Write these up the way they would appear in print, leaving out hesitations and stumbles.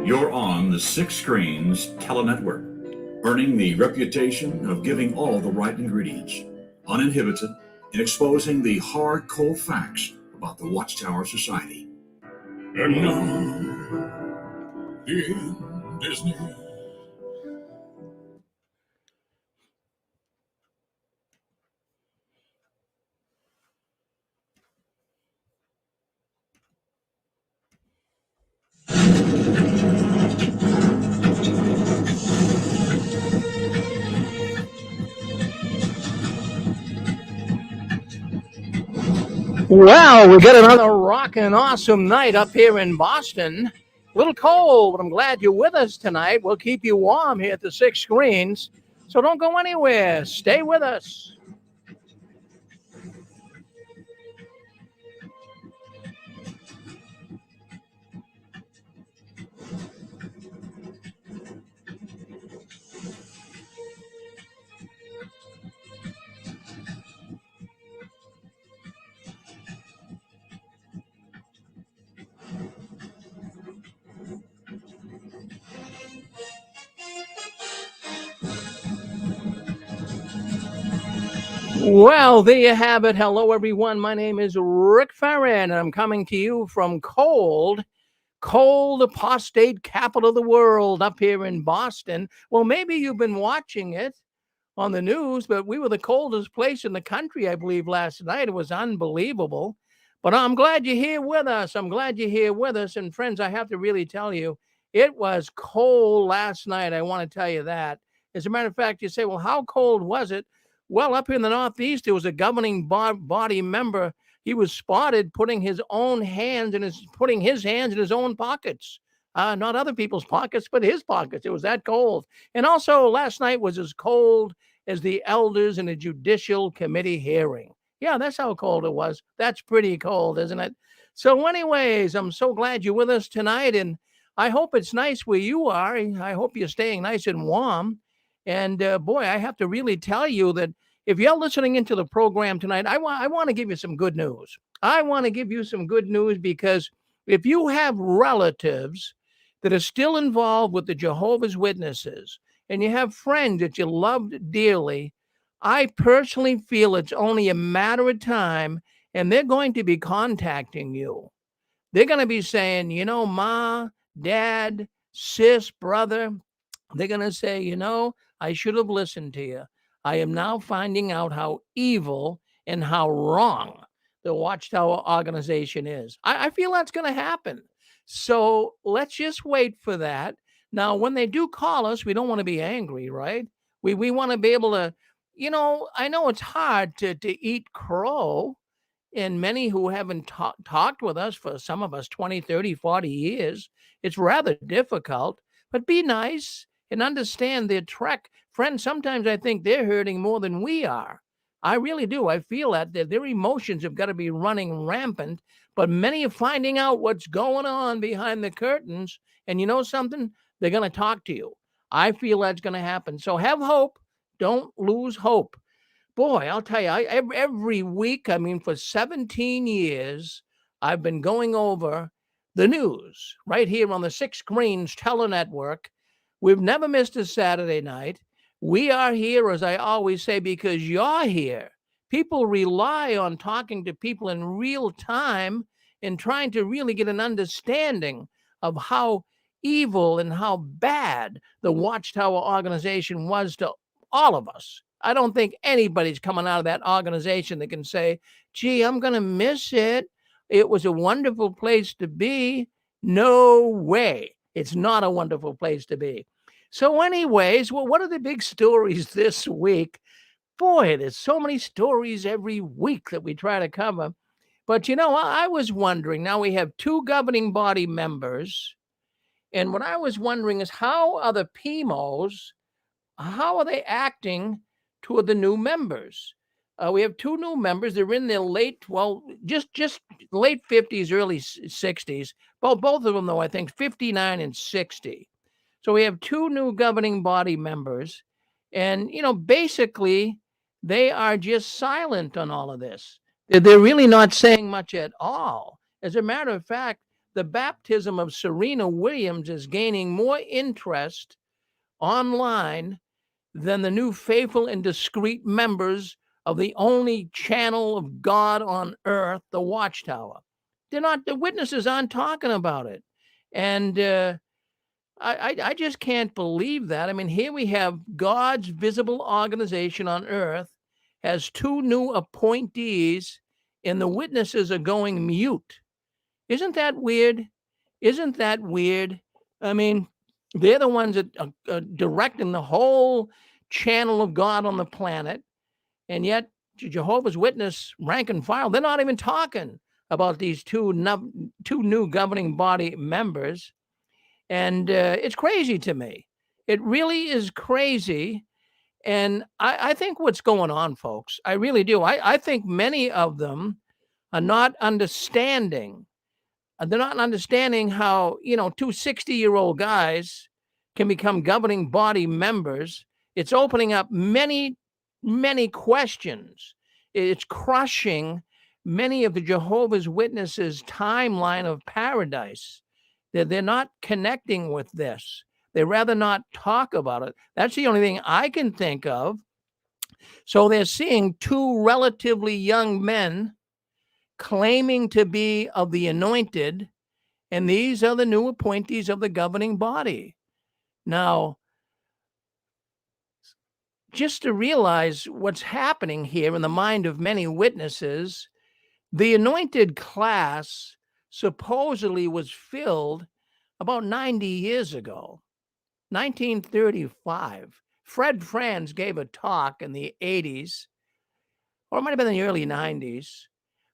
You're on the Six Screens Telenetwork, earning the reputation of giving all the right ingredients, uninhibited, in exposing the hard, cold facts about the Watchtower Society. And now, in Disney. Well, we got another rockin' awesome night up here in Boston. A little cold, but I'm glad you're with us tonight. We'll keep you warm here at the Six Screens. So don't go anywhere. Stay with us. Well, there you have it. Hello, everyone. My name is Rick Farron, and I'm coming to you from cold, apostate capital of the world up here in Boston. Well, maybe you've been watching it on the news, but we were the coldest place in the country, I believe, last night. It was unbelievable. But I'm glad you're here with us. I'm glad you're here with us. And friends, I have to really tell you, it was cold last night. I want to tell you that. As a matter of fact, you say, well, how cold was it? Well, up in the Northeast, there was a governing body member. He was spotted putting his hands in his own pockets. Not other people's pockets, but his pockets. It was that cold. And also last night was as cold as the elders in a judicial committee hearing. Yeah, that's how cold it was. That's pretty cold, isn't it? So anyways, I'm so glad you're with us tonight. And I hope it's nice where you are. I hope you're staying nice and warm. And boy, I have to really tell you that if you're listening into the program tonight, I want to give you some good news. I want to give you some good news because if you have relatives that are still involved with the Jehovah's Witnesses and you have friends that you loved dearly, I personally feel it's only a matter of time and they're going to be contacting you. They're going to be saying, Ma, Dad, sis, brother, they're going to say, I should have listened to you. I am now finding out how evil and how wrong the Watchtower organization is. I feel that's going to happen. So let's just wait for that. Now, when they do call us, we don't want to be angry, right? We want to be able to, I know it's hard to eat crow. And many who haven't talked with us for some of us 20, 30, 40 years, it's rather difficult. But be nice and understand their trek. Friends, sometimes I think they're hurting more than we are. I really do. I feel that their emotions have got to be running rampant, but many are finding out what's going on behind the curtains. And you know something? They're going to talk to you. I feel that's going to happen. So have hope. Don't lose hope. Boy, I'll tell you, every week, for 17 years, I've been going over the news right here on the Six Screens Telenetwork. We've never missed a Saturday night. We are here, as I always say, because you're here. People rely on talking to people in real time and trying to really get an understanding of how evil and how bad the Watchtower organization was to all of us. I don't think anybody's coming out of that organization that can say, gee, I'm going to miss it. It was a wonderful place to be. No way. It's not a wonderful place to be. So anyways, well, what are the big stories this week? Boy, there's so many stories every week that we try to cover. But, I was wondering, now we have two governing body members. And what I was wondering is how are the PIMIs, how are they acting toward the new members? We have two new members. They're in their just late 50s, early 60s. Well, both of them, though, I think 59 and 60. So we have two new governing body members. And, basically, they are just silent on all of this. They're really not saying much at all. As a matter of fact, the baptism of Serena Williams is gaining more interest online than the new faithful and discreet members of the only channel of God on earth, the Watchtower. The witnesses aren't talking about it. And I just can't believe that. I mean, here we have God's visible organization on earth has 2 new appointees, and the witnesses are going mute. Isn't that weird? Isn't that weird? I mean, they're the ones that are directing the whole channel of God on the planet, and yet Jehovah's Witness rank and file, they're not even talking about these two new governing body members. And it's crazy to me. It really is crazy. And I think what's going on, folks, I really do. I think many of them are not understanding. They're not understanding how, 2 60-year-old guys can become governing body members. It's opening up many, many questions. It's crushing many of the Jehovah's Witnesses' timeline of paradise. They're not connecting with this. They rather not talk about it. That's the only thing I can think of. So they're seeing 2 relatively young men claiming to be of the anointed, and these are the new appointees of the governing body. Now, just to realize what's happening here in the mind of many witnesses, the anointed class supposedly was filled about 90 years ago, 1935. Fred Franz gave a talk in the 80s, or it might have been in the early 90s,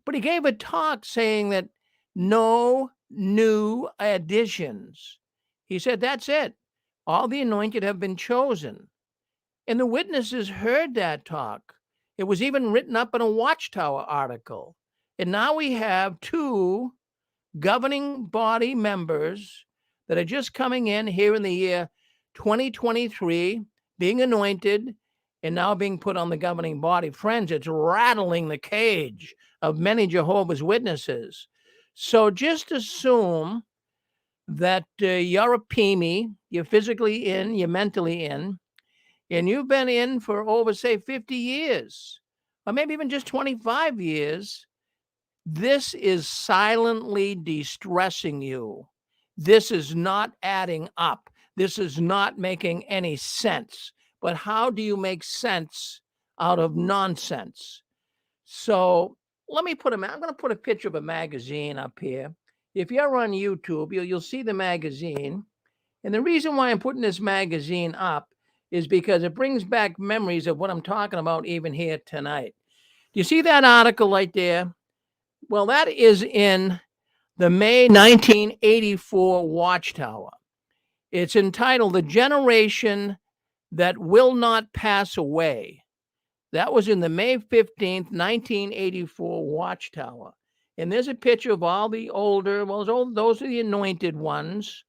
but he gave a talk saying that no new additions. He said, that's it. All the anointed have been chosen. And the witnesses heard that talk. It was even written up in a Watchtower article. And now we have 2 governing body members that are just coming in here in the year 2023, being anointed and now being put on the governing body. Friends, it's rattling the cage of many Jehovah's Witnesses. So just assume that you're a PIMI, you're physically in, you're mentally in, and you've been in for over, say, 50 years, or maybe even just 25 years. This is silently distressing you. This is not adding up. This is not making any sense. But how do you make sense out of nonsense? So I'm going to put a picture of a magazine up here. If you're on YouTube, you'll see the magazine. And the reason why I'm putting this magazine up is because it brings back memories of what I'm talking about even here tonight. Do you see that article right there? Well, that is in the May 1984 Watchtower. It's entitled The Generation That Will Not Pass Away. That was in the May 15th, 1984 Watchtower. And there's a picture of all the older, those are the anointed ones,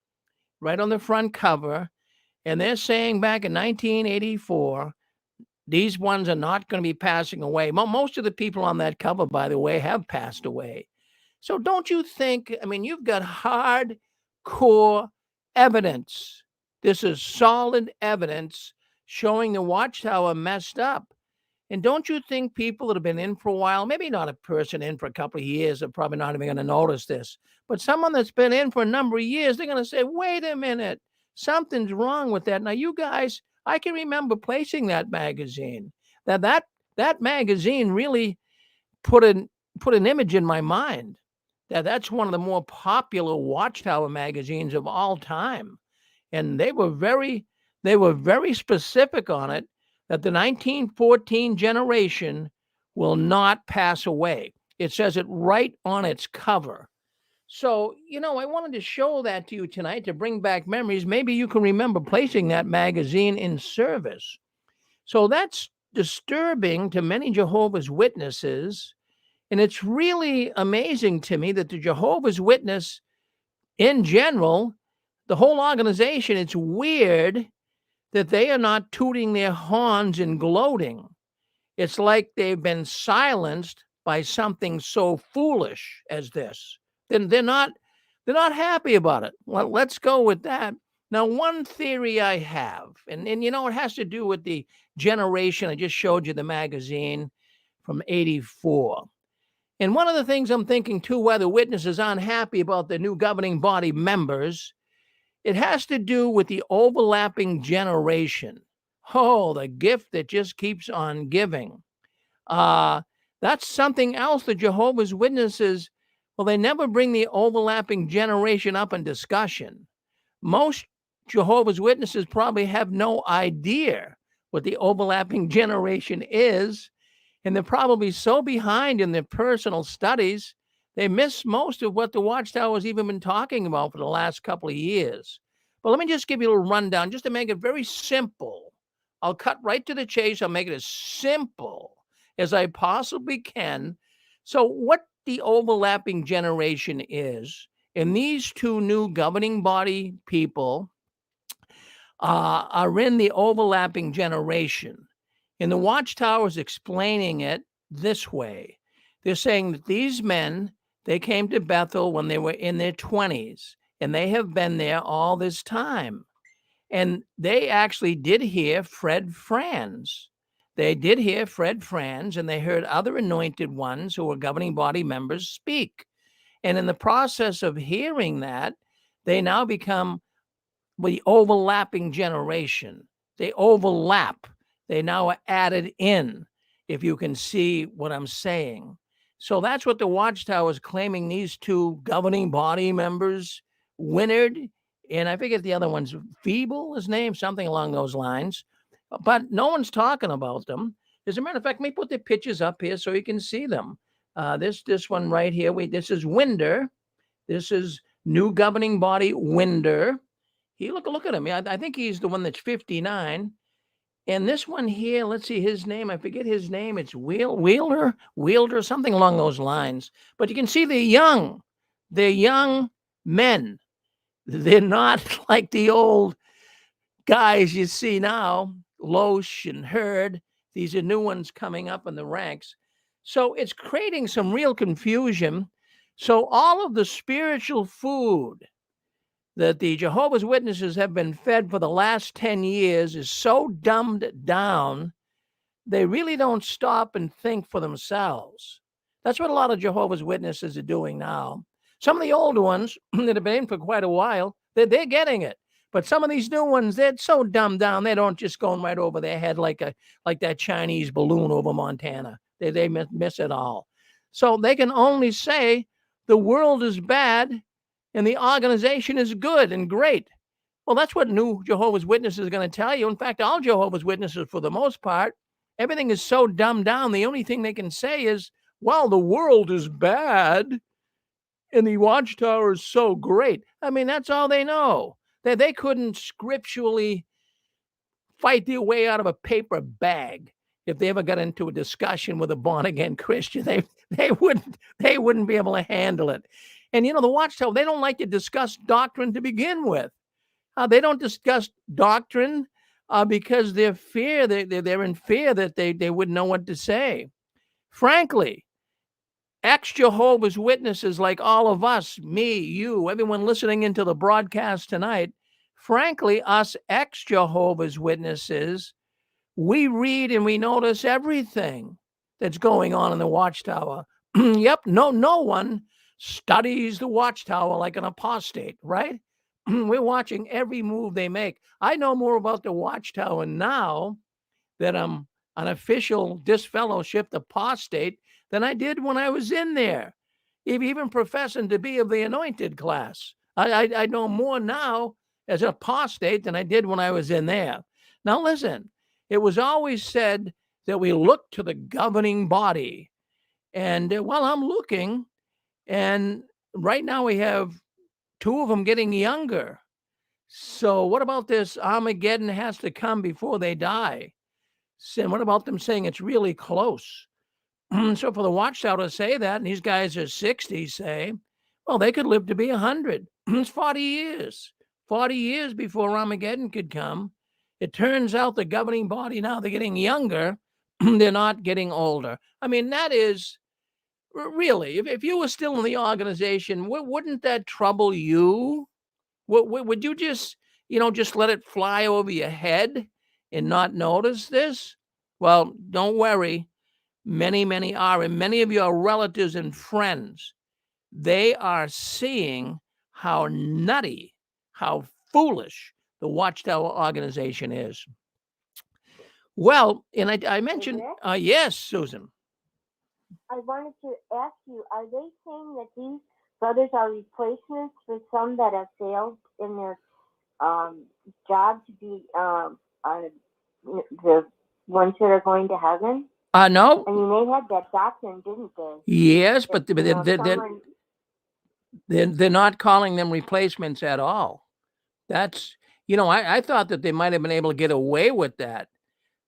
right on the front cover. And they're saying back in 1984, these ones are not going to be passing away. Most of the people on that cover, by the way, have passed away. So don't you think, you've got hardcore evidence. This is solid evidence showing the Watchtower messed up. And don't you think people that have been in for a while, maybe not a person in for a couple of years, are probably not even going to notice this, but someone that's been in for a number of years, they're going to say, wait a minute, something's wrong with that. Now, you guys, I can remember placing that magazine. That magazine really put an image in my mind. That's one of the more popular Watchtower magazines of all time. And they were very specific on it, that the 1914 generation will not pass away. It says it right on its cover. So, I wanted to show that to you tonight to bring back memories. Maybe you can remember placing that magazine in service. So that's disturbing to many Jehovah's Witnesses. And it's really amazing to me that the Jehovah's Witness in general, the whole organization, it's weird that they are not tooting their horns and gloating. It's like they've been silenced by something so foolish as this. Then they're They're not happy about it. Well, let's go with that. Now, one theory I have, and it has to do with the generation. I just showed you the magazine from 84. And one of the things I'm thinking, too, why the witnesses aren't happy about the new governing body members, it has to do with the overlapping generation. Oh, the gift that just keeps on giving. That's something else the Jehovah's Witnesses, well, they never bring the overlapping generation up in discussion. Most Jehovah's Witnesses probably have no idea what the overlapping generation is, and they're probably so behind in their personal studies, they miss most of what the Watchtower has even been talking about for the last couple of years. But let me just give you a little rundown just to make it very simple. I'll cut right to the chase. I'll make it as simple as I possibly can. So what the overlapping generation is, and these two new governing body people are in the overlapping generation. And the Watchtower is explaining it this way. They're saying that these men, they came to Bethel when they were in their 20s, and they have been there all this time. And they actually did hear Fred Franz. They did hear Fred Franz, and they heard other anointed ones who were governing body members speak. And in the process of hearing that, they now become the overlapping generation. They overlap. They now are added in, if you can see what I'm saying. So that's what the Watchtower is claiming these two governing body members, Winard, and I forget the other one's Feeble, his name, something along those lines. But no one's talking about them. As a matter of fact, let me put the pictures up here so you can see them. This one right here, this is Winder. This is new governing body Winder. Look at him. I think he's the one that's 59. And this one here, let's see his name. I forget his name. It's Wielder, something along those lines. But you can see they're young. They're young men. They're not like the old guys you see now, Loesch and Hurd. These are new ones coming up in the ranks. So it's creating some real confusion. So all of the spiritual food that the Jehovah's Witnesses have been fed for the last 10 years is so dumbed down, they really don't stop and think for themselves. That's what a lot of Jehovah's Witnesses are doing now. Some of the older ones that have been in for quite a while, they're getting it. But some of these new ones, they're so dumbed down, they don't just go right over their head like that Chinese balloon over Montana. They miss it all. So they can only say the world is bad and the organization is good and great. Well, that's what new Jehovah's Witnesses are going to tell you. In fact, all Jehovah's Witnesses, for the most part, everything is so dumbed down. The only thing they can say is, well, the world is bad and the Watchtower is so great. I mean, that's all they know. They couldn't scripturally fight their way out of a paper bag if they ever got into a discussion with a born-again Christian. They wouldn't be able to handle it. And, the Watchtower, they don't like to discuss doctrine to begin with. They don't discuss doctrine because they're in fear that they wouldn't know what to say. Frankly, ex-Jehovah's Witnesses like all of us, me, you, everyone listening into the broadcast tonight, frankly, us ex-Jehovah's Witnesses, we read and we notice everything that's going on in the Watchtower. Yep, no one studies the Watchtower like an apostate, right? We're watching every move they make. I know more about the Watchtower now that I'm an official disfellowshipped apostate than I did when I was in there, even professing to be of the anointed class. I know more now as an apostate than I did when I was in there. Now listen, it was always said that we look to the governing body. And I'm looking, and right now we have two of them getting younger. So what about this Armageddon has to come before they die? And what about them saying it's really close? So for the Watchtower to say that, and these guys are 60, say, well, they could live to be 100. It's 40 years. 40 years before Armageddon could come. It turns out the governing body now, they're getting younger. They're not getting older. I mean, that is Really, if you were still in the organization, wouldn't that trouble you? Would you just, just let it fly over your head and not notice this? Well, don't worry. Many are, and many of your relatives and friends, they are seeing how nutty, how foolish the Watchtower organization is. Well, and I mentioned, yes, Susan. I wanted to ask you, are they saying that these brothers are replacements for some that have failed in their job to be the ones that are going to heaven? No. I mean, they had that doctrine, didn't they? Yes, but That, they're not calling them replacements at all. That's, I thought that they might have been able to get away with that,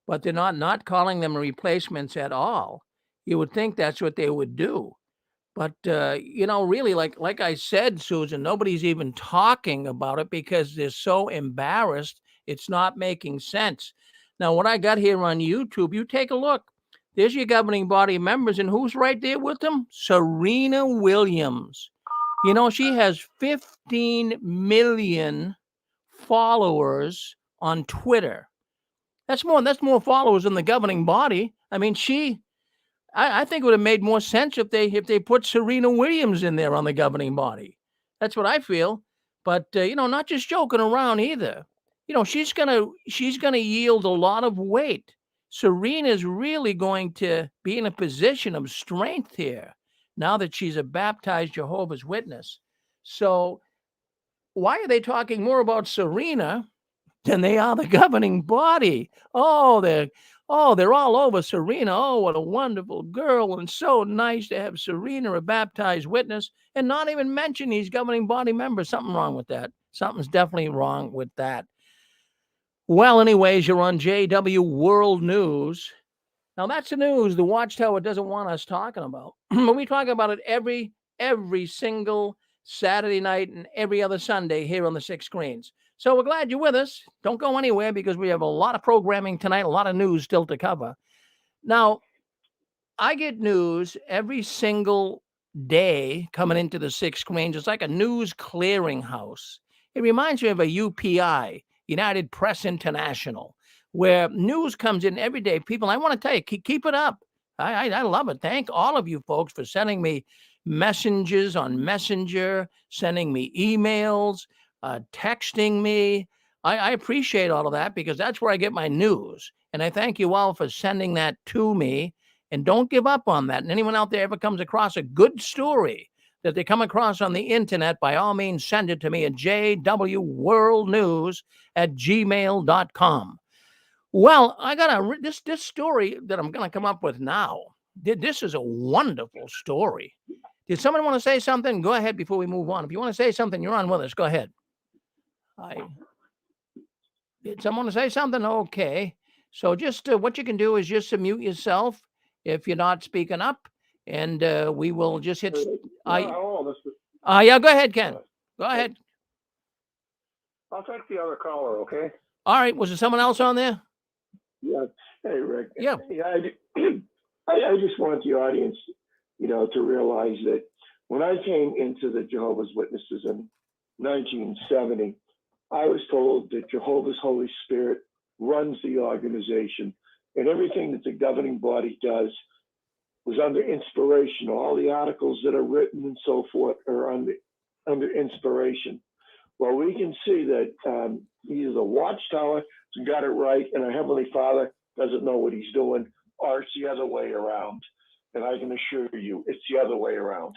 but they're not calling them replacements at all. You would think that's what they would do. But, really, like I said, Susan, nobody's even talking about it because they're so embarrassed. It's not making sense. Now, what I got here on YouTube, you take a look. There's your governing body members, and who's right there with them? Serena Williams. She has 15 million followers on Twitter. That's more followers than the governing body. I mean, I think it would have made more sense if they put Serena Williams in there on the governing body. That's what I feel. But not just joking around either. She's gonna yield a lot of weight. Serena's really going to be in a position of strength here now that she's a baptized Jehovah's Witness. So why are they talking more about Serena than they are the governing body? They're all over Serena. Oh, what a wonderful girl, and so nice to have Serena, a baptized witness, and not even mention these governing body members. Something wrong with that. Something's definitely wrong with that. Well, anyways, you're on JW World News. Now, that's the news the Watchtower doesn't want us talking about. But we talk about it every single Saturday night and every other Sunday here on the 6 Screens. So we're glad you're with us. Don't go anywhere because we have a lot of programming tonight, a lot of news still to cover. Now, I get news every single day coming into the 6 Screens. It's like a news clearinghouse. It reminds me of a UPI, United Press International, where news comes in every day. People, I want to tell you, keep it up. I love it. Thank all of you folks for sending me messages on Messenger, sending me emails, texting me. I appreciate all of that because that's where I get my news. And I thank you all for sending that to me. And don't give up on that. And anyone out there ever comes across a good story that they come across on the internet, by all means, send it to me at jwworldnews@gmail.com. Well, I got this story that I'm going to come up with now. This is a wonderful story. Did someone want to say something? Go ahead before we move on. If you want to say something, you're on with us. Go ahead. Did someone want to say something? Okay. So just what you can do is just mute yourself if you're not speaking up, and we will just hit. Yeah, go ahead, Ken. Go ahead. I'll take the other caller, okay? All right. Was there someone else on there? Yeah. Hey, Rick. Yeah. I just want the audience, to realize that when I came into the Jehovah's Witnesses in 1970, I was told that Jehovah's Holy Spirit runs the organization, and everything that the governing body does was under inspiration. All the articles that are written and so forth are under inspiration. Well, we can see that either the Watchtower got it right and our Heavenly Father doesn't know what he's doing, or it's the other way around. And I can assure you, it's the other way around.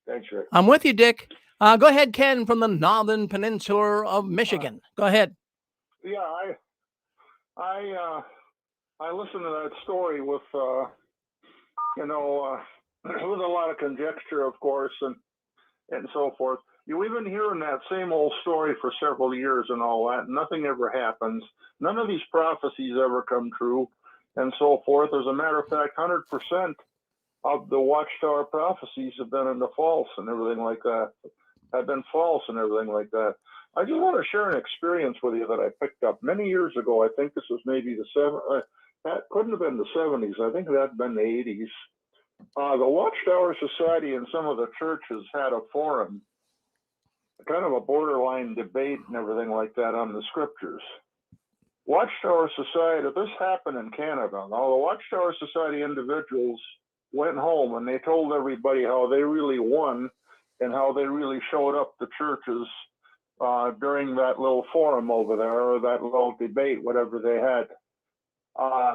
Thanks, Rick. I'm with you, Dick. Go ahead, Ken, from the Northern Peninsula of Michigan. Go ahead. Yeah, I listened to that story with with a lot of conjecture, of course, and so forth. We've been hearing that same old story for several years and all that. Nothing ever happens. None of these prophecies ever come true, and so forth. As a matter of fact, 100% of the Watchtower prophecies have been in the false and everything like that. I just want to share an experience with you that I picked up many years ago. I think this was maybe that couldn't have been the 70s. I think that had been the 80s. The Watchtower Society and some of the churches had a forum, kind of a borderline debate and everything like that on the scriptures. Watchtower Society, this happened in Canada. Now, the Watchtower Society individuals went home and they told everybody how they really won and how they really showed up the churches during that little forum over there, or that little debate, whatever they had.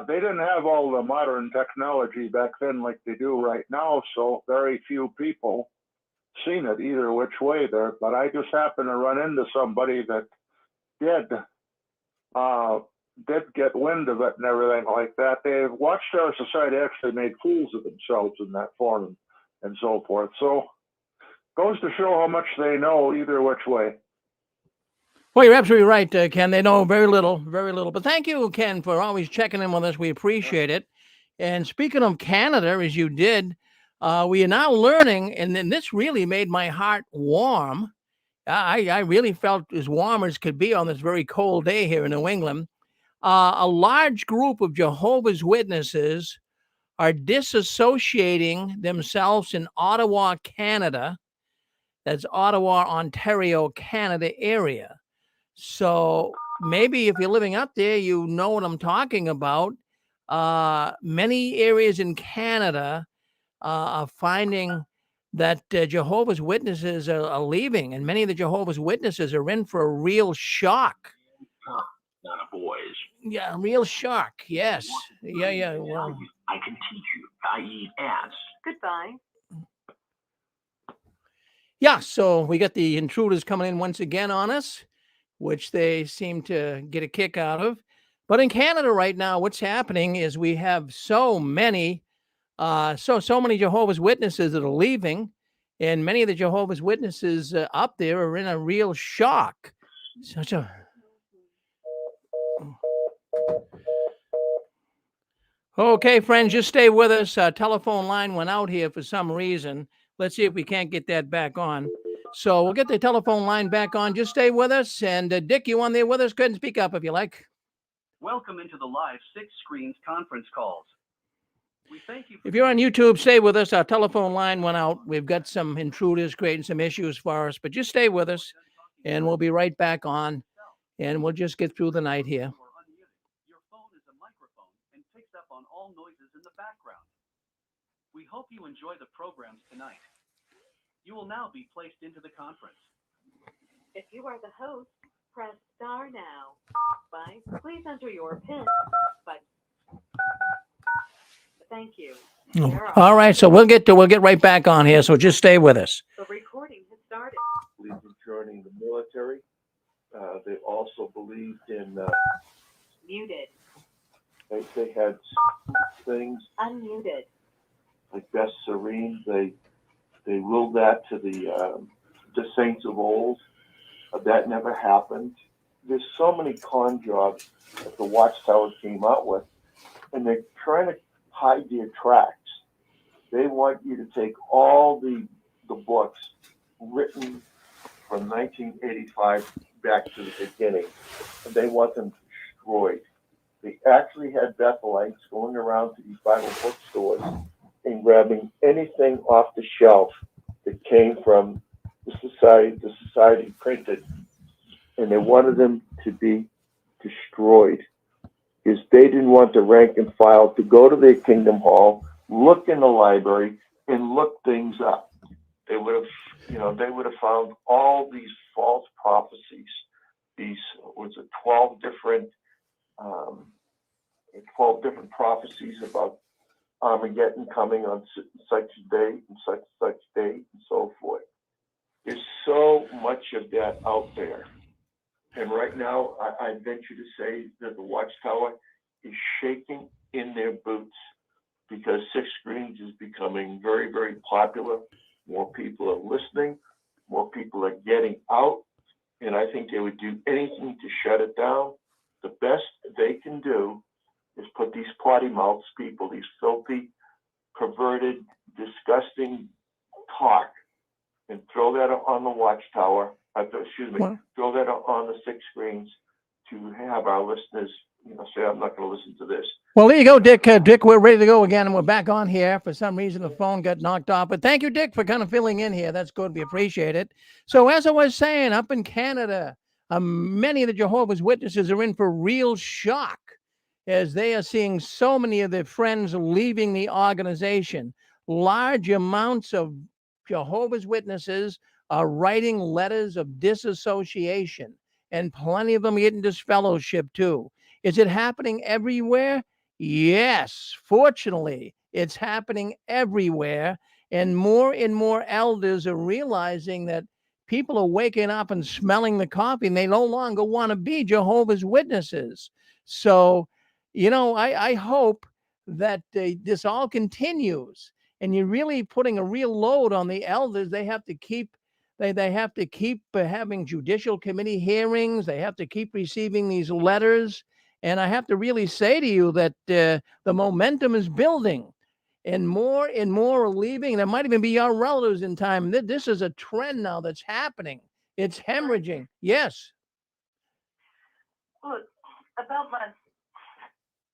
They didn't have all the modern technology back then like they do right now, so very few people seen it either which way there. But I just happened to run into somebody that did get wind of it and everything like that. The Watchtower Society actually made fools of themselves in that forum and so forth. So goes to show how much they know either which way. Well, you're absolutely right, Ken. They know very little, very little. But thank you, Ken, for always checking in with us. We appreciate it. And speaking of Canada, as you did, we are now learning, and then this really made my heart warm. I really felt as warm as could be on this very cold day here in New England. A large group of Jehovah's Witnesses are disassociating themselves in Ottawa, Canada. That's Ottawa, Ontario, Canada area. So maybe if you're living up there, you know what I'm talking about. Many areas in Canada are finding that Jehovah's Witnesses are leaving, and many of the Jehovah's Witnesses are in for a real shock. Not a boys. Yeah, real shock. Yes. Yeah. Well, I can teach you. I eat ass. Goodbye. yeah. So we got the intruders coming in once again on us, which they seem to get a kick out of. But in Canada right now, what's happening is we have so many Jehovah's Witnesses that are leaving, and many of the Jehovah's Witnesses up there are in a real shock. Okay, friends, just stay with us. Telephone line went out here for some reason. Let's see if we can't get that back on. So we'll get the telephone line back on. Just stay with us. And Dick, you on there with us? Go ahead and speak up if you like. Welcome into the live 6 Screens conference calls. We thank you. If you're on YouTube, stay with us. Our telephone line went out. We've got some intruders creating some issues for us, but just stay with us and we'll be right back on and we'll just get through the night here. Your phone is a microphone and picks up on all noises in the background. We hope you enjoy the programs tonight. You will now be placed into the conference. If you are the host, press star now. Please enter your PIN. Thank you. All right, so we'll get right back on here. So just stay with us. The recording has started. Believed in joining the military. They also believed in. Muted. They had things Unmuted. like Beth Serene. They willed that to the saints of old. That never happened. There's so many con jobs that the Watchtower came out with, and they're trying to hide their tracks. They want you to take all the books written from 1985 back to the beginning, and they want them destroyed. They actually had Bethelites going around to these Bible bookstores and grabbing anything off the shelf that came from the society printed, and they wanted them to be destroyed because they didn't want the rank and file to go to their Kingdom Hall, look in the library, and look things up. They would have found all these false prophecies. These 12 different prophecies about Armageddon coming on such a day and such date and so forth. There's so much of that out there. And right now, I venture to say that the Watchtower is shaking in their boots because 6 Screens is becoming very, very popular. More people are listening. More people are getting out. And I think they would do anything to shut it down. The best they can do is put these potty mouths people, these filthy, perverted, disgusting talk, and throw that on the Watchtower. Throw that on the 6 Screens to have our listeners say I'm not going to listen to this. Well, there you go, Dick. Dick, we're ready to go again, and we're back on here. For some reason, the phone got knocked off. But thank you, Dick, for kind of filling in here. That's good. We appreciate it. So as I was saying, up in Canada, many of the Jehovah's Witnesses are in for real shock as they are seeing so many of their friends leaving the organization. Large amounts of Jehovah's Witnesses are writing letters of disassociation, and plenty of them getting disfellowship too. Is it happening everywhere? Yes, fortunately, it's happening everywhere. And more elders are realizing that people are waking up and smelling the coffee, and they no longer want to be Jehovah's Witnesses. So, I hope that this all continues. And you're really putting a real load on the elders. They have to keep having judicial committee hearings. They have to keep receiving these letters. And I have to really say to you that the momentum is building, and more are leaving. There might even be your relatives in time. This is a trend now that's happening. It's hemorrhaging. Yes. Look,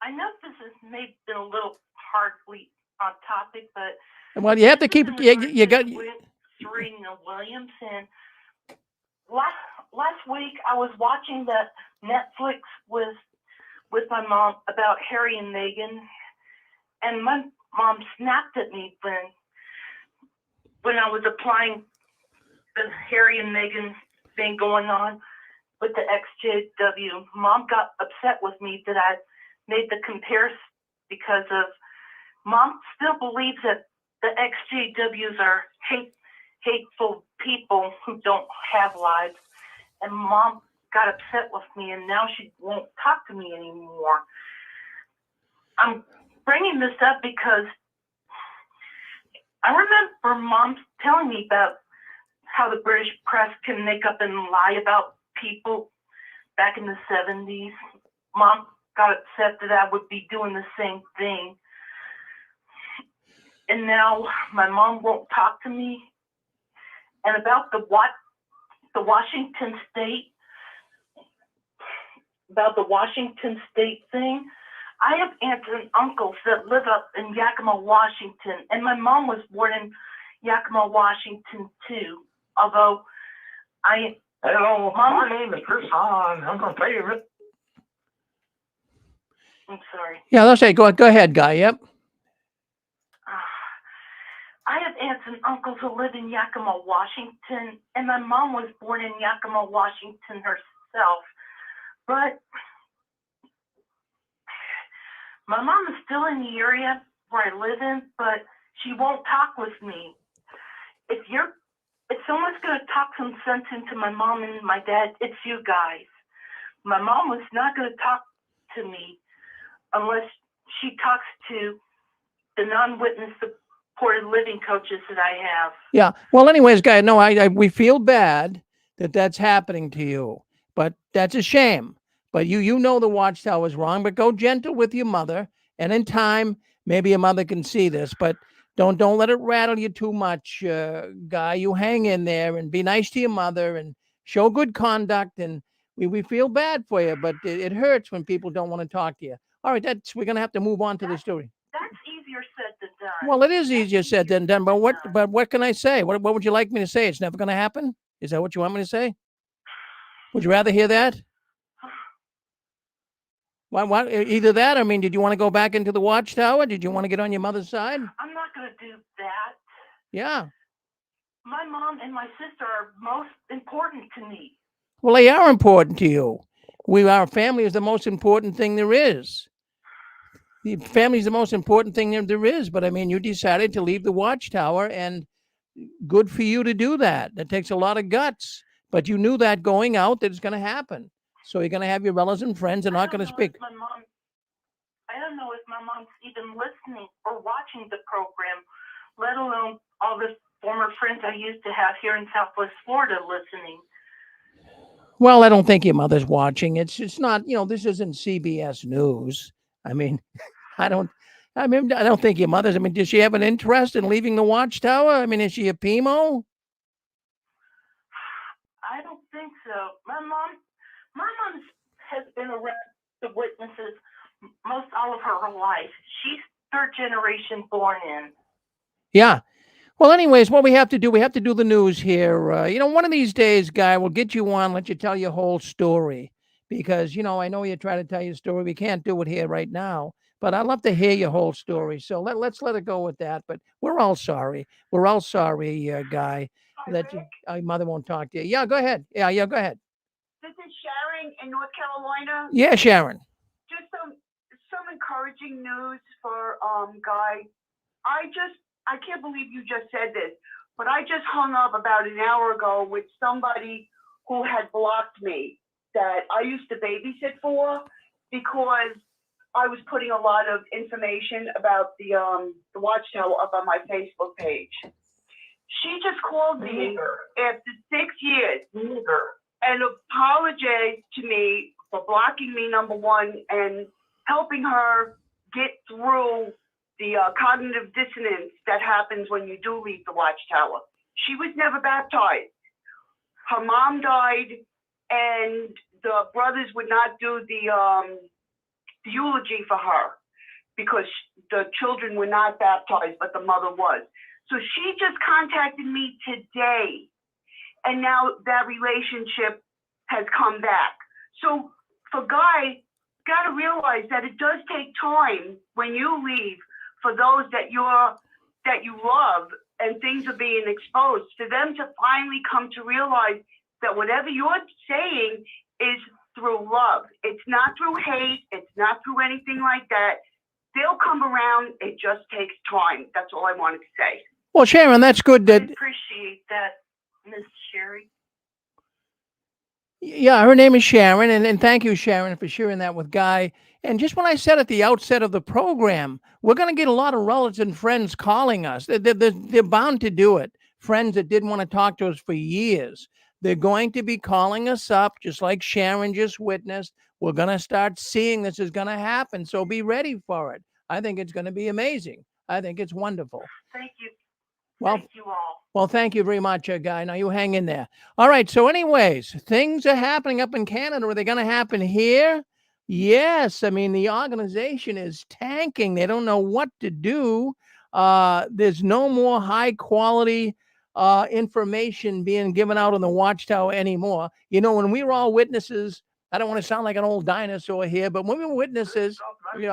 I know this has maybe been a little hardly on topic, but Well, you have to keep. You got. with Serena Williams, and last week I was watching the Netflix with my mom about Harry and Meghan, and my mom snapped at me when I was applying the Harry and Meghan thing going on with the XJW. Mom got upset with me that I made the comparison because of Mom still believes that the XJWs are hateful people who don't have lives, and Mom got upset with me, and now she won't talk to me anymore. I'm bringing this up because I remember Mom telling me about how the British press can make up and lie about people back in the 70s. Mom got upset that I would be doing the same thing. And now my mom won't talk to me. And about the Washington State thing, I have aunts and uncles that live up in Yakima, Washington, and my mom was born in Yakima, Washington too. Although Hello, my name is Chris Hahn. I'm going to tell you. I'm sorry. Yeah, let's say go ahead, Guy. Yep. I have aunts and uncles who live in Yakima, Washington, and my mom was born in Yakima, Washington herself. But my mom is still in the area where I live in, but she won't talk with me. If someone's going to talk some sense into my mom and my dad, it's you guys. My mom was not going to talk to me unless she talks to the non-witness supported living coaches that I have. Yeah. Well, anyways, Guy, no, we feel bad that that's happening to you, but that's a shame. But you know the Watchtower is wrong, but go gentle with your mother, and in time, maybe your mother can see this, but don't let it rattle you too much, Guy. You hang in there and be nice to your mother and show good conduct, and we feel bad for you, but it hurts when people don't want to talk to you. All right, we're going to have to move on to the story. That's easier said than done. Well, it is easier said than done, but what can I say? What would you like me to say? It's never going to happen? Is that what you want me to say? Would you rather hear that? What? Either that, I mean, did you want to go back into the Watchtower? Did you want to get on your mother's side? I'm not going to do that. Yeah. My mom and my sister are most important to me. Well, they are important to you. Our family is the most important thing there is. The family is the most important thing there is. But I mean, you decided to leave the Watchtower, and good for you to do that. That takes a lot of guts. But you knew that going out that it's going to happen. So you're going to have your relatives and friends are not going to speak. I don't know if my mom's even listening or watching the program, let alone all the former friends I used to have here in Southwest Florida listening. Well, I don't think your mother's watching. It's not, this isn't CBS News. I mean, I don't think your mother's. I mean, does she have an interest in leaving the Watchtower? I mean, is she a PIMO? I don't think so. My mom has been around the witnesses most all of her life. She's third generation born in. Yeah. Well, anyways, what we have to do the news here. One of these days, Guy, we'll get you on, let you tell your whole story. Because, I know you try to tell your story. We can't do it here right now. But I'd love to hear your whole story. So let's let it go with that. But we're all sorry. We're all sorry, Guy, that your mother won't talk to you. Yeah, go ahead. Yeah, go ahead. This is Sharon in North Carolina. Yeah, Sharon. Just some encouraging news for Guy. I can't believe you just said this, but I just hung up about an hour ago with somebody who had blocked me that I used to babysit for because I was putting a lot of information about the Watchtower up on my Facebook page. She just called me after 6 years and apologized to me for blocking me, number one, and helping her get through the cognitive dissonance that happens when you do leave the Watchtower. She was never baptized. Her mom died, and the brothers would not do the eulogy for her because the children were not baptized, but the mother was. So she just contacted me today, and now that relationship has come back. So for Guy, got to realize that it does take time when you leave for those that you love and things are being exposed, for them to finally come to realize that whatever you're saying is through love. It's not through hate. It's not through anything like that. They'll come around. It just takes time. That's all I wanted to say. Well, Sharon, that's good. I appreciate that, Miss Sherry. Yeah, her name is Sharon, and thank you, Sharon, for sharing that with Guy. And just when I said at the outset of the program, we're going to get a lot of relatives and friends calling us. They're bound to do it. Friends that didn't want to talk to us for years. They're going to be calling us up, just like Sharon just witnessed. We're going to start seeing this is going to happen, so be ready for it. I think it's going to be amazing. I think it's wonderful. Thank you. Well, thank you all. Well, thank you very much, Guy. Now you hang in there. All right. So anyways, things are happening up in Canada. Are they going to happen here? Yes. I mean, the organization is tanking. They don't know what to do. There's no more high quality information being given out on the Watchtower anymore. When we were all witnesses, I don't want to sound like an old dinosaur here, but when we were witnesses, we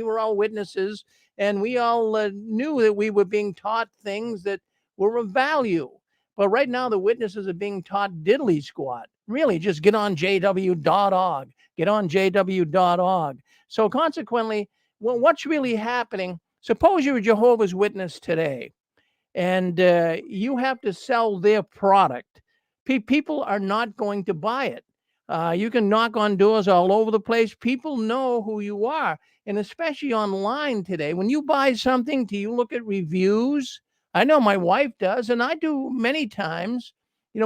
were all witnesses. And we all knew that we were being taught things that were of value. But right now, the witnesses are being taught diddly squat. Really, just get on jw.org. Get on jw.org. So consequently, what's really happening? Suppose you're a Jehovah's Witness today, and you have to sell their product. People are not going to buy it. You can knock on doors all over the place. People know who you are. And especially online today, when you buy something, do you look at reviews? I know my wife does, and I do many times.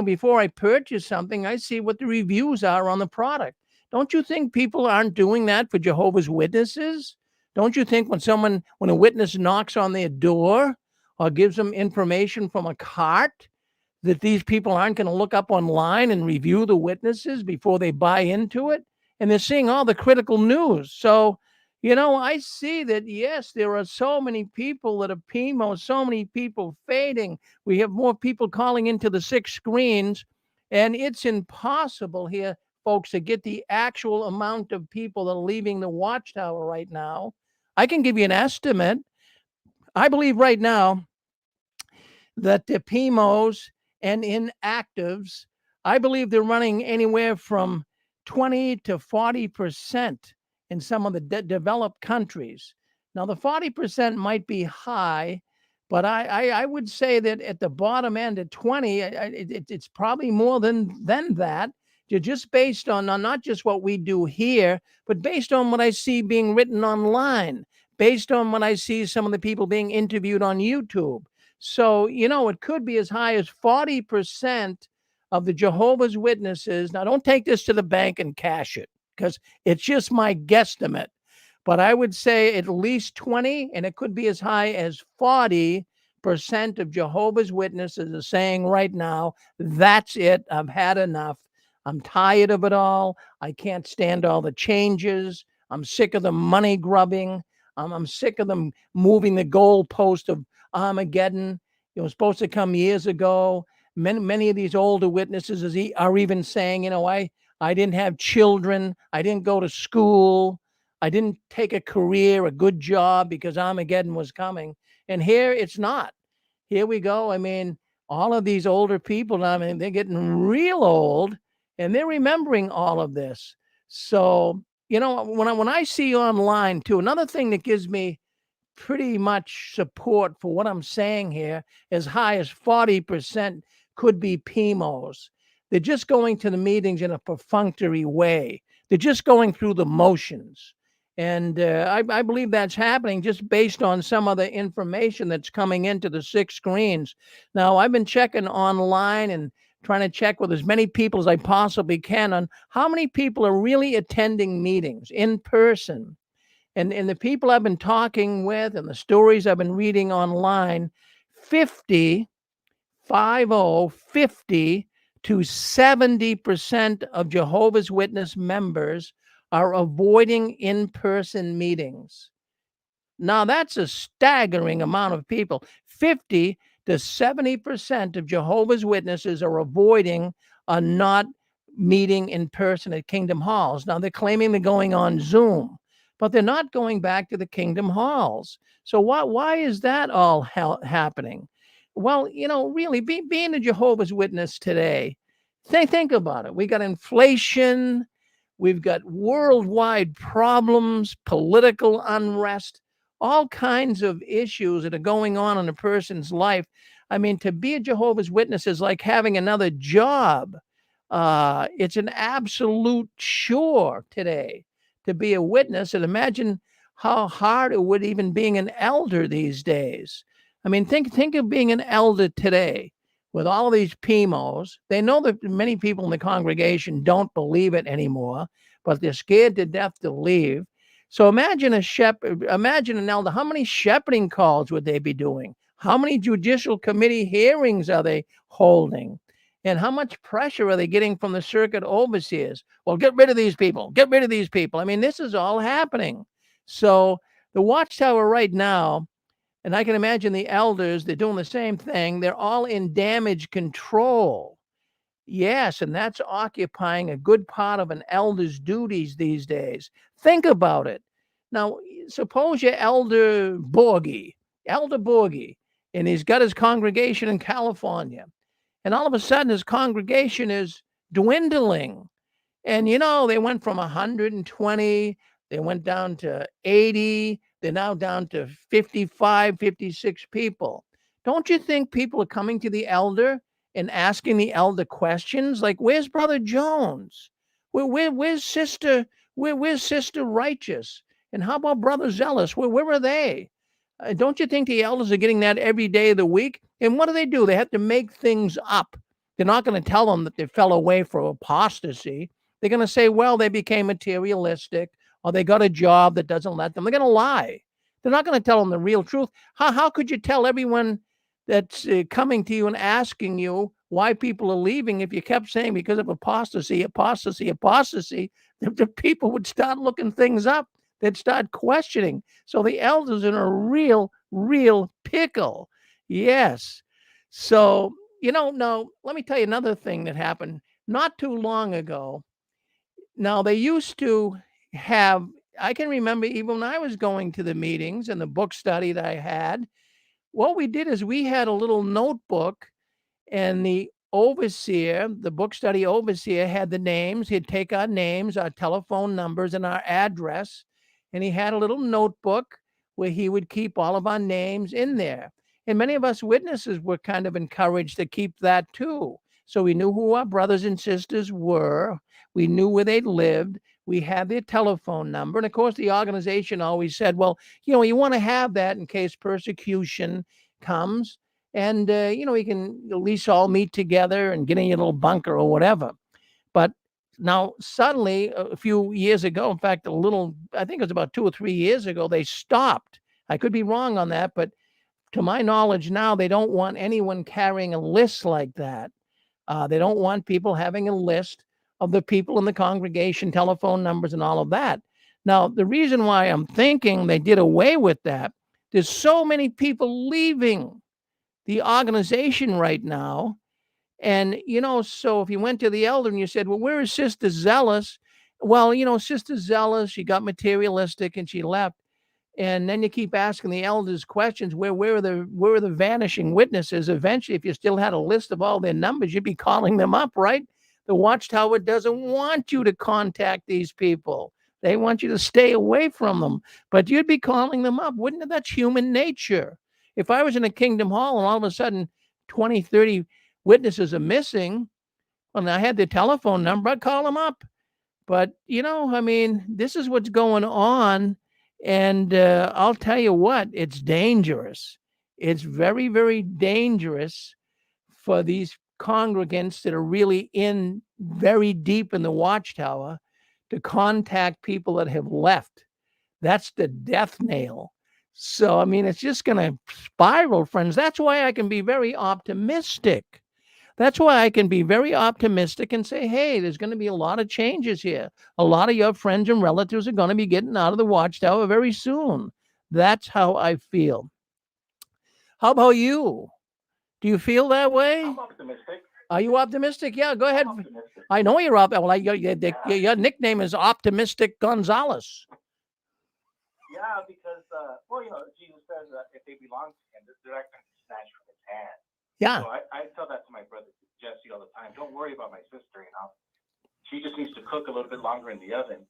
Before I purchase something, I see what the reviews are on the product. Don't you think people aren't doing that for Jehovah's Witnesses? Don't you think when a witness knocks on their door or gives them information from a cart, that these people aren't going to look up online and review the witnesses before they buy into it? And they're seeing all the critical news. So, I see that, yes, there are so many people that are PIMIs, so many people fading. We have more people calling into the 6 screens, and it's impossible here, folks, to get the actual amount of people that are leaving the Watchtower right now. I can give you an estimate. I believe right now that the PIMIs and inactives, I believe they're running anywhere from 20 to 40% in some of the developed countries. Now, the 40% might be high, but I would say that at the bottom end at 20, it's probably more than that. Just based on not just what we do here, but based on what I see being written online, based on what I see some of the people being interviewed on YouTube. So, it could be as high as 40% of the Jehovah's Witnesses. Now, don't take this to the bank and cash it, because it's just my guesstimate. But I would say at least 20, and it could be as high as 40% of Jehovah's Witnesses are saying right now, that's it, I've had enough. I'm tired of it all. I can't stand all the changes. I'm sick of the money grubbing. I'm sick of them moving the goalpost of Armageddon. It was supposed to come years ago. Many of these older witnesses are even saying, I didn't have children. I didn't go to school. I didn't take a career, a good job, because Armageddon was coming. And here it's not. Here we go. I mean, all of these older people, they're getting real old, and they're remembering all of this. So, when I see online too, another thing that gives me pretty much support for what I'm saying here, as high as 40% could be PIMOs. They're just going to the meetings in a perfunctory way. They're just going through the motions. And I believe that's happening just based on some of the information that's coming into the 6 screens. Now, I've been checking online and trying to check with as many people as I possibly can on how many people are really attending meetings in person. And the people I've been talking with and the stories I've been reading online, 50 to 70% of Jehovah's Witness members are avoiding in-person meetings. Now, that's a staggering amount of people. 50 to 70% of Jehovah's Witnesses are avoiding not meeting in person at Kingdom Halls. Now, they're claiming they're going on Zoom, but they're not going back to the Kingdom Halls. So why is that all happening? Well, really, being a Jehovah's Witness today, think about it. We got inflation. We've got worldwide problems, political unrest, all kinds of issues that are going on in a person's life. I mean, to be a Jehovah's Witness is like having another job. It's an absolute chore today to be a witness. And imagine how hard it would even being an elder these days. I mean, think of being an elder today with all of these PIMOs. They know that many people in the congregation don't believe it anymore, but they're scared to death to leave. So imagine an elder. How many shepherding calls would they be doing? How many judicial committee hearings are they holding? And how much pressure are they getting from the circuit overseers? Well, get rid of these people. Get rid of these people. I mean, this is all happening. So the Watchtower right now, and I can imagine the elders, they're doing the same thing. They're all in damage control. Yes, and that's occupying a good part of an elder's duties these days. Think about it. Now, suppose you're Elder Borgie, and he's got his congregation in California. And all of a sudden, his congregation is dwindling. And, they went from 120, they went down to 80, they're now down to 55, 56 people. Don't you think people are coming to the elder and asking the elder questions like, where's Brother Jones? Where's Sister Righteous? And how about Brother Zealous? Where are they? Don't you think the elders are getting that every day of the week? And what do? They have to make things up. They're not going to tell them that they fell away for apostasy. They're going to say, well, they became materialistic, or they got a job that doesn't let them. They're going to lie. They're not going to tell them the real truth. How could you tell everyone that's coming to you and asking you why people are leaving if you kept saying because of apostasy, the people would start looking things up. They'd start questioning. So the elders are in a real pickle. Yes. So, now let me tell you another thing that happened not too long ago. Now, they used to have, I can remember even when I was going to the meetings and the book study that I had, what we did is we had a little notebook, and the book study overseer had the names. He'd take our names, our telephone numbers, and our address, and he had a little notebook where he would keep all of our names in there. And many of us witnesses were kind of encouraged to keep that too. So we knew who our brothers and sisters were. We knew where they lived. We had their telephone number. And of course, the organization always said, well, you want to have that in case persecution comes. And, you can at least all meet together and get in your little bunker or whatever. But now suddenly a few years ago, in fact, I think it was about 2 or 3 years ago, they stopped. I could be wrong on that, but to my knowledge now, they don't want anyone carrying a list like that. They don't want people having a list of the people in the congregation, telephone numbers, and all of that. Now, the reason why I'm thinking they did away with that, there's so many people leaving the organization right now. And, so if you went to the elder and you said, well, where is Sister Zealous? Well, Sister Zealous, she got materialistic and she left. And then you keep asking the elders questions. Where are the vanishing witnesses? Eventually, if you still had a list of all their numbers, you'd be calling them up, right? The Watchtower doesn't want you to contact these people. They want you to stay away from them, but you'd be calling them up. Wouldn't it? That's human nature. If I was in a Kingdom Hall and all of a sudden 20, 30 witnesses are missing, and I had their telephone number, I'd call them up. But, this is what's going on. And I'll tell you what, it's dangerous. It's very, very dangerous for these congregants that are really in very deep in the Watchtower to contact people that have left. That's the death nail. So, it's just going to spiral, friends. That's why I can be very optimistic. That's why I can be very optimistic and say, hey, there's going to be a lot of changes here. A lot of your friends and relatives are going to be getting out of the Watchtower very soon. That's how I feel. How about you? Do you feel that way? I'm optimistic. Are you optimistic? Yeah, go ahead. Optimistic. I know you're optimistic. Well, your nickname is Optimistic Gonzalez. Yeah, because, Jesus says that if they belong to him, they're not going to be snatched from his hand. Yeah. So I tell that to my brother Jesse all the time. Don't worry about my sister, She just needs to cook a little bit longer in the oven.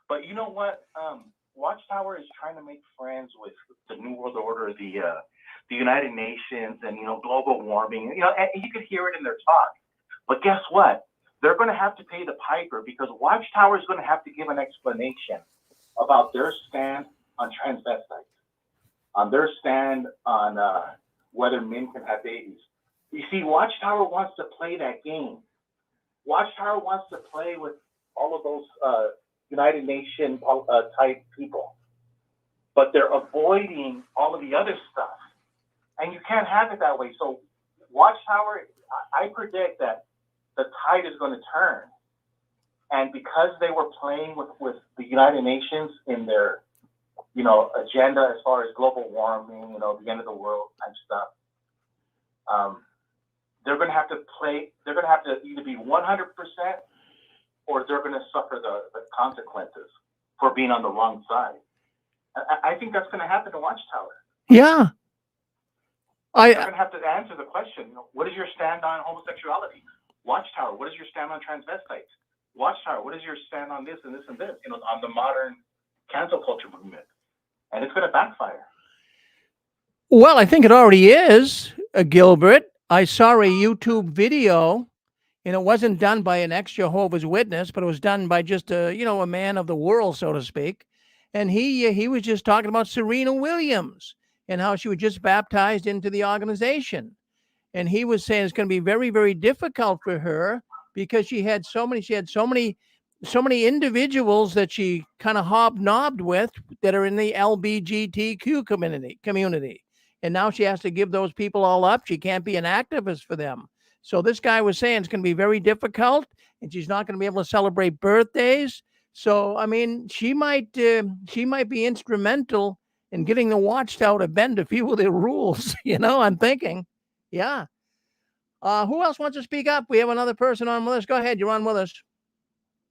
But you know what? Watchtower is trying to make friends with the New World Order, the United Nations, and global warming. And you could hear it in their talk. But guess what? They're going to have to pay the piper, because Watchtower is going to have to give an explanation about their stand on transvestites, on their stand on whether men can have babies. You see, Watchtower wants to play that game. Watchtower wants to play with all of those United Nations type people, but they're avoiding all of the other stuff. And you can't have it that way. So Watchtower, I predict that the tide is going to turn. And because they were playing with the United Nations in their, agenda as far as global warming, the end of the world type stuff, they're going to have to play. They're going to have to either be 100%, or they're going to suffer the consequences for being on the wrong side. I think that's going to happen to Watchtower. Yeah. They're going to have to answer the question, what is your stand on homosexuality? Watchtower, what is your stand on transvestites? Watchtower, what is your stand on this and this and this, on the modern cancel culture movement? And it's going to backfire. Well, I think it already is, Gilbert. I saw a YouTube video, and it wasn't done by an ex-Jehovah's Witness, but it was done by just a man of the world, so to speak. And he was just talking about Serena Williams and how she was just baptized into the organization. And he was saying it's going to be very, very difficult for her because she had so many individuals that she kind of hobnobbed with that are in the LGBTQ community. And now she has to give those people all up. She can't be an activist for them. So this guy was saying it's going to be very difficult, and she's not going to be able to celebrate birthdays. So, she might be instrumental in getting the Watchtower to bend a few of their rules. I'm thinking. Yeah. Who else wants to speak up? We have another person on with us. Go ahead. You're on with us.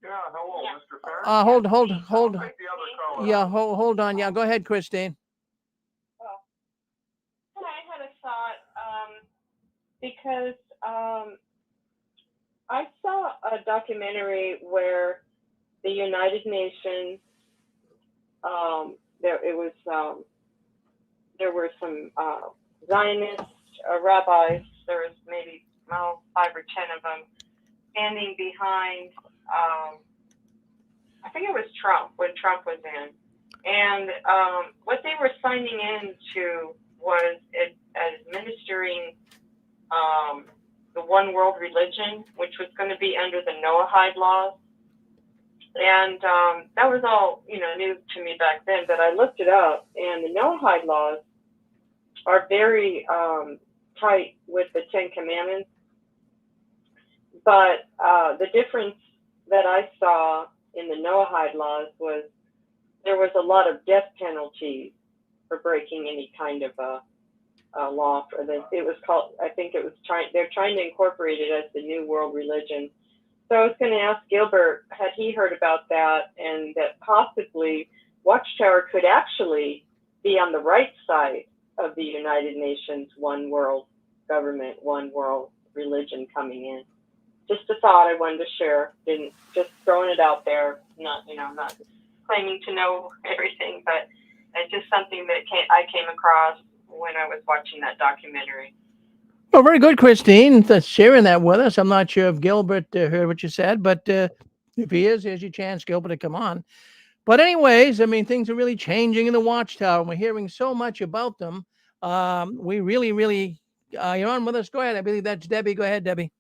Yeah, hello, Mr. Farron. Hold. I'll take the other caller. Yeah, hold on. Yeah, go ahead, Christine. I had a thought, because I saw a documentary where the United Nations, there were some Zionist rabbis. There was maybe 5 or 10 of them standing behind, I think it was Trump, when Trump was in. And what they were signing into was administering the one world religion, which was going to be under the Noahide laws. And that was all, new to me back then, but I looked it up, and the Noahide laws are very tight with the 10 Commandments. But the difference that I saw in the Noahide laws was there was a lot of death penalties for breaking any kind of a law for this. It was called, I think it was they're trying to incorporate it as the new world religion. So I was going to ask Gilbert, had he heard about that, and that possibly Watchtower could actually be on the right side of the United Nations one world government, one world religion coming in. Just a thought I wanted to share. Didn't just throwing it out there. Not not claiming to know everything, but it's just something that I came across when I was watching that documentary. Well, very good, Christine, for sharing that with us. I'm not sure if Gilbert heard what you said, but if he is, here's your chance, Gilbert, to come on. But anyways, I mean, things are really changing in the Watchtower, and we're hearing so much about them. We really, you're on with us. Go ahead. I believe that's Debbie. Go ahead, Debbie.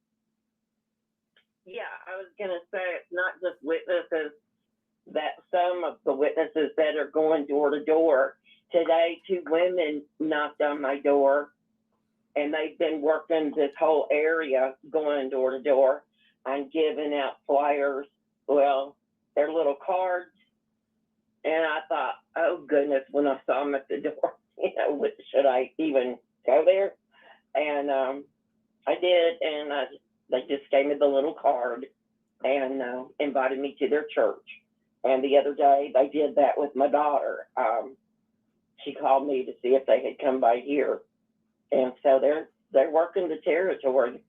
Yeah, I was going to say it's not just witnesses, that some of the witnesses that are going door to door. Today, 2 women knocked on my door, and they've been working this whole area going door to door and giving out flyers. Well, their little cards. And I thought, oh goodness, when I saw them at the door, should I even go there? And I did, and they just gave me the little card and invited me to their church. And the other day, they did that with my daughter. She called me to see if they had come by here. And so they're working the territory.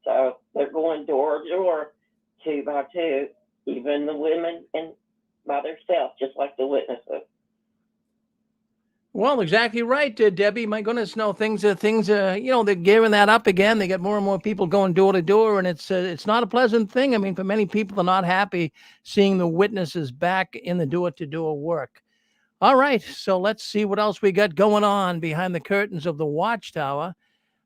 So they're going door to door, 2 by 2, even the women and by themselves, just like the witnesses. Well, exactly right, Debbie. My goodness, no, things are, they're gearing that up again. They get more and more people going door to door, and it's not a pleasant thing. I mean, for many people, they're not happy seeing the witnesses back in the door-to-door work. All right, so let's see what else we got going on behind the curtains of the Watchtower.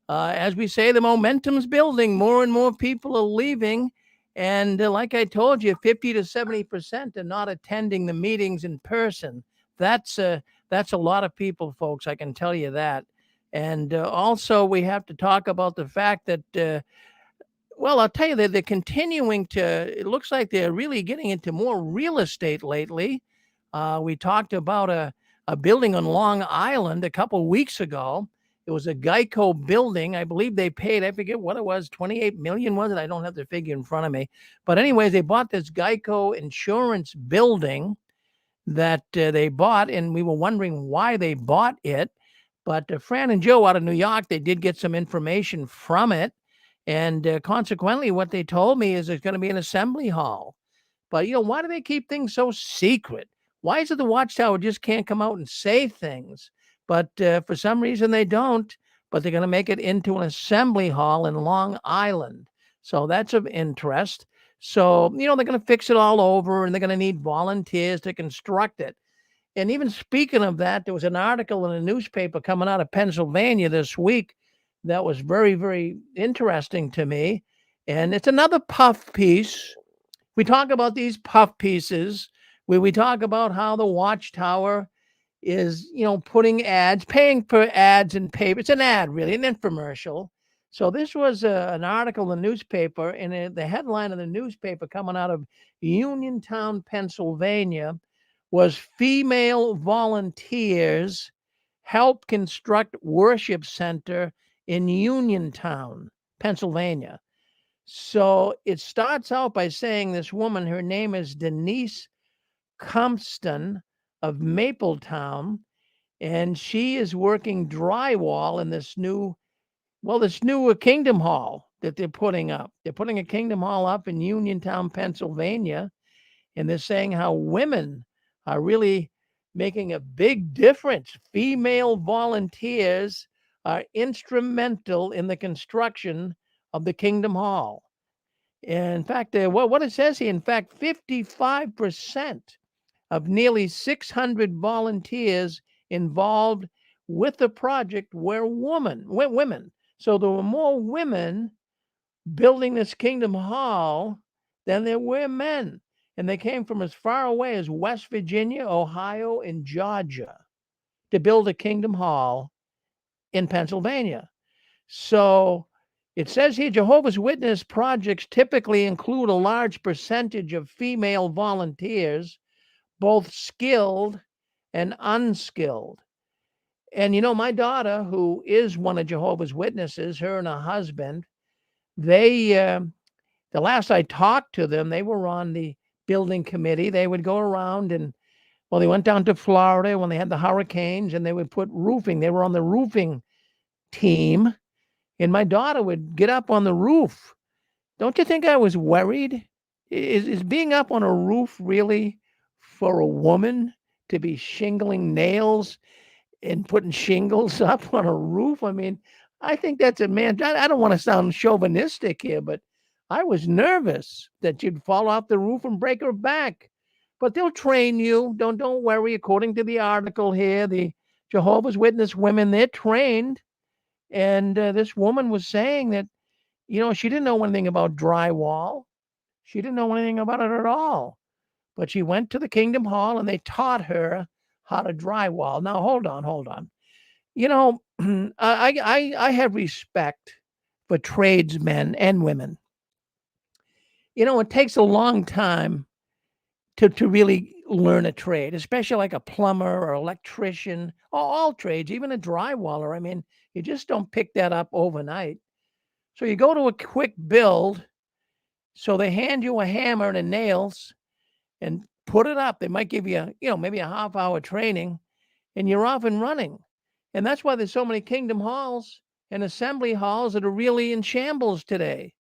As we say, the momentum's building. More and more people are leaving. And like I told you, 50 to 70% are not attending the meetings in person. That's a lot of people, folks. I can tell you that. And also, we have to talk about the fact that, well, I'll tell you that they're continuing to, it looks like they're really getting into more real estate lately. We talked about a building on Long Island a couple weeks ago. It was a Geico building. I believe they paid, I forget what it was, 28 million, was it? I don't have the figure in front of me. But anyways, they bought this Geico insurance building that they bought, and we were wondering why they bought it. But Fran and Joe out of New York, they did get some information from it. And consequently, what they told me is there's going to be an assembly hall. But, why do they keep things so secret? Why is it the Watchtower just can't come out and say things? But for some reason they don't, but they're going to make it into an assembly hall in Long Island. So that's of interest. So, they're going to fix it all over, and they're going to need volunteers to construct it. And even speaking of that, there was an article in a newspaper coming out of Pennsylvania this week that was very, very interesting to me. And it's another puff piece. We talk about these puff pieces where we talk about how the Watchtower is, putting ads, paying for ads in paper. It's an ad, really, an infomercial. So this was an article in the newspaper, and the headline of the newspaper coming out of Uniontown, Pennsylvania, was female volunteers help construct worship center in Uniontown, Pennsylvania. So it starts out by saying this woman, her name is Denise Compston of Mapletown, and she is working drywall in this new Kingdom Hall that they're putting up. They're putting a Kingdom Hall up in Uniontown, Pennsylvania, and they're saying how women are really making a big difference. Female volunteers are instrumental in the construction of the Kingdom Hall. And in fact, what it says here, in fact, 55% of nearly 600 volunteers involved with the project were women. So there were more women building this Kingdom Hall than there were men. And they came from as far away as West Virginia, Ohio, and Georgia to build a Kingdom Hall in Pennsylvania. So It says here Jehovah's Witness projects typically include a large percentage of female volunteers, both skilled and unskilled. And my daughter, who is one of Jehovah's Witnesses, her and her husband, they, the last I talked to them, they were on the building committee. They would go around and, they went down to Florida when they had the hurricanes and they would put roofing. They were on the roofing team. And my daughter would get up on the roof. Don't you think I was worried? Is being up on a roof really for a woman to be shingling nails and putting shingles up on a roof? I mean, I think that's a man. I don't want to sound chauvinistic here, but I was nervous that you'd fall off the roof and break her back. But they'll train you. Don't worry. According to the article here, the Jehovah's Witness women, they're trained. And this woman was saying that, she didn't know anything about drywall. She didn't know anything about it at all. But she went to the Kingdom Hall and they taught her how to drywall. Now, hold on. I have respect for tradesmen and women. It takes a long time to really learn a trade, especially like a plumber or electrician, all trades, even a drywaller. I mean, you just don't pick that up overnight. So you go to a quick build. So they hand you a hammer and nails and put it up. They might give you, maybe a half-hour training and you're off and running. And that's why there's so many Kingdom Halls and assembly halls that are really in shambles today,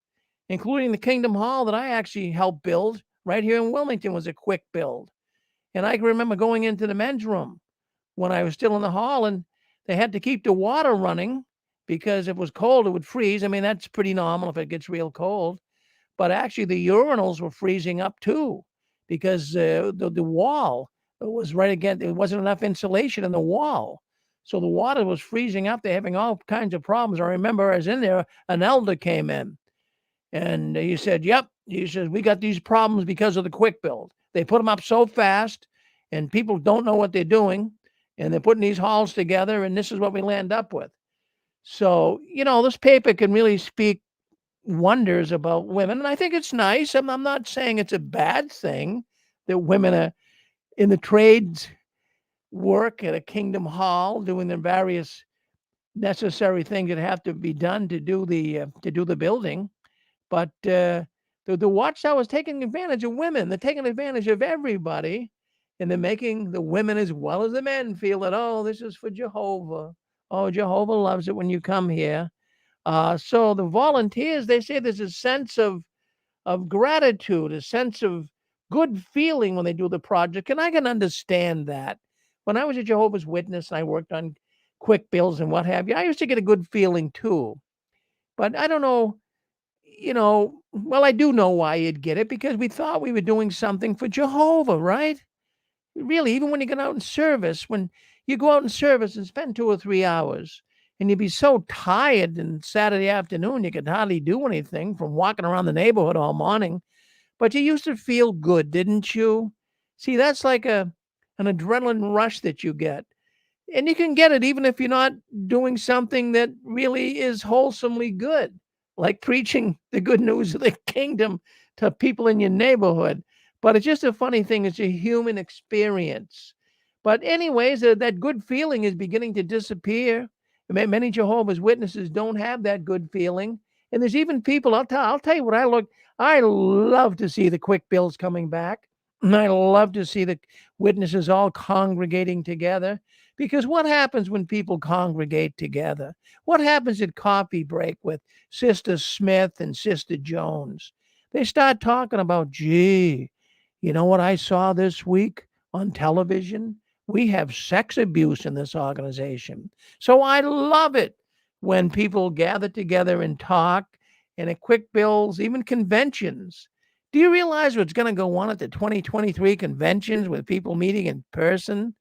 including the Kingdom Hall that I actually helped build right here in Wilmington was a quick build. And I can remember going into the men's room when I was still in the hall and they had to keep the water running because if it was cold, it would freeze. I mean, that's pretty normal if it gets real cold. But actually the urinals were freezing up too because the wall was right again. There wasn't enough insulation in the wall. So the water was freezing up. They're having all kinds of problems. I remember I was in there, an elder came in and he said, yep. He says, we got these problems because of the quick build. They put them up so fast and people don't know what they're doing. And they're putting these halls together and this is what we land up with. So, this paper can really speak wonders about women. And I think it's nice. I'm not saying it's a bad thing that women are in the trades work at a Kingdom Hall doing the various necessary things that have to be done to do the building. But the Watchtower is taking advantage of women. They're taking advantage of everybody. And they're making the women as well as the men feel that, this is for Jehovah. Oh, Jehovah loves it when you come here. So the volunteers, they say there's a sense of gratitude, a sense of good feeling when they do the project. And I can understand that. When I was a Jehovah's Witness and I worked on quick builds and what have you, I used to get a good feeling too. But I don't know, I do know why you'd get it because we thought we were doing something for Jehovah, right? Really, even when you get out in service, when you go out in service and spend 2 or 3 hours and you'd be so tired and Saturday afternoon, you could hardly do anything from walking around the neighborhood all morning, but you used to feel good, didn't you? See, that's like an adrenaline rush that you get. And you can get it even if you're not doing something that really is wholesomely good, like preaching the good news of the kingdom to people in your neighborhood. But it's just a funny thing. It's a human experience. But anyways, that good feeling is beginning to disappear. Many Jehovah's Witnesses don't have that good feeling. And there's even people, I'll tell you what I love to see the quick builds coming back. And I love to see the witnesses all congregating together. Because what happens when people congregate together? What happens at coffee break with Sister Smith and Sister Jones? They start talking about, gee, you know what I saw this week on television? We have sex abuse in this organization. So I love it when people gather together and talk and at quick builds, even conventions. Do you realize what's going to go on at the 2023 conventions with people meeting in person?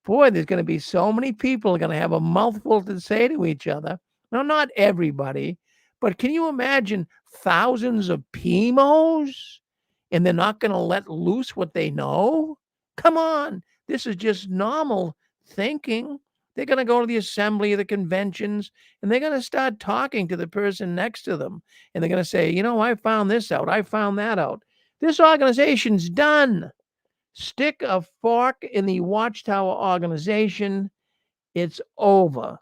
Boy, there's going to be so many people are going to have a mouthful to say to each other. Now, not everybody, but can you imagine thousands of PIMIs? And they're not going to let loose what they know? Come on. This is just normal thinking. They're going to go to the assembly, the conventions, and they're going to start talking to the person next to them. And they're going to say, I found this out. I found that out. This organization's done. Stick a fork in the Watchtower organization. It's over.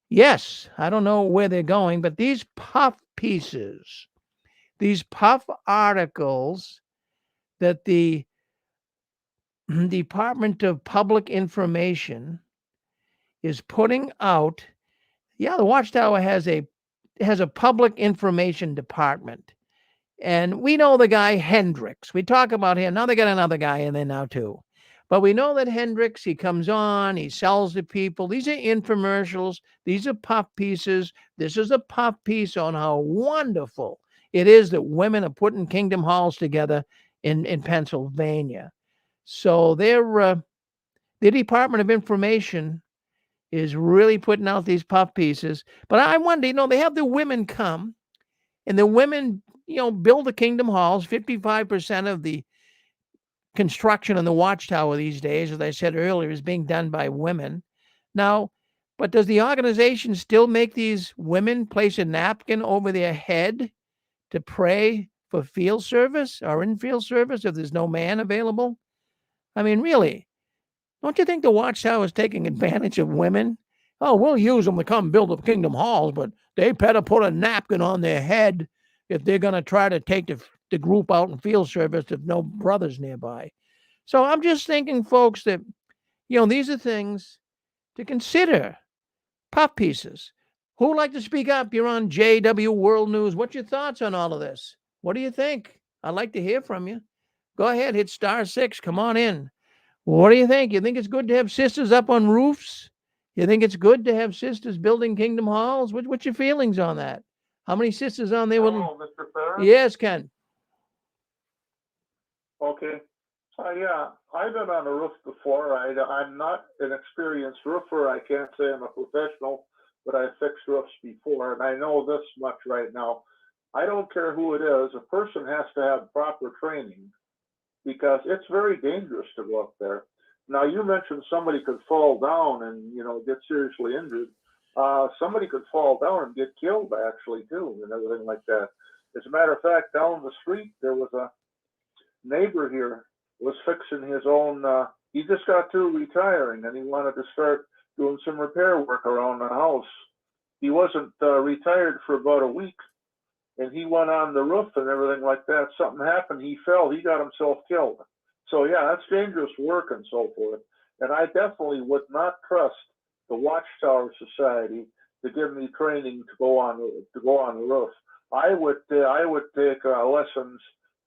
Yes, I don't know where they're going, but these puff pieces, these puff articles that the Department of Public Information is putting out. Yeah, the Watchtower has a public information department. And we know the guy Hendricks. We talk about him. Now they got another guy in there now too. But we know that Hendricks, he comes on, he sells to people. These are infomercials. These are puff pieces. This is a puff piece on how wonderful it is that women are putting kingdom halls together in Pennsylvania. So their Department of Information is really putting out these puff pieces. But I wonder, they have the women come, and the women, build the kingdom halls. 55% of the construction in the Watchtower these days, as I said earlier, is being done by women. Now, but does the organization still make these women place a napkin over their head to pray for field service or in field service if there's no man available? I mean, really, don't you think the Watchtower is taking advantage of women? Oh, we'll use them to come build the kingdom halls, but they better put a napkin on their head if they're going to try to take the group out in field service if no brothers nearby. So I'm just thinking, folks, that, these are things to consider. Puff pieces. Who would like to speak up? You're on JW World News. What's your thoughts on all of this? What do you think? I'd like to hear from you. Go ahead, hit *6. Come on in. What do you think? You think it's good to have sisters up on roofs? You think it's good to have sisters building kingdom halls? What's your feelings on that? How many sisters on there? Hello, Mr. Farron? Yes, Ken. Okay. Yeah, I've been on a roof before. I'm not an experienced roofer. I can't say I'm a professional, but I've fixed roofs before, and I know this much right now. I don't care who it is. A person has to have proper training because it's very dangerous to go up there. Now, you mentioned somebody could fall down and, get seriously injured. Somebody could fall down and get killed, actually, too, and everything like that. As a matter of fact, down the street, there was a neighbor here was fixing his own, he just got through retiring and he wanted to start doing some repair work around the house. He wasn't retired for about a week, and he went on the roof and everything like that. Something happened, he fell, he got himself killed. So yeah, that's dangerous work and so forth. And I definitely would not trust the Watchtower Society to give me training to go on the roof. I would take lessons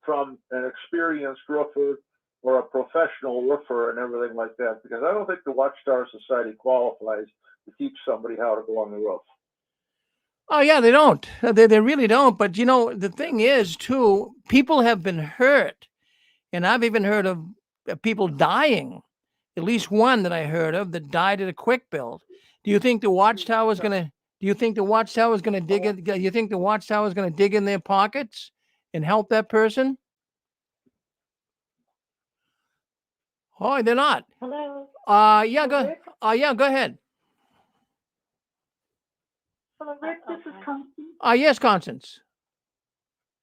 from an experienced roofer or a professional roofer and everything like that, because I don't think the Watchtower Society qualifies to teach somebody how to go on the roof. Oh, yeah, they don't. They really don't. But, the thing is, too, people have been hurt. And I've even heard of people dying. At least one that I heard of that died at a quick build. Do you think the Watchtower is going to dig in? You think the Watchtower is going to dig in their pockets and help that person? Oh, they're not. Hello. Yeah, go ahead. Hello, Rick. This is Constance. Yes, Constance.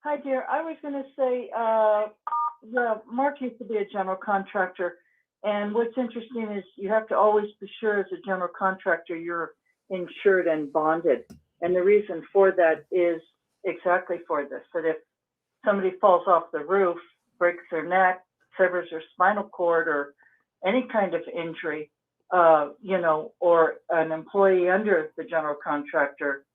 Hi, dear. I was going to say, Mark used to be a general contractor, and what's interesting is you have to always be sure as a general contractor you're insured and bonded. And the reason for that is exactly for this, that if somebody falls off the roof, breaks their neck, severs their spinal cord, or any kind of injury, or an employee under the general contractor,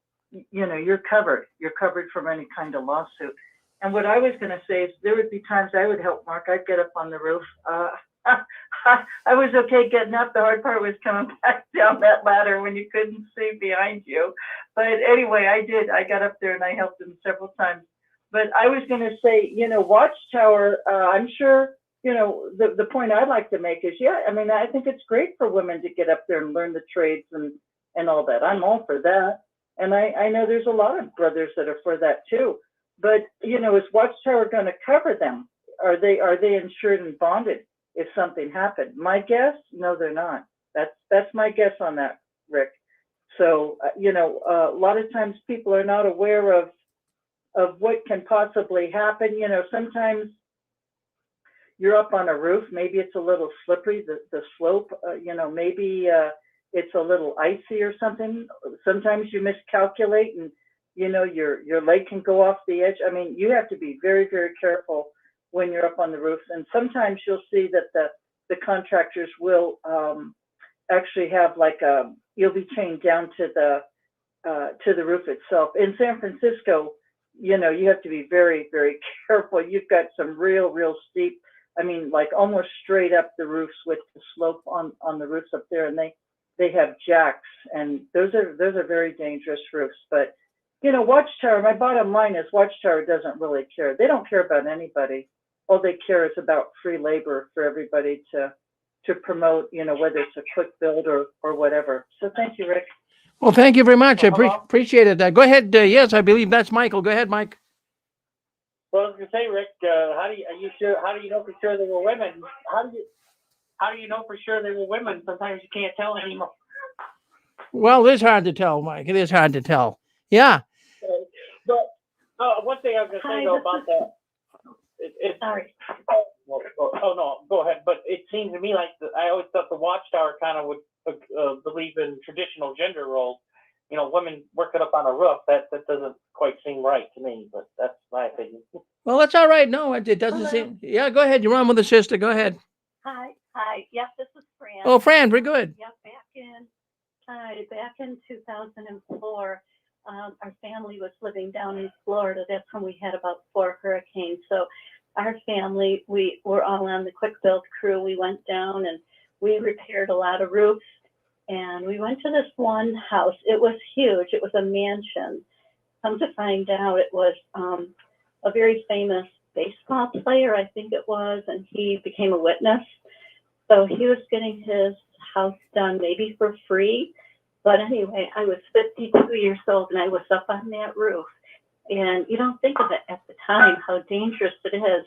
you're covered. You're covered from any kind of lawsuit. And what I was going to say is there would be times I would help Mark. I'd get up on the roof. I was okay getting up. The hard part was coming back down that ladder when you couldn't see behind you. But anyway, I did. I got up there and I helped him several times. But I was going to say, Watchtower, I'm sure, the point I'd like to make is, I think it's great for women to get up there and learn the trades and all that. I'm all for that. And I know there's a lot of brothers that are for that too. But, is Watchtower going to cover them? Are they insured and bonded if something happened? My guess, no, they're not. That's my guess on that, Rick. So, a lot of times people are not aware of what can possibly happen. Sometimes you're up on a roof, maybe it's a little slippery, the slope, maybe it's a little icy or something. Sometimes you miscalculate and, your leg can go off the edge. I mean, you have to be very, very careful when you're up on the roofs. And sometimes you'll see that the contractors will actually have you'll be chained down to the roof itself. In San Francisco, you have to be very, very careful. You've got some real, real steep, almost straight up the roofs with the slope on the roofs up there, and they have jacks, and those are very dangerous roofs. But Watchtower, my bottom line is Watchtower doesn't really care. They don't care about anybody. All they care is about free labor for everybody to promote, whether it's a quick build or whatever. So thank you, Rick. Well, thank you very much. I appreciate it. Go ahead. Yes, I believe that's Michael. Go ahead, Mike. Well, I was gonna say, Rick, how do you know for sure they were women? How do you know for sure they were women? Sometimes you can't tell anymore. Well, it is hard to tell, Mike. It is hard to tell. Yeah. But one thing I was gonna say though about that, sorry. Oh no, go ahead. But it seems to me like I always thought the Watchtower kind of would believe in traditional gender roles. Women working up on a roof, that doesn't quite seem right to me, but that's my opinion. Well, that's all right. No, it doesn't seem. Yeah, go ahead. You're on with the sister. Go ahead. Hi. Yes, this is Fran. Oh, Fran, very good. Yep, back in 2004, our family was living down in Florida. That's when we had about 4 hurricanes. So our family, we were all on the quick build crew. We went down and we repaired a lot of roofs. And we went to this one house. It was huge. It was a mansion. Come to find out, it was a very famous baseball player, I think it was, and he became a witness. So he was getting his house done maybe for free. But anyway, I was 52 years old and I was up on that roof. And you don't think of it at the time, how dangerous it is.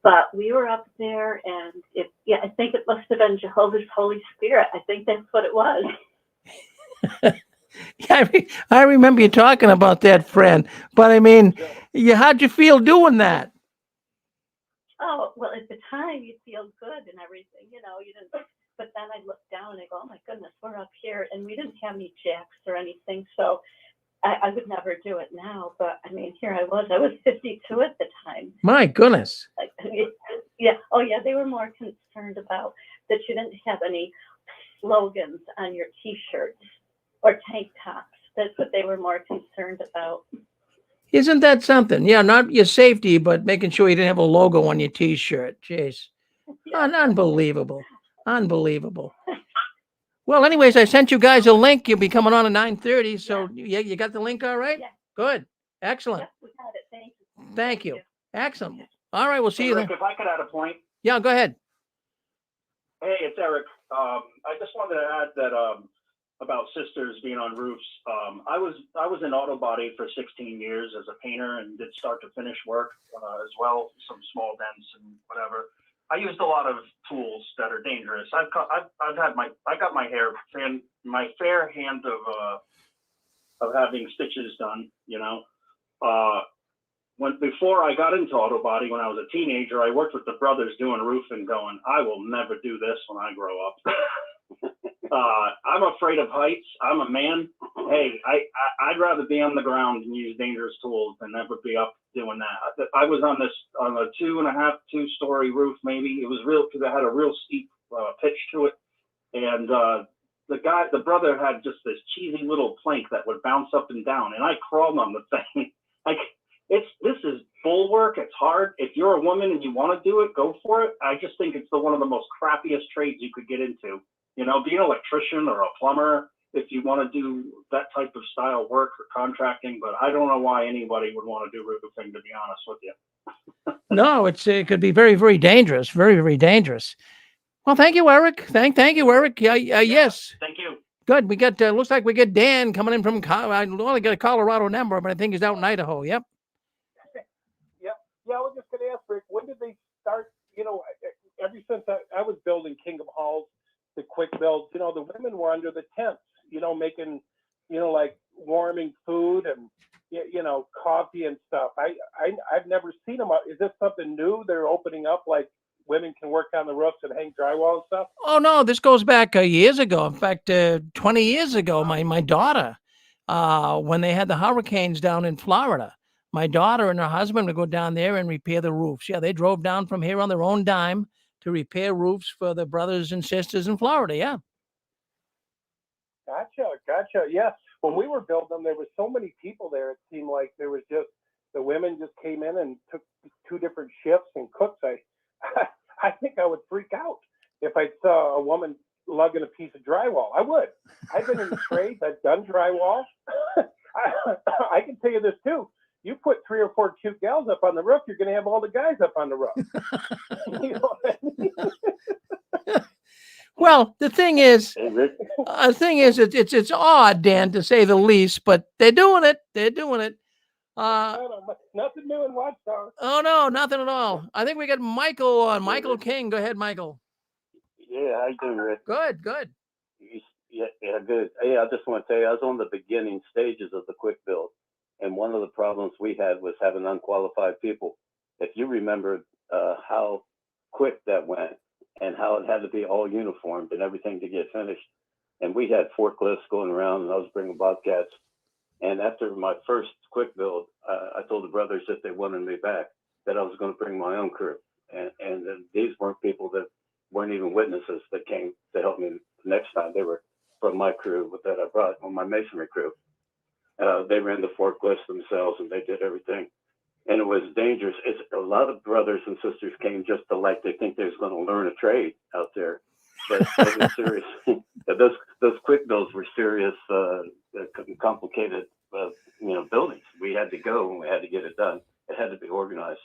But we were up there, and I think it must have been Jehovah's Holy Spirit. I think that's what it was. Yeah, I remember you talking about that, friend. But how'd you feel doing that? Oh, well, at the time you feel good and everything, you didn't. But then I looked down and I go, oh my goodness, we're up here, and we didn't have any jacks or anything, so I would never do it now. But here I was 52 at the time. My goodness. Yeah. Oh yeah. They were more concerned about that you didn't have any slogans on your T-shirts or tank tops. That's what they were more concerned about. Isn't that something? Yeah, not your safety, but making sure you didn't have a logo on your T-shirt. Jeez. Yeah. Unbelievable. Well, anyways, I sent you guys a link. You'll be coming on at 9:30. So yeah, you got the link all right? Yeah. Good. Excellent. Yeah, we got it. Thank you. Excellent. All right, we'll see you then. If I could add a point. Yeah, go ahead. Hey, it's Eric. I just wanted to add that about sisters being on roofs. I was in auto body for 16 years as a painter and did start to finish work as well, some small dents and whatever. I used a lot of tools that are dangerous. I got my fair hand of having stitches done. Before I got into auto body, when I was a teenager, I worked with the brothers doing roofing, going, I will never do this when I grow up. I'm afraid of heights. I'm a man. Hey, I'd rather be on the ground and use dangerous tools than ever be up doing that. I was on a 2.5-2-story roof, maybe. It was real because it had a real steep pitch to it, and the brother had just this cheesy little plank that would bounce up and down, and I crawled on the thing. This is bull work. It's hard. If you're a woman and you want to do it, go for it. I just think it's one of the most crappiest trades you could get into. Be an electrician or a plumber if you want to do that type of style work or contracting. But I don't know why anybody would want to do roofing, to be honest with you. No, it could be very, very dangerous. Very, very dangerous. Well, thank you, Eric. Thank you, Eric. Yes. Thank you. Good. We got looks like we get Dan coming in from. I only got a Colorado number, but I think he's out in Idaho. Yep. Yeah, I was just going to ask, Rick, when did they start? Ever since I was building Kingdom Halls, the quick builds, the women were under the tents, making, like warming food and, coffee and stuff. I've never seen them. Is this something new? They're opening up, like women can work on the roofs and hang drywall and stuff? Oh, no, this goes back years ago. In fact, 20 years ago, my daughter, when they had the hurricanes down in Florida, my daughter and her husband would go down there and repair the roofs. Yeah, they drove down from here on their own dime to repair roofs for the brothers and sisters in Florida. Yeah. Gotcha. Yes. When we were building them, there was so many people there. It seemed like there was just the women just came in and took 2 different shifts and cooked. I think I would freak out if I saw a woman lugging a piece of drywall. I would. I've been in the trades. I've done drywall. I can tell you this too. You put 3 or 4 cute gals up on the roof, you're going to have all the guys up on the roof. You know what I mean? Well, the thing is, it's odd, Dan, to say the least, but they're doing it. They're doing it. Nothing new in Watchtower. Oh, no, nothing at all. I think we got Michael on. Michael King. Go ahead, Michael. Yeah, how you doing, Rick? Good. Yeah, good. Yeah, I just want to tell you, I was on the beginning stages of the quick build, and one of the problems we had was having unqualified people. If you remember how quick that went and how it had to be all uniformed and everything to get finished, and we had forklifts going around, and I was bringing bobcats. And after my first quick build, I told the brothers if they wanted me back, that I was going to bring my own crew. And these weren't people that weren't even witnesses that came to help me the next time. They were from my crew that I brought on my masonry crew. They ran the forklifts themselves and they did everything. And it was dangerous. A lot of brothers and sisters came just to they think they was going to learn a trade out there. But it was serious. Those quick builds were serious, complicated, buildings. We had to go and we had to get it done. It had to be organized.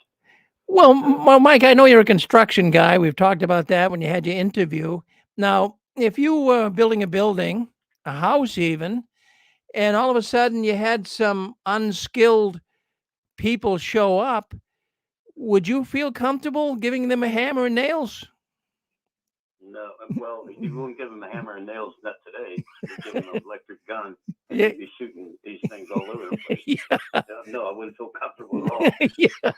Well, Mike, I know you're a construction guy. We've talked about that when you had your interview. Now, if you were building a building, a house even, and all of a sudden you had some unskilled people show up, would you feel comfortable giving them a hammer and nails? No, well, you wouldn't give them a hammer and nails, not today. You'd give them an electric gun, and Yeah. you'd be shooting these things all over the place. Yeah. No, I wouldn't feel comfortable at all. Yeah.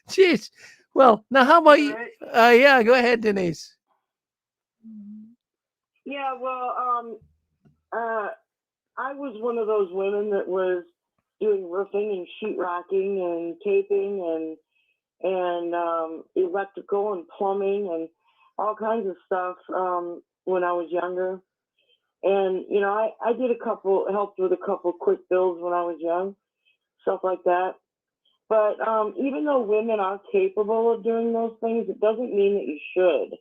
Jeez. Well, now how about you? Yeah, go ahead, Denise. Yeah, well, I was one of those women that was doing roofing and sheetrocking and taping and electrical and plumbing and all kinds of stuff when I was younger. And, I did helped with a couple quick builds when I was young, stuff like that. But even though women are capable of doing those things, it doesn't mean that you should.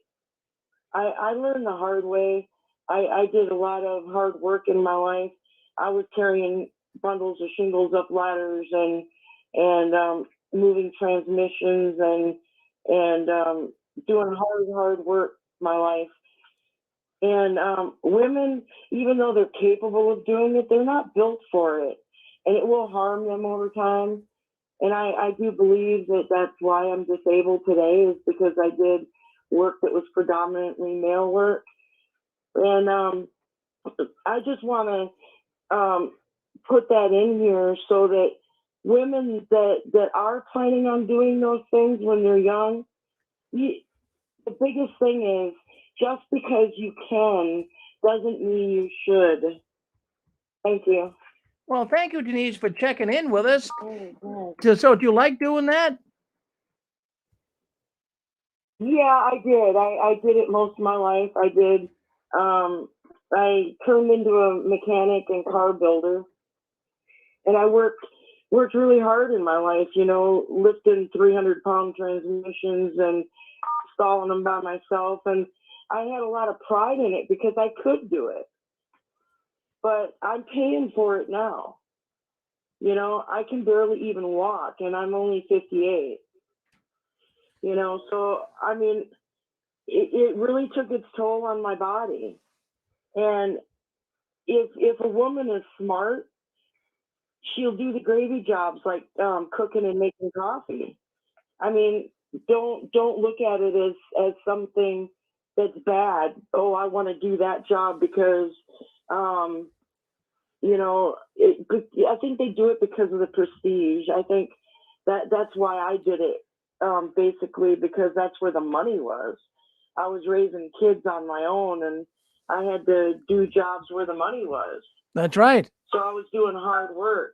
I learned the hard way. I did a lot of hard work in my life. I was carrying bundles of shingles up ladders and moving transmissions and doing hard work in my life. And women, even though they're capable of doing it, they're not built for it, and it will harm them over time. And I do believe that that's why I'm disabled today, is because I did work that was predominantly male work. And I just want to put that in here so that women that are planning on doing those things when they're young, the biggest thing is just because you can doesn't mean you should. Thank you. Well, thank you, Denise, for checking in with us. So do you like doing that? Yeah, I did. I did it most of my life. I did. I turned into a mechanic and car builder, and I worked really hard in my life. Lifting 300-pound transmissions and installing them by myself, and I had a lot of pride in it because I could do it. But I'm paying for it now. I can barely even walk, and I'm only 58. So, I mean, it really took its toll on my body. And if a woman is smart, she'll do the gravy jobs like cooking and making coffee. I mean, don't look at it as something that's bad. Oh, I want to do that job because you know, I think they do it because of the prestige. I think that's why I did it, basically because that's where the money was. I was raising kids on my own, and I had to do jobs where the money was. That's right. So I was doing hard work.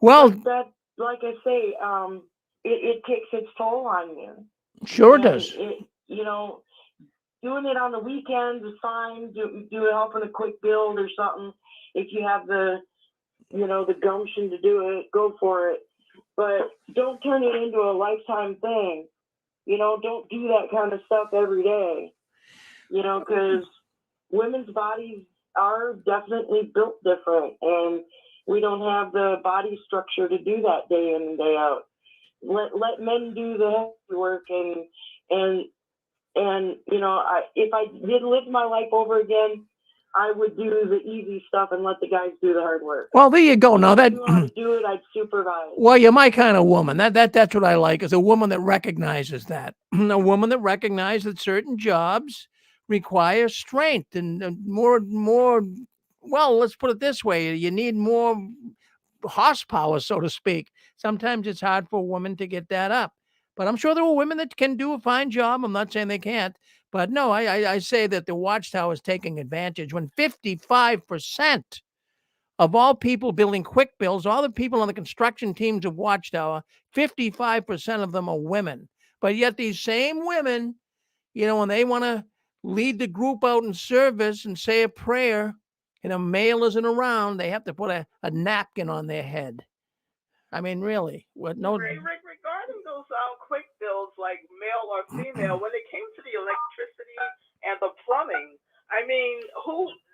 Well, but that, like I say, it takes its toll on you. Sure And does. you know, doing it on the weekends is fine. Do it helping a quick build or something. If you have the, you know, the gumption to do it, go for it. But don't turn it into a lifetime thing. You know, don't do that kind of stuff every day. You know, because women's bodies are definitely built different, and we don't have the body structure to do that day in and day out. Let men do the heavy work, and you know, if I did live my life over again, I would do the easy stuff and let the guys do the hard work. Well, there you go. Now If that I knew how to do it, I'd supervise. well, you're my kind of woman. That's what I like, is a woman that recognizes that. A woman that recognizes that certain jobs require strength and more. Well, let's put it this way: you need more horsepower, so to speak. Sometimes it's hard for a woman to get that up. But I'm sure there are women that can do a fine job. I'm not saying they can't. But no, I say that the Watchtower is taking advantage when 55% of all people building quick builds, all the people on the construction teams of Watchtower, 55% of them are women. But yet these same women, you know, when they want to lead the group out in service and say a prayer and a male isn't around, they have to put a napkin on their head. I mean, really, what? No. Regarding those quick builds, like male or female, when it came to the electricity and the plumbing, I mean,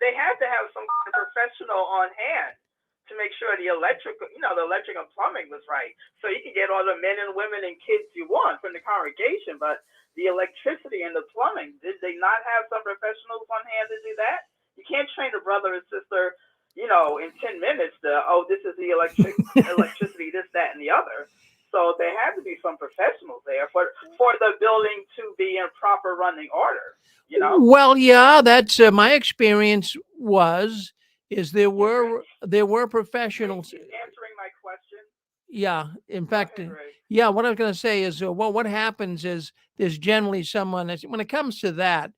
they had to have some kind of professional on hand to make sure the electric and plumbing was right. So you can get all the men and women and kids you want from the congregation, but the electricity and the plumbing, did they not have some professionals on hand to do that? You can't train a brother and sister, you know, in 10 minutes to, this is the electricity, this, that, and the other. So there had to be some professionals there for the building to be in proper running order. You know? Well, yeah, that's my experience is there were professionals. Answering my question. Yeah, in fact, yeah, what I was going to say is, well, what happens is there's generally someone that's, when it comes to that,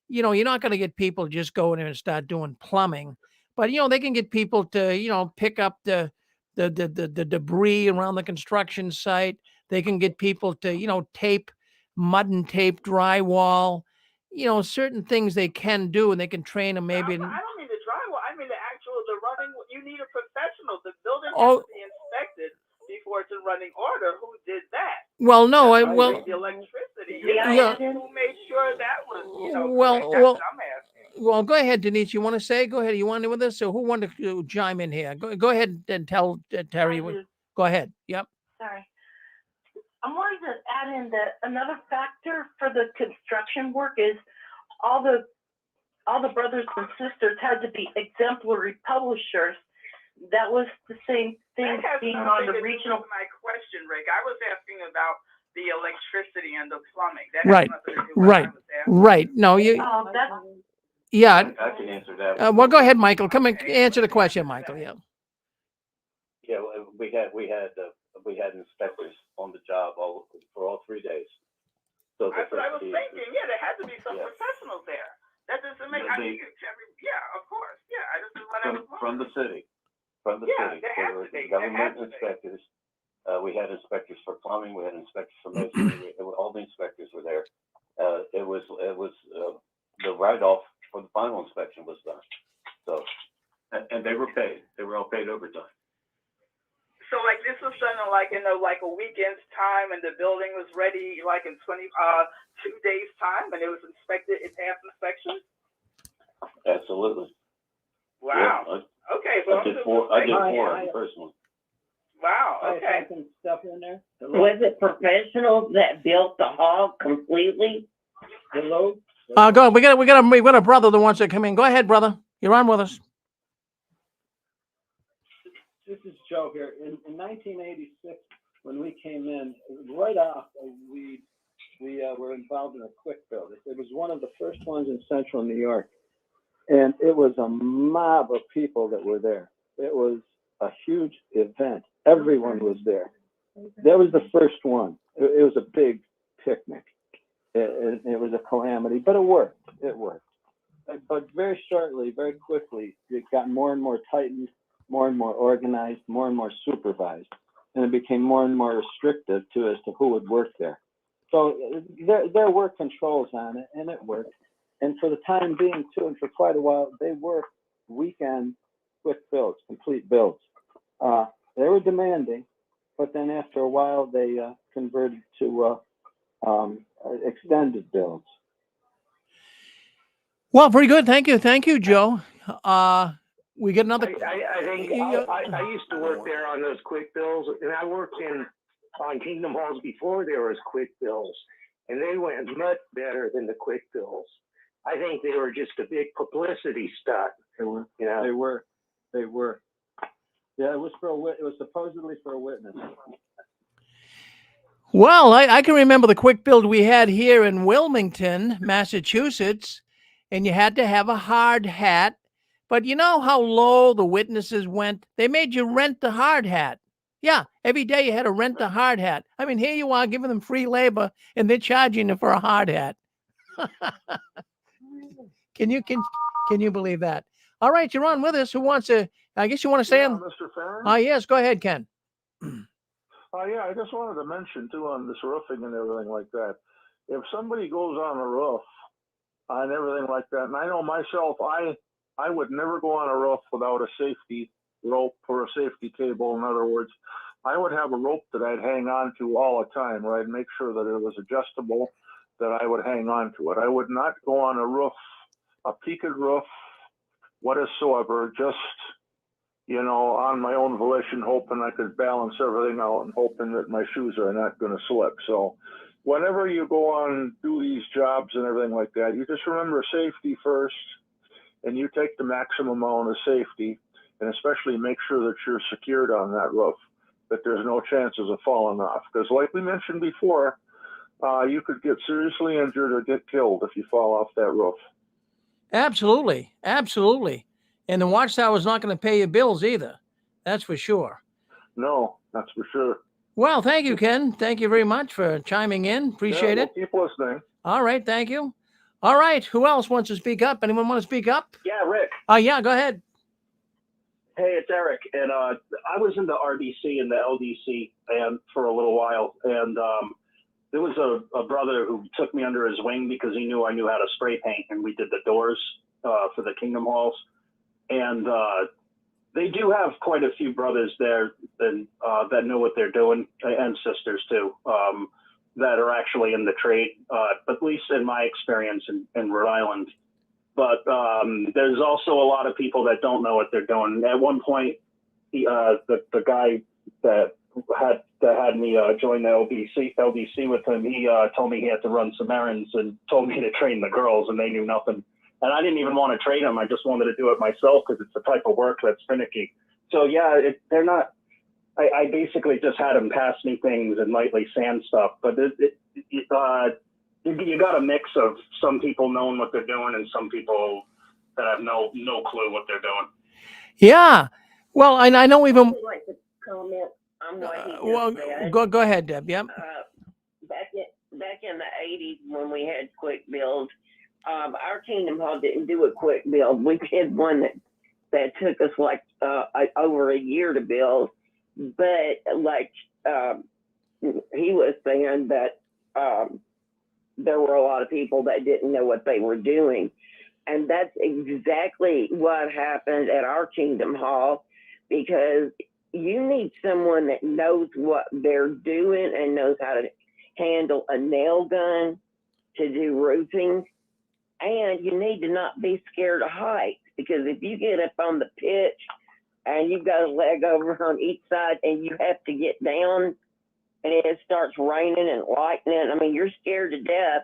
you know, you're not going to get people to just go in there and start doing plumbing, but, you know, they can get people to, you know, pick up the debris around the construction site. They can get people to, you know, tape mud and tape drywall. You know, certain things they can do, and they can train them maybe. I don't mean the drywall. I mean the running. You need a professional. The building has to be inspected before it's in running order. Who did that? Well, no, the electricity. Yeah. Who made sure that was, you know, well, correct? That's what I'm asking. Well, go ahead, Denise. You want to say? Go ahead. You want to with us? So who wanted to chime in here? Go ahead and tell Terry. Go ahead. Yep. Sorry. I wanted to add in that another factor for the construction work is all the brothers and sisters had to be exemplary publishers. That was the same thing being on the regional. My question, Rick, I was asking about the electricity and the plumbing. That Right. Right. No, you. Yeah. I can answer that. Well, go ahead, Michael. Come and answer the question, Michael. Yeah. Yeah, we had inspectors on the job for all 3 days. So that's what I was thinking. Yeah, there had to be some professionals there. That doesn't make. Yeah, of course. Yeah, I just what I was from the city. From the city. There were government inspectors. We had inspectors for plumbing. We had inspectors for masonry. All the inspectors were there. It was the write-off for the final inspection was done. So, and they were paid. They were all paid overtime. So like this was done in like a weekend's time, and the building was ready like in 2 days time, and it was inspected. It passed inspection. Absolutely. Wow. Yeah, okay. So I did four of them personally. Wow. Okay. Stuff in there. Was it professionals that built the hall completely? Hello. Go. We got a brother that wants to come in. Go ahead, brother. You're on with us. This is Joe here. In 1986, when we came in, right off, we were involved in a quick build. It was one of the first ones in central New York. And it was a mob of people that were there. It was a huge event. Everyone was there. That was the first one. It was a big picnic. It was a calamity, but it worked. It worked. But very shortly, very quickly, it got more and more tightened, more and more organized, more and more supervised, and it became more and more restrictive as to who would work there. So there were controls on it, and it worked. And for the time being, too, and for quite a while, they worked weekend quick builds, complete builds. They were demanding, but then after a while, they converted to extended builds. Well, very good. Thank you, Joe. We get another. I think I used to work there on those quick bills, and I worked on Kingdom Halls before there was quick bills, and they went much better than the quick bills. I think they were just a big publicity stunt. They were. You know? They were. Yeah, it was supposedly for a witness. Well, I can remember the quick build we had here in Wilmington, Massachusetts, and you had to have a hard hat. But you know how low the witnesses went? They made you rent the hard hat. Yeah, every day you had to rent the hard hat. I mean, here you are giving them free labor, and they're charging you for a hard hat. Can you believe that? All right, you're on with us. Who wants to? I guess you want to say them. Mr. Farron? Yes, go ahead, Ken. Yeah, I just wanted to mention too on this roofing and everything like that. If somebody goes on a roof and everything like that, and I know myself, I would never go on a roof without a safety rope or a safety cable. In other words, I would have a rope that I'd hang on to all the time, or I'd make sure that it was adjustable, that I would hang on to it. I would not go on a roof, a peaked roof, whatsoever, just, on my own volition, hoping I could balance everything out and hoping that my shoes are not going to slip. So whenever you go on, do these jobs and everything like that, you just remember safety first, and you take the maximum amount of safety, and especially make sure that you're secured on that roof, that there's no chances of falling off. Because like we mentioned before, you could get seriously injured or get killed if you fall off that roof. Absolutely. And the Watchtower is not going to pay your bills either. That's for sure. No, that's for sure. Well, thank you, Ken. Thank you very much for chiming in. Appreciate it. Keep listening. All right. Thank you. All right. Who else wants to speak up? Anyone want to speak up? Yeah, Rick. Yeah, go ahead. Hey, it's Eric. And I was in the RDC and the LDC and for a little while. And there was a brother who took me under his wing because he knew I knew how to spray paint. And we did the doors for the Kingdom Halls. And they do have quite a few brothers there that know what they're doing, and sisters too, that are actually in the trade, at least in my experience in Rhode Island. But there's also a lot of people that don't know what they're doing. At one point, the guy that had me join the LDC with him, he told me he had to run some errands and told me to train the girls, and they knew nothing. And I didn't even want to train them. I just wanted to do it myself because it's the type of work that's finicky. So yeah, they're not. I basically just had them pass me things and lightly sand stuff. But you got a mix of some people knowing what they're doing and some people that have no clue what they're doing. Yeah. Well, and I know even. I'd like to comment on what he just Well, said. go ahead, Deb. Yep. Back in the 80s when we had quick builds, our Kingdom Hall didn't do a quick build. We had one that took us like over a year to build. But like he was saying that there were a lot of people that didn't know what they were doing. And that's exactly what happened at our Kingdom Hall, because you need someone that knows what they're doing and knows how to handle a nail gun to do roofing. And you need to not be scared of heights, because if you get up on the pitch and you've got a leg over on each side and you have to get down and it starts raining and lightning, I mean, you're scared to death.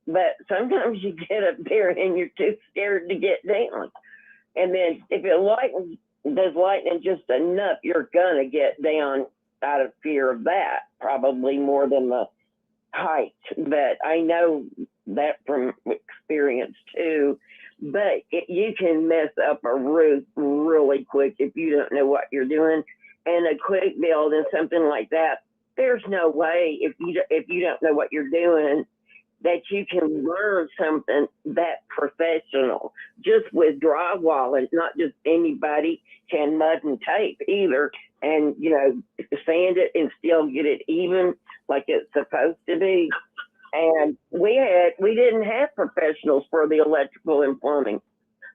But sometimes you get up there and you're too scared to get down. And then if it does lightning just enough, you're going to get down out of fear of that, probably more than the height. But I know that from experience too. but you can mess up a roof really quick if you don't know what you're doing. And a quick build and something like that, there's no way if you don't know what you're doing that you can learn something that professional just with drywall. And not just anybody can mud and tape either, and sand it and still get it even like it's supposed to be. And we didn't have professionals for the electrical and plumbing.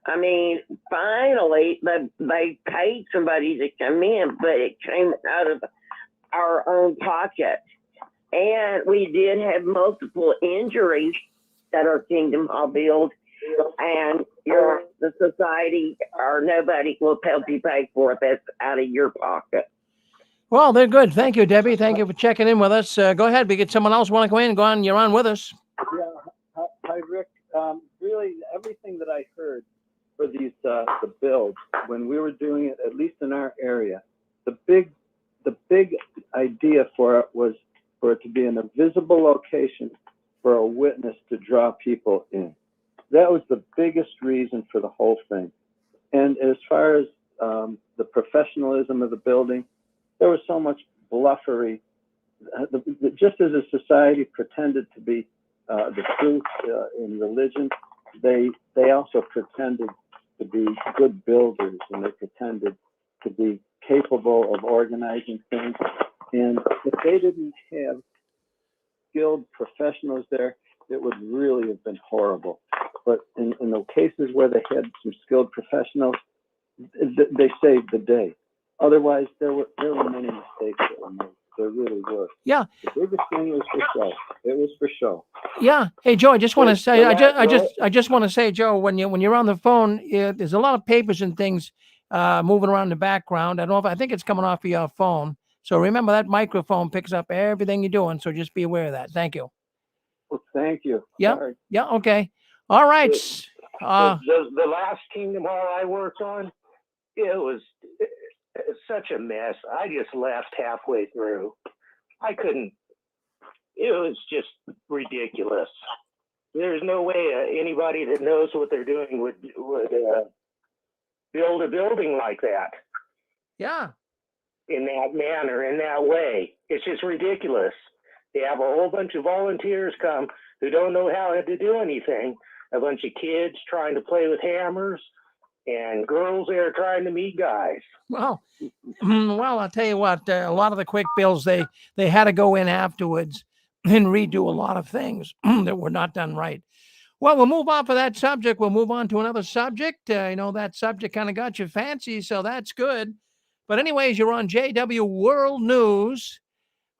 I mean, finally they paid somebody to come in, but it came out of our own pocket. And we did have multiple injuries that our Kingdom Hall build, and the society or nobody will help you pay for it. That's out of your pocket. Well, they're good. Thank you, Debbie. Thank you for checking in with us. Go ahead. We get someone else want to go in. Go on. You're on with us. Yeah. Hi, Rick. Really, everything that I heard for these the builds when we were doing it, at least in our area, the big idea for it was for it to be in a visible location for a witness to draw people in. That was the biggest reason for the whole thing. And as far as the professionalism of the building, there was so much bluffery. Just as a society pretended to be the truth in religion, they also pretended to be good builders, and they pretended to be capable of organizing things. And if they didn't have skilled professionals there, it would really have been horrible. But in the cases where they had some skilled professionals, they saved the day. Otherwise, there were many mistakes that were made. There really were. Yeah. The biggest thing was for show. It was for show. Yeah. Hey, Joe, I just want to say, I just want to say, Joe, when you're on the phone, there's a lot of papers and things moving around in the background. I think it's coming off of your phone. So remember that microphone picks up everything you're doing. So just be aware of that. Thank you. Well, thank you. Yeah. Sorry. Yeah. Okay. All right. The last Kingdom Hall I worked on, it was such a mess. I just left halfway through. I couldn't. It was just ridiculous. There's no way anybody that knows what they're doing would build a building like that. Yeah. In that manner, in that way. It's just ridiculous. They have a whole bunch of volunteers come who don't know how to do anything. A bunch of kids trying to play with hammers, and girls there trying to meet guys. Well, I'll tell you what. A lot of the quick builds, they had to go in afterwards and redo a lot of things that were not done right. Well, we'll move on for that subject. We'll move on to another subject. That subject kind of got you fancy, so that's good. But anyways, you're on JW World News.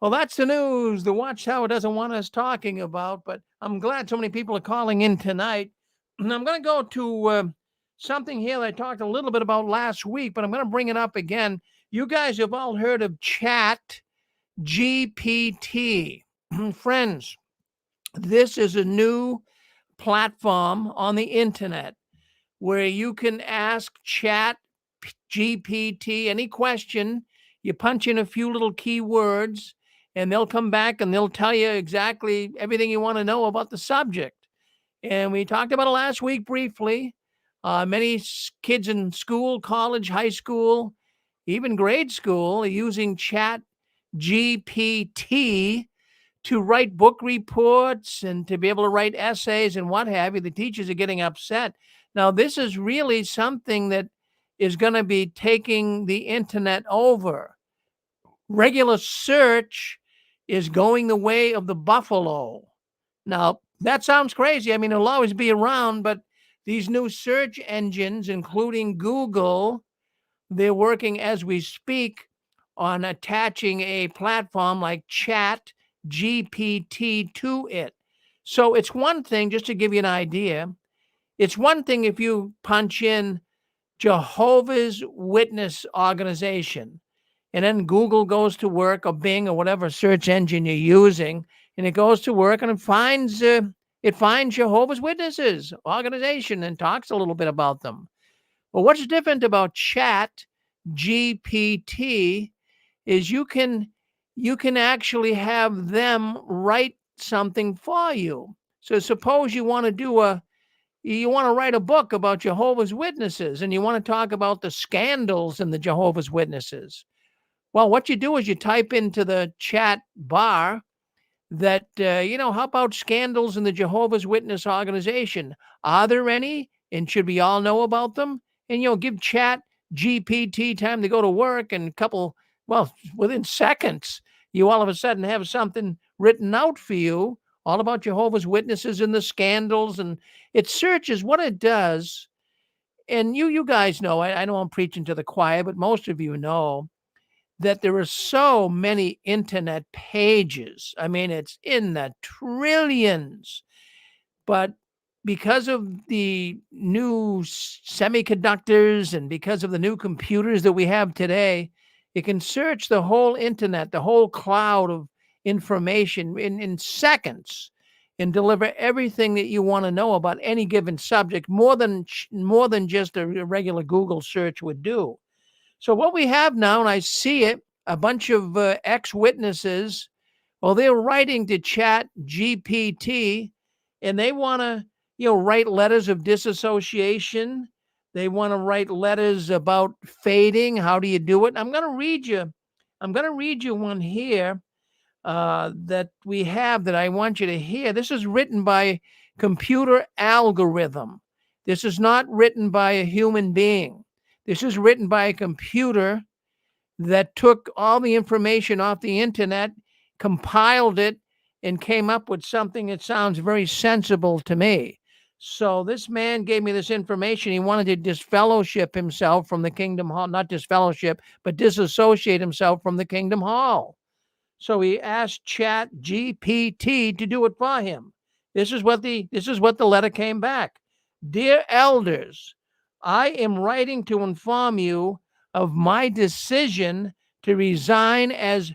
Well, that's the news the Watchtower doesn't want us talking about, but I'm glad so many people are calling in tonight. And I'm going to go to something here that I talked a little bit about last week, but I'm going to bring it up again. You guys have all heard of ChatGPT. Friends, this is a new platform on the internet where you can ask ChatGPT any question. You punch in a few little keywords, and they'll come back and they'll tell you exactly everything you want to know about the subject. And we talked about it last week briefly. Many kids in school, college, high school, even grade school are using ChatGPT to write book reports and to be able to write essays and what have you. The teachers are getting upset. Now, this is really something that is going to be taking the internet over. Regular search is going the way of the buffalo. Now, that sounds crazy. I mean, it'll always be around, but these new search engines, including Google, they're working as we speak on attaching a platform like ChatGPT to it. So it's one thing, just to give you an idea, it's one thing if you punch in Jehovah's Witness organization, and then Google goes to work, or Bing, or whatever search engine you're using, and it goes to work and it finds Jehovah's Witnesses organization and talks a little bit about them. But what's different about ChatGPT is you can actually have them write something for you. So suppose you want to do a You want to write a book about Jehovah's Witnesses, and you want to talk about the scandals in the Jehovah's Witnesses. Well, what you do is you type into the chat bar that, how about scandals in the Jehovah's Witness organization? Are there any? And should we all know about them? And, give Chat GPT time to go to work, and within seconds, you all of a sudden have something written out for you all about Jehovah's Witnesses and the scandals. And it searches what it does. And you guys know, I know I'm preaching to the choir, but most of you know that there are so many internet pages. I mean, it's in the trillions. But because of the new semiconductors and because of the new computers that we have today, it can search the whole internet, the whole cloud of information in seconds, and deliver everything that you want to know about any given subject, more than just a regular Google search would do. So what we have now, and I see it, a bunch of ex-witnesses, well, they're writing to Chat GPT, and they want to, write letters of disassociation. They want to write letters about fading. How do you do it? I'm going to read you one here that we have that I want you to hear. This is written by computer algorithm. This is not written by a human being. This is written by a computer that took all the information off the internet, compiled it, and came up with something that sounds very sensible to me. So this man gave me this information. He wanted to disfellowship himself from the Kingdom Hall, not disfellowship, but disassociate himself from the Kingdom Hall. So he asked Chat GPT to do it for him. This is what the letter came back. Dear elders, I am writing to inform you of my decision to resign as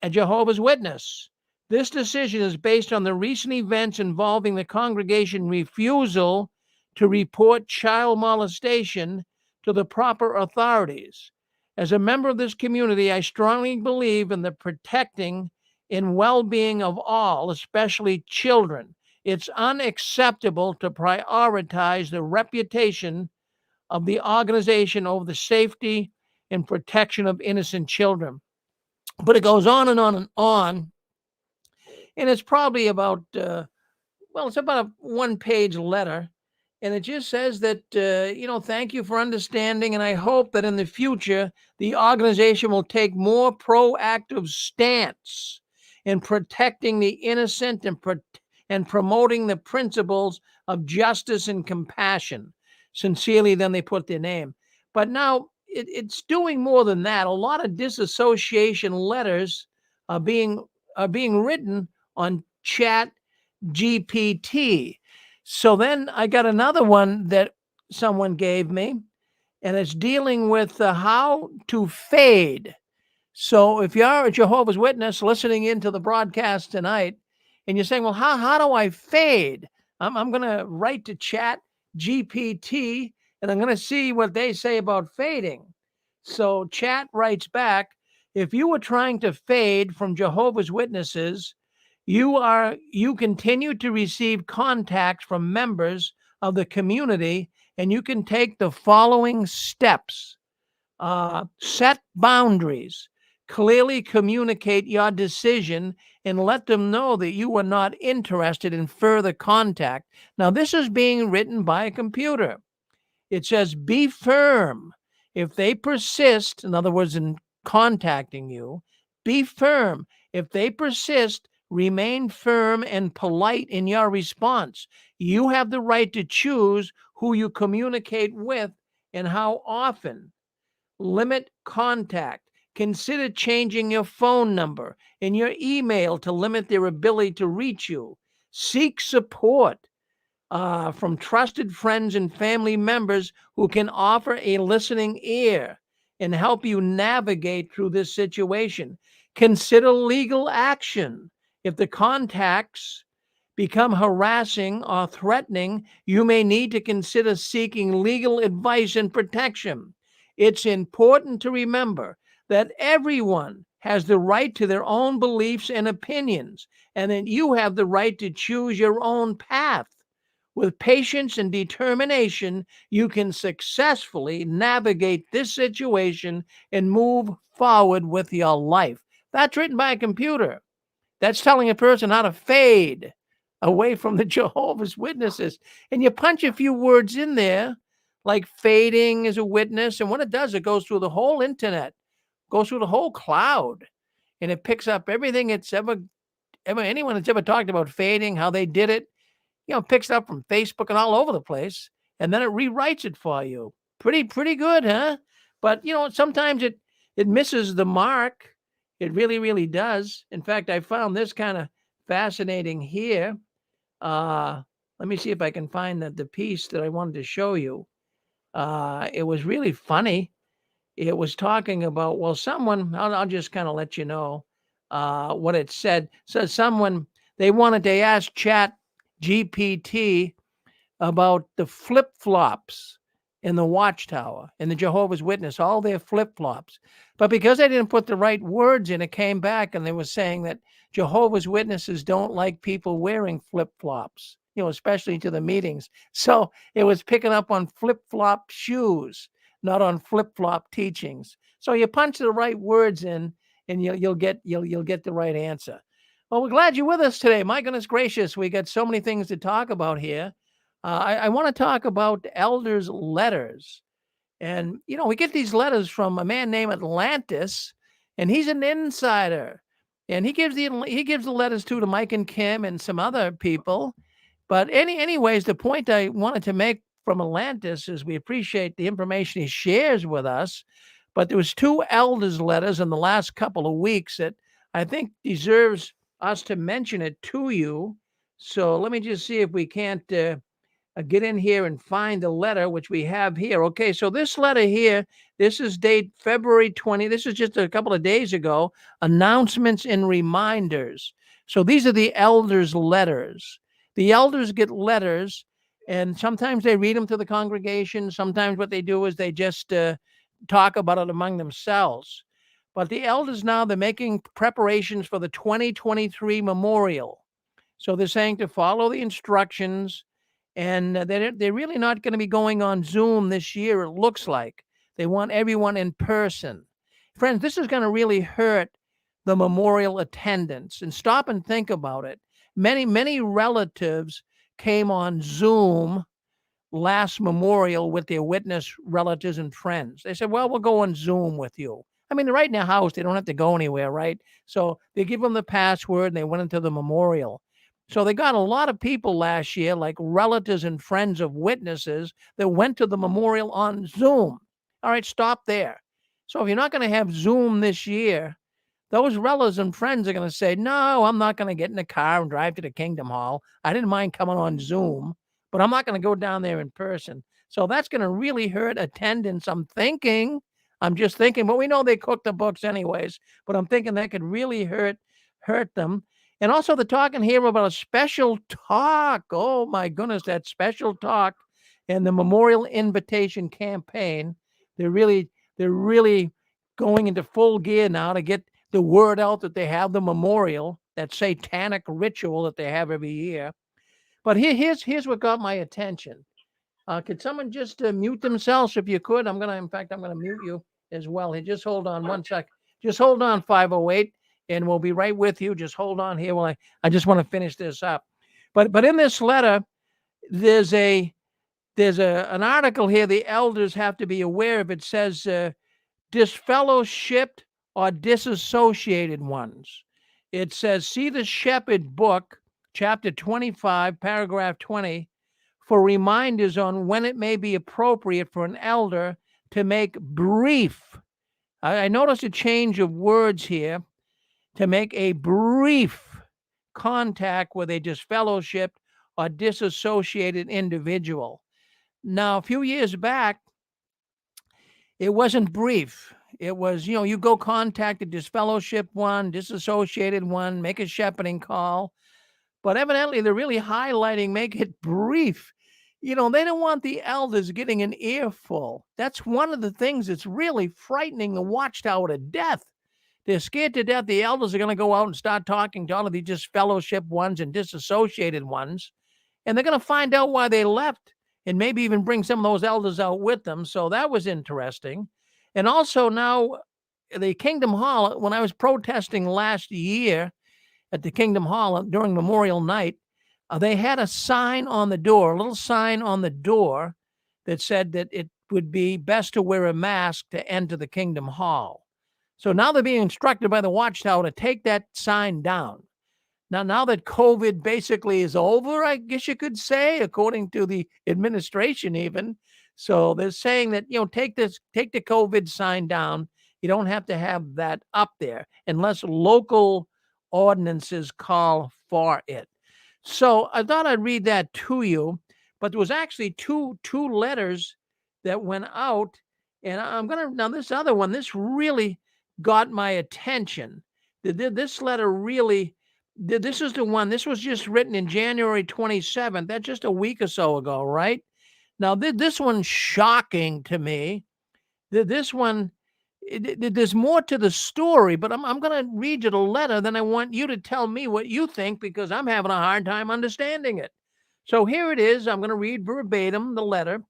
a Jehovah's Witness. This decision is based on the recent events involving the congregation refusal to report child molestation to the proper authorities. As a member of this community, I strongly believe in the protecting and well-being of all, especially children. It's unacceptable to prioritize the reputation of the organization over the safety and protection of innocent children. But it goes on and on and on. And it's probably about, it's about a one-page letter. And it just says that, thank you for understanding. And I hope that in the future, the organization will take more proactive stance in protecting the innocent and promoting the principles of justice and compassion. Sincerely, then they put their name. But now it's doing more than that. A lot of disassociation letters are being written on Chat GPT. So then I got another one that someone gave me, and it's dealing with how to fade. So if you're a Jehovah's Witness listening into the broadcast tonight, and you're saying, well, how do I fade? I'm going to write to Chat GPT, and I'm going to see what they say about fading. So Chat writes back, if you were trying to fade from Jehovah's Witnesses, you continue to receive contacts from members of the community, and you can take the following steps. Set boundaries, clearly communicate your decision, and let them know that you are not interested in further contact. Now, this is being written by a computer. It says, be firm. If they persist, in other words, in contacting you, be firm. If they persist, remain firm and polite in your response. You have the right to choose who you communicate with and how often. Limit contact. Consider changing your phone number and your email to limit their ability to reach you. Seek support from trusted friends and family members who can offer a listening ear and help you navigate through this situation. Consider legal action. If the contacts become harassing or threatening, you may need to consider seeking legal advice and protection. It's important to remember that everyone has the right to their own beliefs and opinions, and that you have the right to choose your own path. with patience and determination, you can successfully navigate this situation and move forward with your life. That's written by a computer. That's telling a person how to fade away from the Jehovah's Witnesses. And you punch a few words in there, like fading as a witness. And what it does, it goes through the whole internet, goes through the whole cloud, and it picks up everything it's ever anyone that's ever talked about fading, how they did it, picks it up from Facebook and all over the place, and then it rewrites it for you. Pretty good, huh? But sometimes it misses the mark. It really, really does. In fact, I found this kind of fascinating here. Let me see if I can find the piece that I wanted to show you. It was really funny. It was talking about, well, someone, I'll just kind of let you know what it said. So they asked ChatGPT about the flip-flops in the Watchtower, in the Jehovah's Witness, all their flip-flops. But because I didn't put the right words in, it came back and they were saying that Jehovah's Witnesses don't like people wearing flip-flops, especially to the meetings. So it was picking up on flip-flop shoes, not on flip-flop teachings. So you punch the right words in and you'll get the right answer. Well, we're glad you're with us today. My goodness gracious, we got so many things to talk about here. I want to talk about elders' letters. And, we get these letters from a man named Atlantis, and he's an insider. And he gives the letters to Mike and Kim and some other people. But anyways, the point I wanted to make from Atlantis is we appreciate the information he shares with us. But there was 2 elders' letters in the last couple of weeks that I think deserves us to mention it to you. So let me just see if we can't get in here and find the letter, which we have here. Okay, so this letter here, this is date February 20. This is just a couple of days ago. Announcements and reminders. So these are the elders' letters. The elders get letters, and sometimes they read them to the congregation. Sometimes what they do is they just talk about it among themselves. But the elders now, they're making preparations for the 2023 memorial. So they're saying to follow the instructions, and they're really not going to be going on Zoom this year, it looks like. They want everyone in person. Friends, this is going to really hurt the memorial attendance. And stop and think about it. Many relatives came on Zoom last memorial with their witness relatives and friends. They said, well, we'll go on Zoom with you. I mean, they're right in their house. They don't have to go anywhere, right? So they give them the password and they went into the memorial. So they got a lot of people last year, like relatives and friends of witnesses, that went to the memorial on Zoom. All right, stop there. So if you're not going to have Zoom this year, those relatives and friends are going to say, no, I'm not going to get in the car and drive to the Kingdom Hall. I didn't mind coming on Zoom, but I'm not going to go down there in person. So that's going to really hurt attendance. I'm just thinking, but we know they cook the books anyways, but I'm thinking that could really hurt them. And also they're talking here about a special talk. Oh my goodness, that special talk and the memorial invitation campaign. They're really going into full gear now to get the word out that they have the memorial, that satanic ritual that they have every year. But here's what got my attention. Could someone just mute themselves if you could? I'm going to mute you as well. Hey, just hold on one sec. Just hold on, 508. And we'll be right with you. Just hold on here while I just want to finish this up. But in this letter, there's an article here the elders have to be aware of. It says disfellowshipped or disassociated ones. It says, see the Shepherd book, chapter 25, paragraph 20, for reminders on when it may be appropriate for an elder to make brief. I noticed a change of words here. To make a brief contact with a disfellowshipped or disassociated individual. Now, a few years back, it wasn't brief. It was, you go contact a disfellowshipped one, disassociated one, make a shepherding call. But evidently, they're really highlighting, make it brief. They don't want the elders getting an earful. That's one of the things that's really frightening the Watchtower to death. They're scared to death the elders are going to go out and start talking to all of these disfellowship ones and disassociated ones. and they're going to find out why they left and maybe even bring some of those elders out with them. So that was interesting. And also now the Kingdom Hall, when I was protesting last year at the Kingdom Hall during Memorial Night, they had a sign on the door, a little sign on the door that said that it would be best to wear a mask to enter the Kingdom Hall. So now they're being instructed by the Watchtower to take that sign down. Now that COVID basically is over, I guess you could say, according to the administration even. So they're saying that, take the COVID sign down. You don't have to have that up there unless local ordinances call for it. So I thought I'd read that to you, but there was actually two letters that went out, and now this other one, this really got my attention. This letter really, this is the one, this was just written in January 27th. That's just a week or so ago, right? Now, this one's shocking to me. This one, there's more to the story, but I'm going to read you the letter. Then I want you to tell me what you think, because I'm having a hard time understanding it. So here it is. I'm going to read verbatim the letter.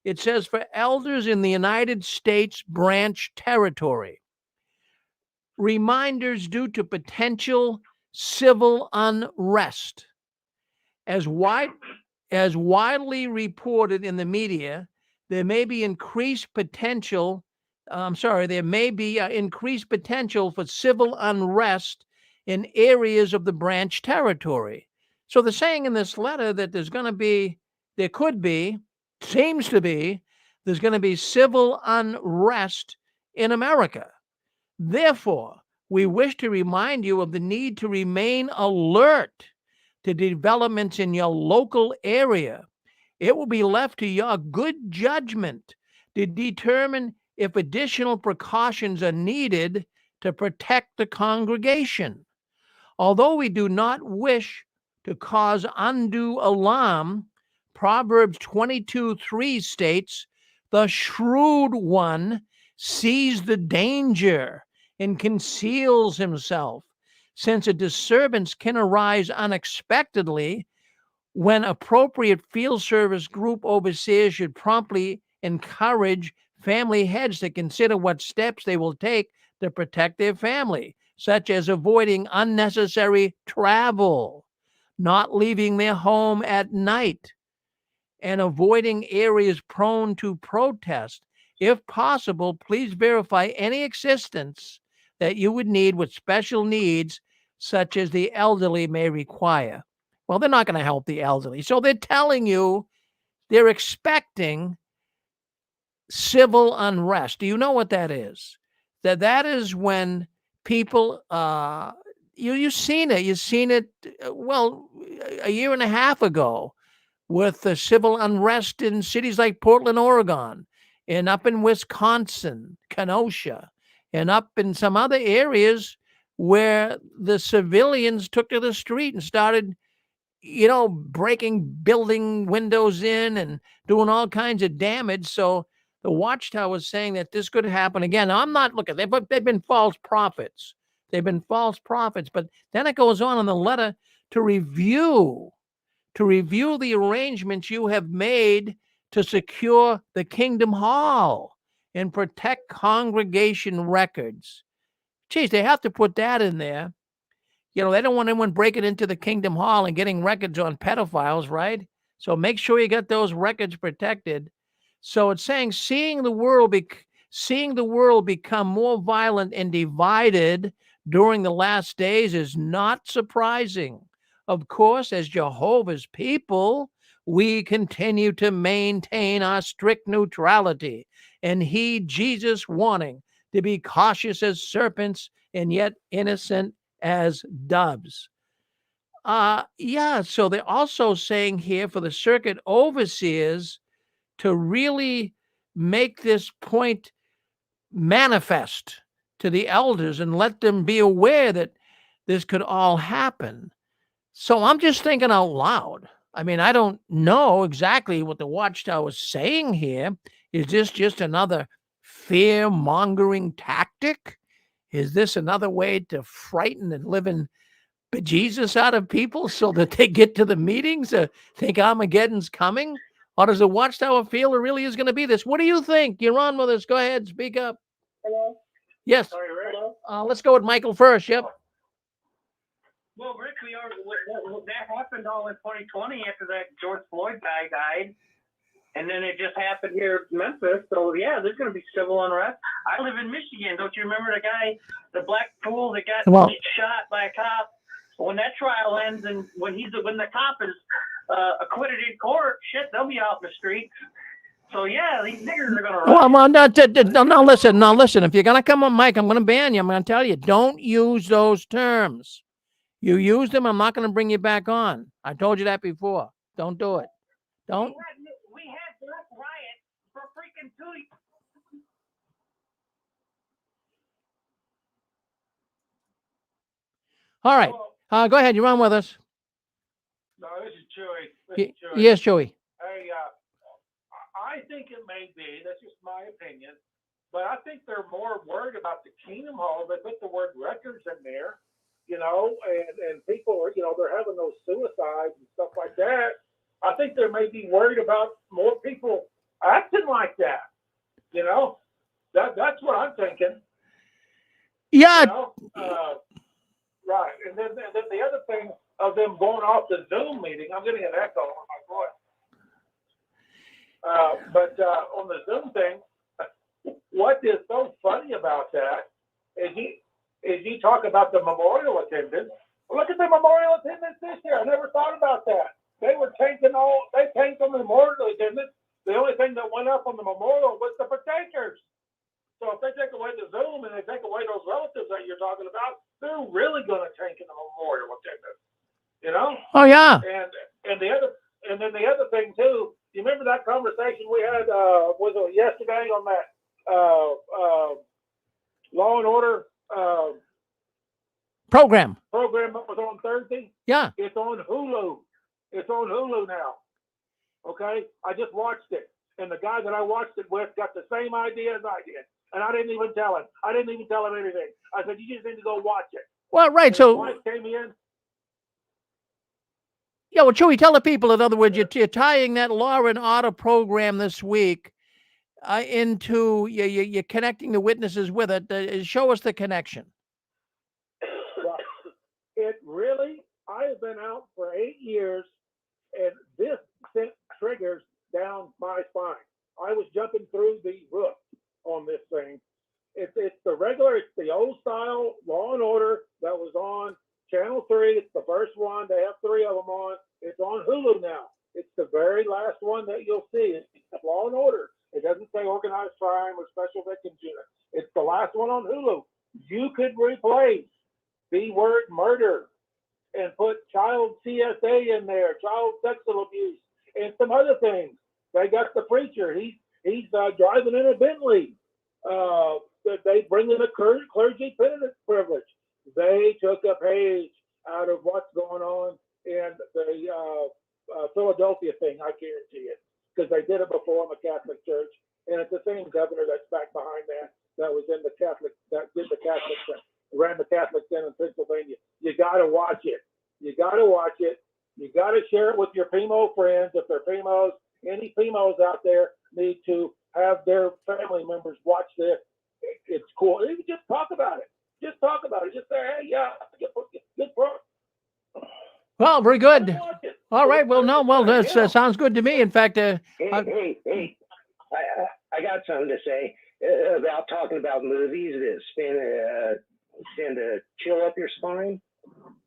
It says, for elders in the United States branch territory, reminders due to potential civil unrest. As widely reported in the media, there may be increased potential for civil unrest in areas of the branch territory. So they're saying in this letter that there's going to be civil unrest in America. Therefore, we wish to remind you of the need to remain alert to developments in your local area. It will be left to your good judgment to determine if additional precautions are needed to protect the congregation. Although we do not wish to cause undue alarm, Proverbs 22:3 states, the shrewd one sees the danger and conceals himself, since a disturbance can arise unexpectedly. When appropriate field service group overseers should promptly encourage family heads to consider what steps they will take to protect their family, such as avoiding unnecessary travel, not leaving their home at night, and avoiding areas prone to protest. If possible, please verify any assistance that you would need with special needs, such as the elderly may require. Well, they're not going to help the elderly. So they're telling you they're expecting civil unrest. Do you know what that is? That is when people, you've seen it. You've seen it, a year and a half ago with the civil unrest in cities like Portland, Oregon, and up in Wisconsin, Kenosha, and up in some other areas where the civilians took to the street and started, breaking building windows in and doing all kinds of damage. So the Watchtower was saying that this could happen again. Now, I'm not looking, they've been false prophets. But then it goes on in the letter to review the arrangements you have made to secure the Kingdom Hall and protect congregation records. Geez, they have to put that in there. They don't want anyone breaking into the Kingdom Hall and getting records on pedophiles, right? So make sure you get those records protected. So it's saying seeing the world become more violent and divided during the last days is not surprising. Of course, as Jehovah's people, we continue to maintain our strict neutrality and heed Jesus' warning to be cautious as serpents and yet innocent as doves. So they're also saying here for the circuit overseers to really make this point manifest to the elders and let them be aware that this could all happen. So I'm just thinking out loud. I mean, I don't know exactly what the Watchtower is saying here. Is this just another fear-mongering tactic? Is this another way to frighten and live in bejesus out of people so that they get to the meetings, think Armageddon's coming? Or does the Watchtower feel it really is going to be this? What do you think? You're on with us. Go ahead, speak up. Hello? Yes. Sorry, Rick. Hello? Let's go with Michael first. Yep. Well, Rick, that happened all in 2020 after that George Floyd guy died. And then it just happened here in Memphis. So, yeah, there's going to be civil unrest. I live in Michigan. Don't you remember the guy, the black fool that got shot by a cop? When that trial ends and when the cop is acquitted in court, shit, they'll be out in the streets. So, yeah, these niggers are going to run. Well, no, listen. If you're going to come on mic, I'm going to ban you. I'm going to tell you, don't use those terms. You use them, I'm not going to bring you back on. I told you that before. Don't do it. Don't. We had Black Riot for freaking 2 years. All right. Go ahead. You're on with us. No, this is Chewy. Yes, Joey. Hey, I think it may be, that's just my opinion, but I think they're more worried about the Kingdom Hall. They put the word records in there, and people are, they're having those suicides and stuff like that. I think they may be worried about more people acting like that. That's what I'm thinking. Yeah. Right. And then the other thing of them going off the Zoom meeting, I'm getting an echo on my voice. But on the Zoom thing, what is so funny about that is you talk about the memorial attendance. Look at the memorial attendance this year. I never thought about that. They tanked the memorial attendance. The only thing that went up on the memorial was the partakers. So if they take away the Zoom and they take away those relatives that you're talking about, they're really going to tank in the memorial attendance. Oh yeah. And then the other thing too. You remember that conversation we had was it yesterday on that Law and Order program that was on Thursday? Yeah. It's on Hulu. It's on Hulu now. Okay, I just watched it, and the guy that I watched it with got the same idea as I did, and I didn't even tell him. I didn't even tell him anything. I said, "You just need to go watch it." Well, right. And So. his wife came in. Yeah, well, Chewy, tell the people, in other words, you're tying that law and order program this week into, you're connecting the witnesses with it. Show us the connection. It really, I have been out for 8 years, and this sent triggers down my spine. I was jumping through the roof on this thing. It's the old style Law and Order that was on Channel 3. It's the first one. They have 3 of them on. It's on Hulu now. It's the very last one that you'll see. It's Law and Order. It doesn't say organized crime or special victims unit. It's the last one on Hulu. You could replace the word murder and put child CSA in there, child sexual abuse, and some other things. They got the preacher. He's driving in a Bentley. They bring in a clergy privilege. They took a page out of what's going on in the Philadelphia thing. I guarantee it, because they did it before in the Catholic Church, and it's the same governor that's back behind that was in the Catholic, that did the Catholic thing, ran the Catholic thing in Pennsylvania. You got to watch it. You got to watch it. You got to share it with your PIMO friends. If they're PIMOs, any PIMOs out there need to have their family members watch this. It's cool. You just talk about it. Just talk about it. Just say, hey, yeah, good program. Well, very good. All right. Well, no. Well, that sounds good to me. In fact, Hey, I got something to say about talking about movies that send a chill up your spine.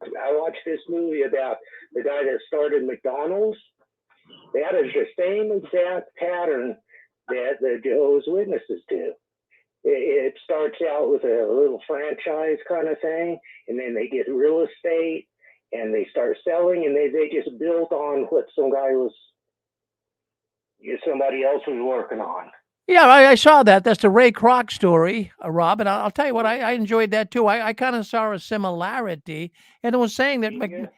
I watched this movie about the guy that started McDonald's. That is the same exact pattern that the Jehovah's Witnesses do. It starts out with a little franchise kind of thing, and then they get real estate, and they start selling, and they just build on what somebody else was working on. Yeah, I saw that. That's the Ray Kroc story, Rob. And I'll tell you what, I enjoyed that too. I kind of saw a similarity, and it was saying that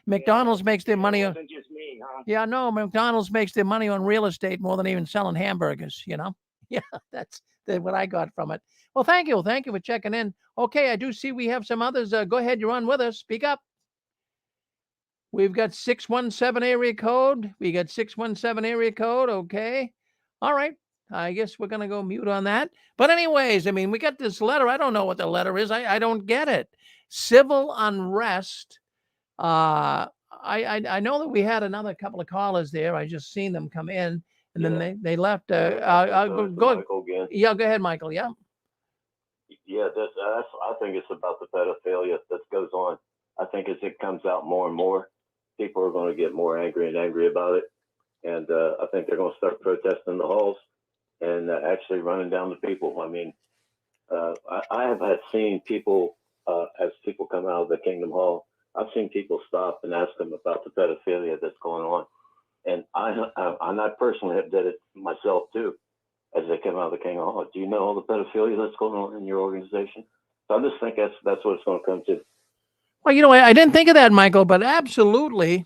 McDonald's makes their money on. Wasn't just me, huh? Yeah, no, McDonald's makes their money on real estate more than even selling hamburgers. Yeah, that's what I got from it. Well, thank you for checking in. Okay, I do see we have some others. Go ahead, you're on with us. Speak up. We've got 617 area code. We got 617 area code. Okay. All right. I guess we're going to go mute on that. But anyways, I mean, we got this letter. I don't know what the letter is. I don't get it. Civil unrest. I know that we had another couple of callers there. I just seen them come in, and then they left. Go Michael again. Yeah, go ahead, Michael. Yeah. Yeah, that's I think it's about the pedophilia that goes on. I think as it comes out more and more, people are going to get more angry and angry about it, and I think they're going to start protesting the halls and actually running down the people. I mean, I have seen people as people come out of the Kingdom Hall. I've seen people stop and ask them about the pedophilia that's going on, and I personally have did it myself too. As they come out of the Kingdom Hall, do you know all the pedophilia that's going on in your organization? So I just think that's what it's going to come to. Well, you know, I didn't think of that, Michael, but absolutely,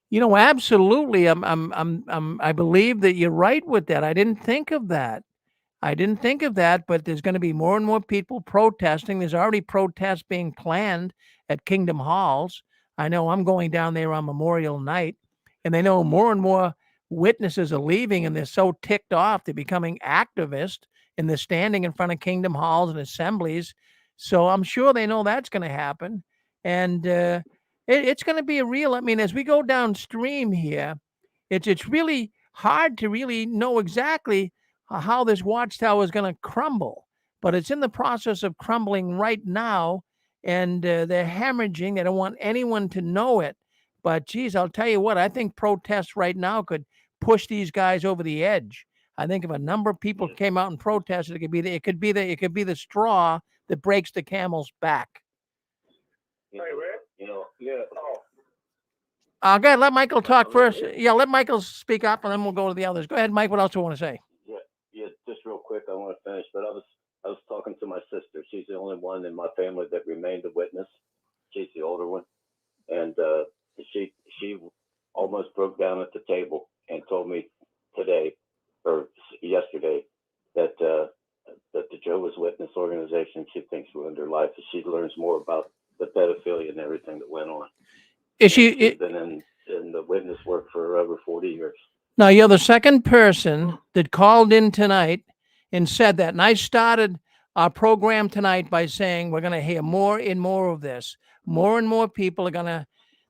you know, absolutely, I believe that you're right with that. I didn't think of that. But there's going to be more and more people protesting. There's already protests being planned at Kingdom Halls. I know I'm going down there on Memorial Night, and they know more and more witnesses are leaving, and they're so ticked off. They're becoming activists, and they're standing in front of Kingdom Halls and assemblies. So I'm sure they know that's going to happen. And it's going to be a real, I mean, as we go downstream here, it's really hard to really know exactly how this watchtower is going to crumble, but it's in the process of crumbling right now, and they're hemorrhaging. They don't want anyone to know it. But geez, I'll tell you what, I think protests right now could push these guys over the edge. I think if a number of people came out and protested, it could be the straw that breaks the camel's back. Hey, Rick? You know, yeah. Go ahead, let Michael talk first. Yeah, let Michael speak up, and then we'll go to the others. Go ahead, Mike. What else do you want to say? Yeah, just real quick, I want to finish, but I was talking to my sister. She's the only one in my family that remained a witness. She's the older one, and she almost broke down at the table and told me today or yesterday that the Jehovah's Witness organization, she thinks ruined her life as she learns more about the pedophilia and everything that went on. Is she? She's been in the witness work for over 40 years. Now, you're the second person that called in tonight and said that. And I started our program tonight by saying we're going to hear more and more of this. More and more people they're going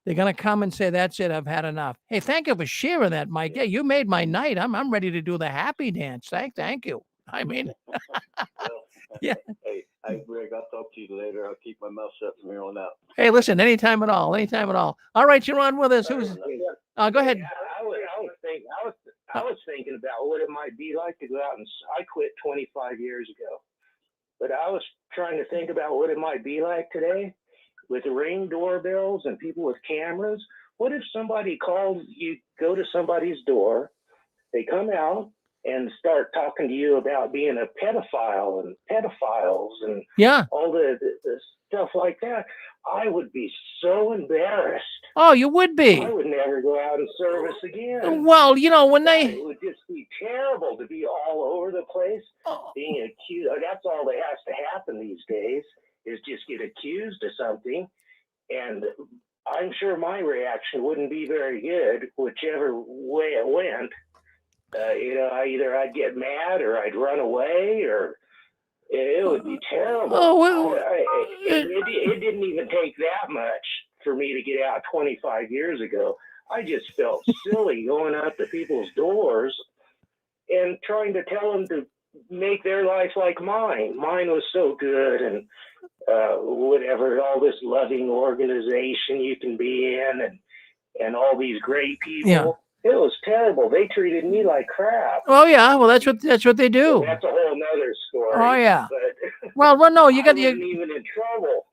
to come and say, that's it, I've had enough. Hey, thank you for sharing that, Mike. Yeah, you made my night. I'm ready to do the happy dance. Thank you. I mean, yeah. Hey, Greg, I'll talk to you later. I'll keep my mouth shut from here on out. Hey, listen, anytime at all. All right, you're on with us. Who's? Go ahead. I was thinking about what it might be like to go out and I quit 25 years ago, but I was trying to think about what it might be like today with the Ring doorbells and people with cameras. What if somebody calls you, go to somebody's door, they come out and start talking to you about being a pedophile and pedophiles and all the stuff like that? I would be so embarrassed. Oh, you would be. I would never go out in service again. Well, you know, when it would just be terrible to be all over the place, being accused. That's all that has to happen these days is just get accused of something. And I'm sure my reaction wouldn't be very good, whichever way it went. Either I'd get mad or I'd run away, or it would be terrible. It didn't even take that much for me to get out 25 years ago. I just felt silly going up to people's doors and trying to tell them to make their life like mine. Mine was so good, and whatever, all this loving organization you can be in, and all these great people. Yeah. It was terrible. They treated me like crap. Oh yeah, well that's what they do. That's a whole nother story. Oh yeah. But well, no, you got even in trouble.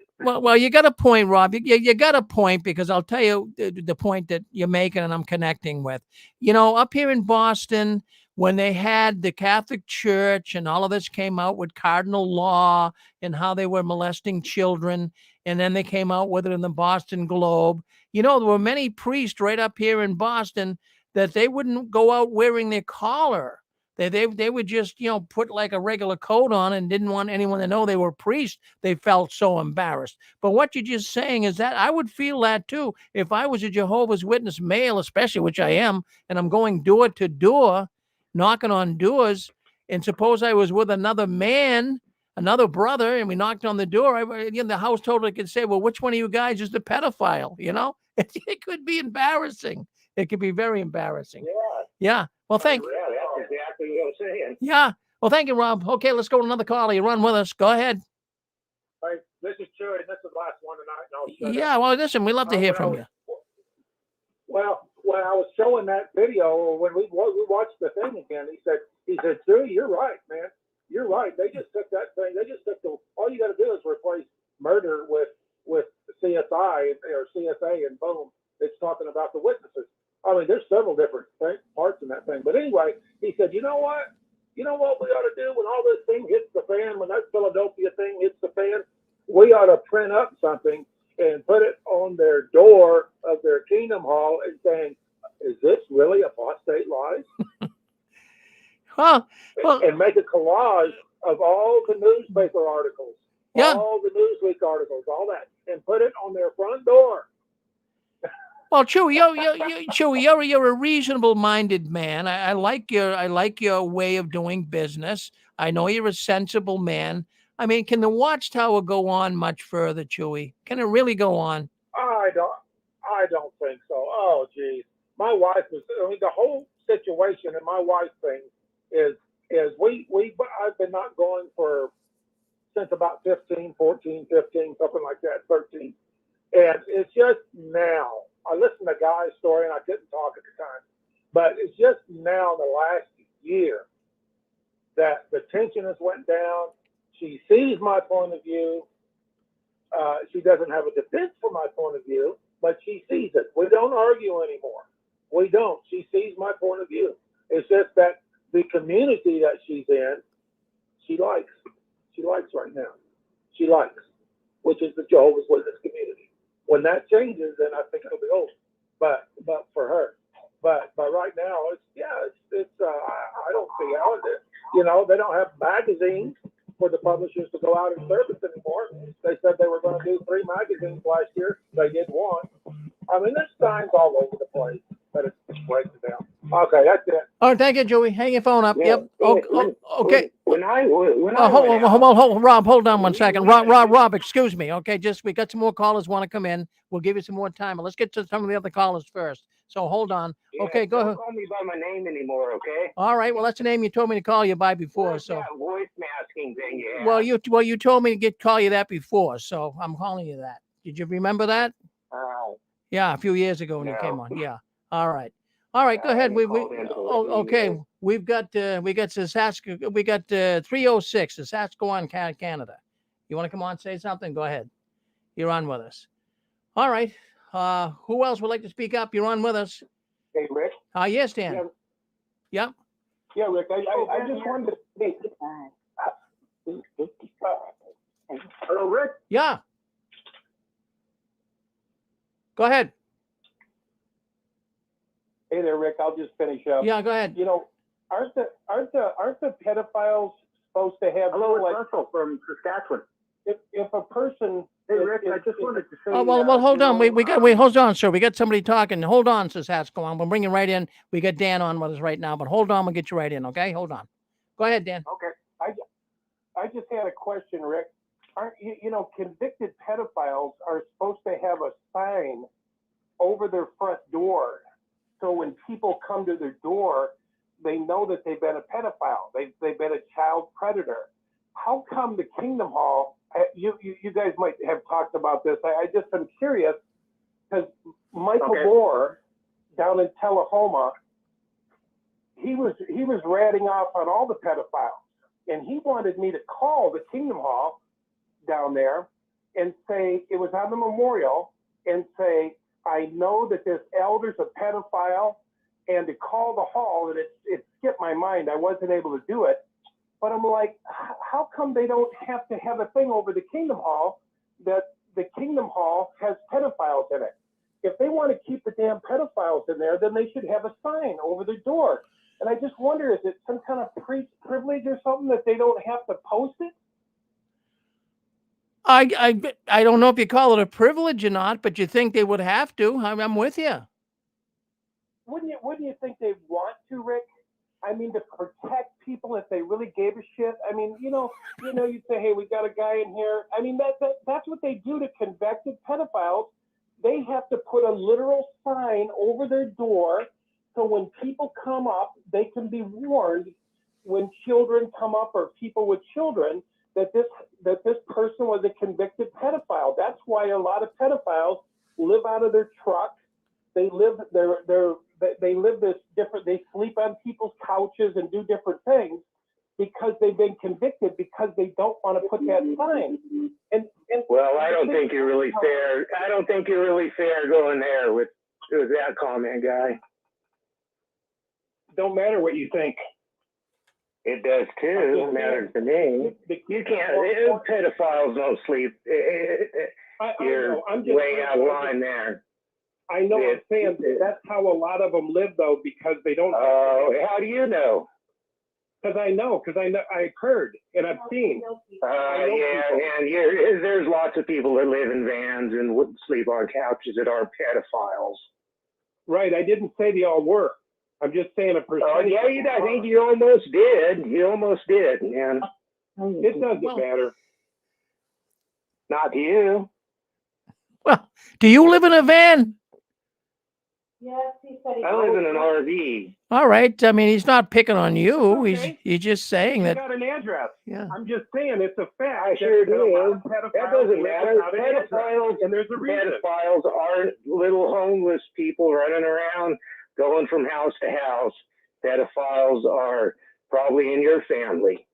Well, you got a point, Rob. You got a point, because I'll tell you the point that you're making and I'm connecting with. You know, up here in Boston, when they had the Catholic Church and all of this came out with cardinal law and how they were molesting children, and then they came out with it in the Boston Globe. You know, there were many priests right up here in Boston that they wouldn't go out wearing their collar. They would just, put like a regular coat on and didn't want anyone to know they were priests. They felt so embarrassed. But what you're just saying is that I would feel that too if I was a Jehovah's Witness male, especially, which I am, and I'm going door to door, knocking on doors, and suppose I was with another man, another brother, and we knocked on the door. The house totally could say, "Well, which one of you guys is the pedophile?" It could be embarrassing. It could be very embarrassing. Yeah. Well, thank you. Yeah, that's exactly what I'm saying. Yeah. Well, thank you, Rob. Okay, let's go to another caller. You run with us. Go ahead. Hey, this is Chewy, and this is the last one tonight. And I'll shut Yeah. up. Well, listen, we love to hear when I from was- you. Well, when I was showing that video, when we watched the thing again, he said, Chewy, you're right, man. You're right. They just took that thing. They just took all you got to do is replace murder with CSI or CSA, and boom, it's talking about the witnesses. I mean, there's several different parts in that thing. But anyway, he said, you know what? You know what we ought to do when all this thing hits the fan, when that Philadelphia thing hits the fan? We ought to print up something and put it on their door of their Kingdom Hall and saying, is this really apostate lies? And make a collage of all the newspaper articles, all the Newsweek articles, all that, and put it on their front door. Well, Chewy, Chewy, you're a reasonable-minded man. I like your way of doing business. I know you're a sensible man. I mean, can the Watchtower go on much further, Chewy? Can it really go on? I don't think so. Oh, geez. My wife the whole situation and my wife's thing is I've been not going since about 15, 14, 15, something like that, 13. And it's just now. I listened to Guy's story and I couldn't talk at the time. But it's just now, the last year, that the tension has went down. She sees my point of view. She doesn't have a defense for my point of view, but she sees it. We don't argue anymore. We don't. She sees my point of view. It's just that the community that she's in, she likes. She likes right now. She likes, which is the Jehovah's Witness community. When that changes, then I think it'll be over. But for her, but right now, I don't see how it is. They don't have magazines for the publishers to go out and service anymore. They said they were going to do 3 magazines last year. They did 1. I mean, there's signs all over the place, but it's breaking down. Okay, that's it. All right, thank you, Joey. Hang your phone up. Yeah. Yep. Okay. Hold on, Rob. Hold on 1 second. Rob, excuse me. Okay, we got some more callers want to come in. We'll give you some more time. But let's get to some of the other callers first. So hold on. Yeah, okay, go ahead. Don't call me by my name anymore, okay? All right. Well, that's the name you told me to call you by before. What's that voice masking thing you have? Well, you told me to call you that before, so I'm calling you that. Did you remember that? Yeah, a few years ago when you came on. Yeah. All right. Go ahead. Okay. We've got Saskatchewan. We got 306, Saskatchewan, Canada. You want to come on and say something? Go ahead. You're on with us. All right. Who else would like to speak up? You're on with us. Hey, Rick. Yes, Dan. Yeah. Yeah, Rick. I just wanted to speak. Hello, Rick. Yeah. Go ahead. Hey there, Rick. I'll just finish up. Yeah, go ahead. Aren't the pedophiles supposed to have? Hello, it's Russell from Saskatchewan. If a person. Hey, Rick. I just wanted to say. Well, hold on. Hold on, sir. We got somebody talking. Hold on, Saskatchewan. We'll bring you right in. We got Dan on with us right now, but hold on. We'll get you right in. Okay, hold on. Go ahead, Dan. Okay. I just had a question, Rick. Aren't convicted pedophiles are supposed to have a sign over their front door, so when people come to their door, they know that they've been a pedophile. They've been a child predator. How come the Kingdom Hall? You guys might have talked about this. I just am curious because Michael Moore down in Tullahoma, he was ratting off on all the pedophiles, and he wanted me to call the Kingdom Hall down there and say it was on the memorial and say, I know that this elder's a pedophile, and to call the hall, and it skipped my mind. I wasn't able to do it. But I'm like, how come they don't have to have a thing over the Kingdom Hall that the Kingdom Hall has pedophiles in it? If they want to keep the damn pedophiles in there, then they should have a sign over the door. And I just wonder, is it some some kind of privilege or something that they don't have to post it? I don't know if you call it a privilege or not, but you think they would have to. I'm with you. Wouldn't you think they want to, Rick? I mean, to protect people if they really gave a shit. I mean, you'd say, hey, we got a guy in here. I mean, that's what they do to convicted pedophiles. They have to put a literal sign over their door, so when people come up, they can be warned when children come up or people with children that this person was a convicted pedophile. That's why a lot of pedophiles live out of their truck. They live this different. They sleep on people's couches and do different things because they've been convicted, because they don't want to put that sign. And well, I don't think you're really fair. I don't think you're really fair going there with that comment, guy. Don't matter what you think. It does too. It matters to me. You can't. Pedophiles don't sleep. You're way out of line there. I know. I'm saying that's how a lot of them live, though, because they don't. How do you know? Because I know. I've heard and I've seen. And there's lots of people that live in vans and wouldn't sleep on couches that are pedophiles. Right. I didn't say they all were. I'm just saying a percentage. I think you almost did. You almost did, man. It doesn't matter. Not to you. Well, do you live in a van? Yes, he said he I live in an RV. All right. I mean, he's not picking on you. Okay. He's just saying You that. got an address. Yeah. I'm just saying it's a fact. I sure do. That doesn't matter. Pedophiles, and there's a reason. Pedophiles aren't little homeless people running around going from house to house. Pedophiles are probably in your family.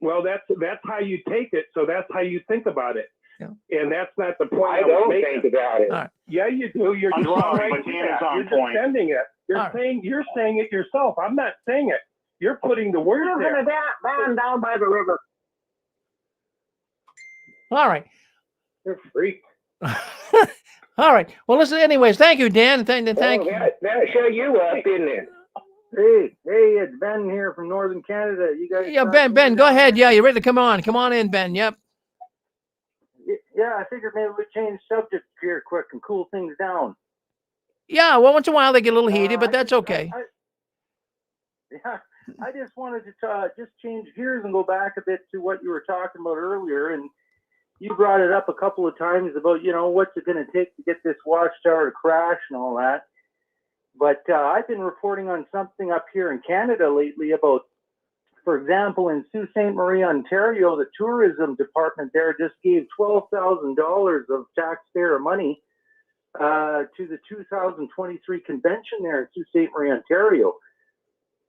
Well, that's how you take it. So that's how you think about it. Yeah. And that's not the point. I don't think about it. All right. Yeah, you do. You're I'm just sorry, right but to Dan is that. on You're point. defending it. You're All right. saying it yourself. I'm not saying it. You're putting the words there. in a van down by the river. All right. You're a freak. All right. Well, listen. Anyways, thank you, Dan. Thank you. That shut you up, didn't it? Hey, it's Ben here from Northern Canada. You guys. Yeah, Ben, go ahead. Yeah, you're ready to come on. Come on in, Ben. Yep. Yeah, I figured maybe we'd change subjects here quick and cool things down. Yeah, well, once in a while they get a little heated, but that's okay. I just wanted to just change gears and go back a bit to what you were talking about earlier, and you brought it up a couple of times about, what's it going to take to get this watchtower to crash and all that. But I've been reporting on something up here in Canada lately about, for example, in Sault Ste. Marie, Ontario, the tourism department there just gave $12,000 of taxpayer money to the 2023 convention there in Sault Ste. Marie, Ontario.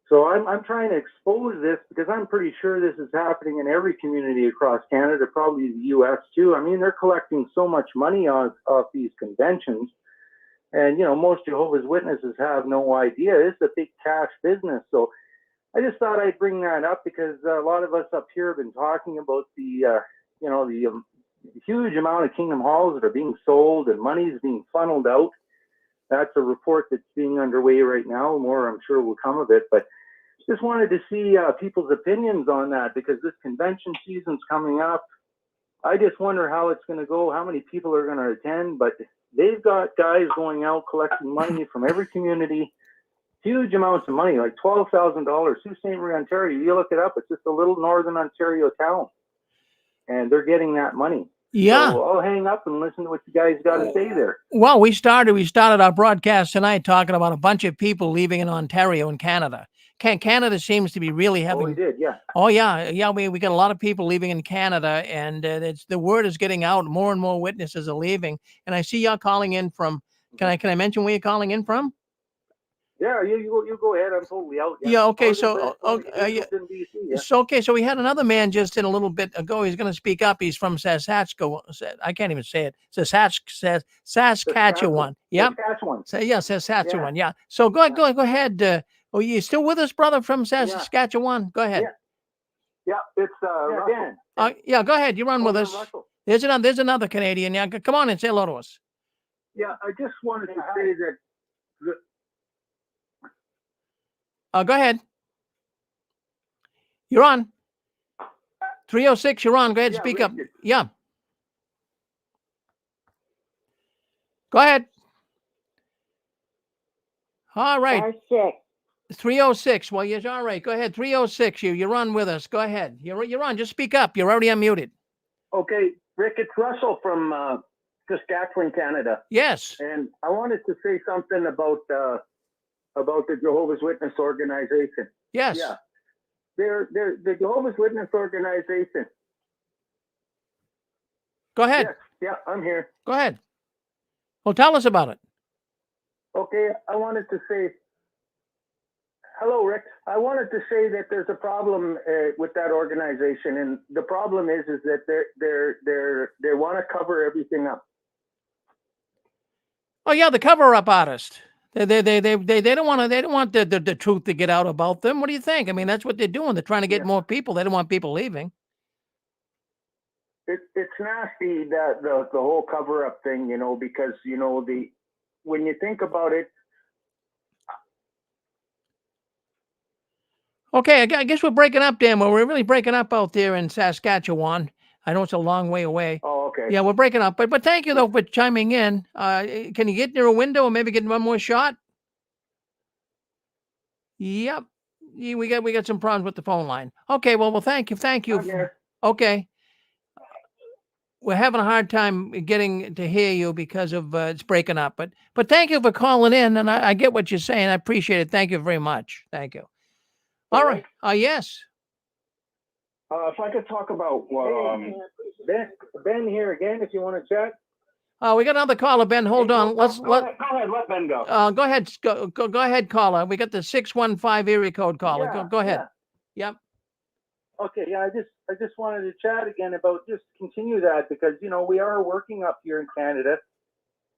So I'm trying to expose this because I'm pretty sure this is happening in every community across Canada, probably the U.S. too. I mean, they're collecting so much money off these conventions. And, most Jehovah's Witnesses have no idea. It's a big cash business. So I just thought I'd bring that up because a lot of us up here have been talking about the huge amount of Kingdom Halls that are being sold and money is being funneled out. That's a report that's being underway right now. More, I'm sure, will come of it. But just wanted to see people's opinions on that because this convention season's coming up. I just wonder how it's going to go, how many people are going to attend. But they've got guys going out collecting money from every community, huge amounts of money, like $12,000. Sault Ste. Marie, Ontario, you look it up, it's just a little northern Ontario town. And they're getting that money. Yeah. So I'll hang up and listen to what you guys got to say there. Well, we started our broadcast tonight talking about a bunch of people leaving in Ontario and Canada. Canada seems to be really having. Oh, we did, yeah. Oh, yeah. We got a lot of people leaving in Canada, and the word is getting out. More and more witnesses are leaving. And I see y'all calling in from. Can I mention where you're calling in from? Yeah, you go ahead. I'm totally out. Yeah. Okay. So we had another man just in a little bit ago. He's going to speak up. He's from Saskatchewan. I can't even say it. Saskatchewan. Yep. Saskatchewan. Saskatchewan. Yeah. So go ahead. Oh, you still with us, brother, from Saskatchewan? Go ahead. Yeah, it's Dan. Yeah, go ahead. You run with us. Russell. There's another Canadian. Yeah, come on and say hello to us. Yeah, I just wanted to say that Go ahead. You're on. 306, you're on. Go ahead, speak up. Yeah. Go ahead. All right. 306. Well, yes, all right. Go ahead. 306. You're on with us. Go ahead. You're on. Just speak up. You're already unmuted. Okay, Rick, it's Russell from Saskatchewan, Canada. Yes. And I wanted to say something about the Jehovah's Witness organization. Yes. Yeah. They're the Jehovah's Witness organization. Go ahead. Yes, yeah, I'm here. Go ahead. Well, tell us about it. Okay, I wanted to say, hello, Rick. I wanted to say that there's a problem with that organization, and the problem is that they want to cover everything up. Oh yeah, the cover-up artist. They don't want the truth to get out about them. What do you think? I mean, that's what they're doing. They're trying to get more people. They don't want people leaving. It's nasty, the whole cover-up thing, because when you think about it. Okay, I guess we're breaking up, Dan. We're really breaking up out there in Saskatchewan. I know it's a long way away. Oh, okay. Yeah, we're breaking up. But thank you, though, for chiming in. Can you get near a window and maybe get one more shot? Yep. Yeah, we got some problems with the phone line. Okay, well, thank you. Okay. We're having a hard time getting to hear you because of it's breaking up. But thank you for calling in, and I get what you're saying. I appreciate it. Thank you very much. Thank you. All right. Yes. If I could talk about Ben here again, if you want to chat. We got another caller, Ben. Hold on. Go ahead. Let Ben go. Go ahead. Go ahead, caller. We got the 615 area code caller. Yeah, go ahead. yeah. Yep. Okay, yeah, I just wanted to chat again about just continue that because we are working up here in Canada.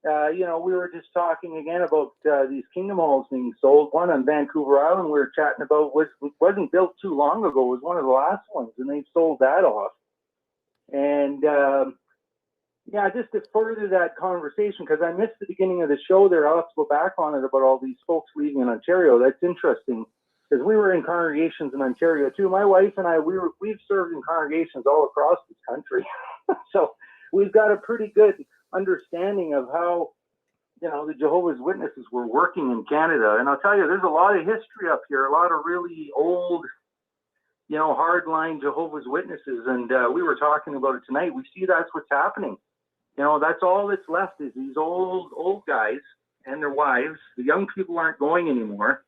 We were just talking again about these kingdom halls being sold. One on Vancouver Island we were chatting about wasn't built too long ago. It was one of the last ones, and they've sold that off. And just to further that conversation, because I missed the beginning of the show there, I'll have to go back on it about all these folks leaving in Ontario. That's interesting. Because we were in congregations in Ontario too. My wife and I, we've served in congregations all across this country, so we've got a pretty good understanding of how the Jehovah's Witnesses were working in Canada. And I'll tell you, there's a lot of history up here, a lot of really old, hardline Jehovah's Witnesses. And we were talking about it tonight. We see that's what's happening. That's all that's left is these old guys and their wives. The young people aren't going anymore.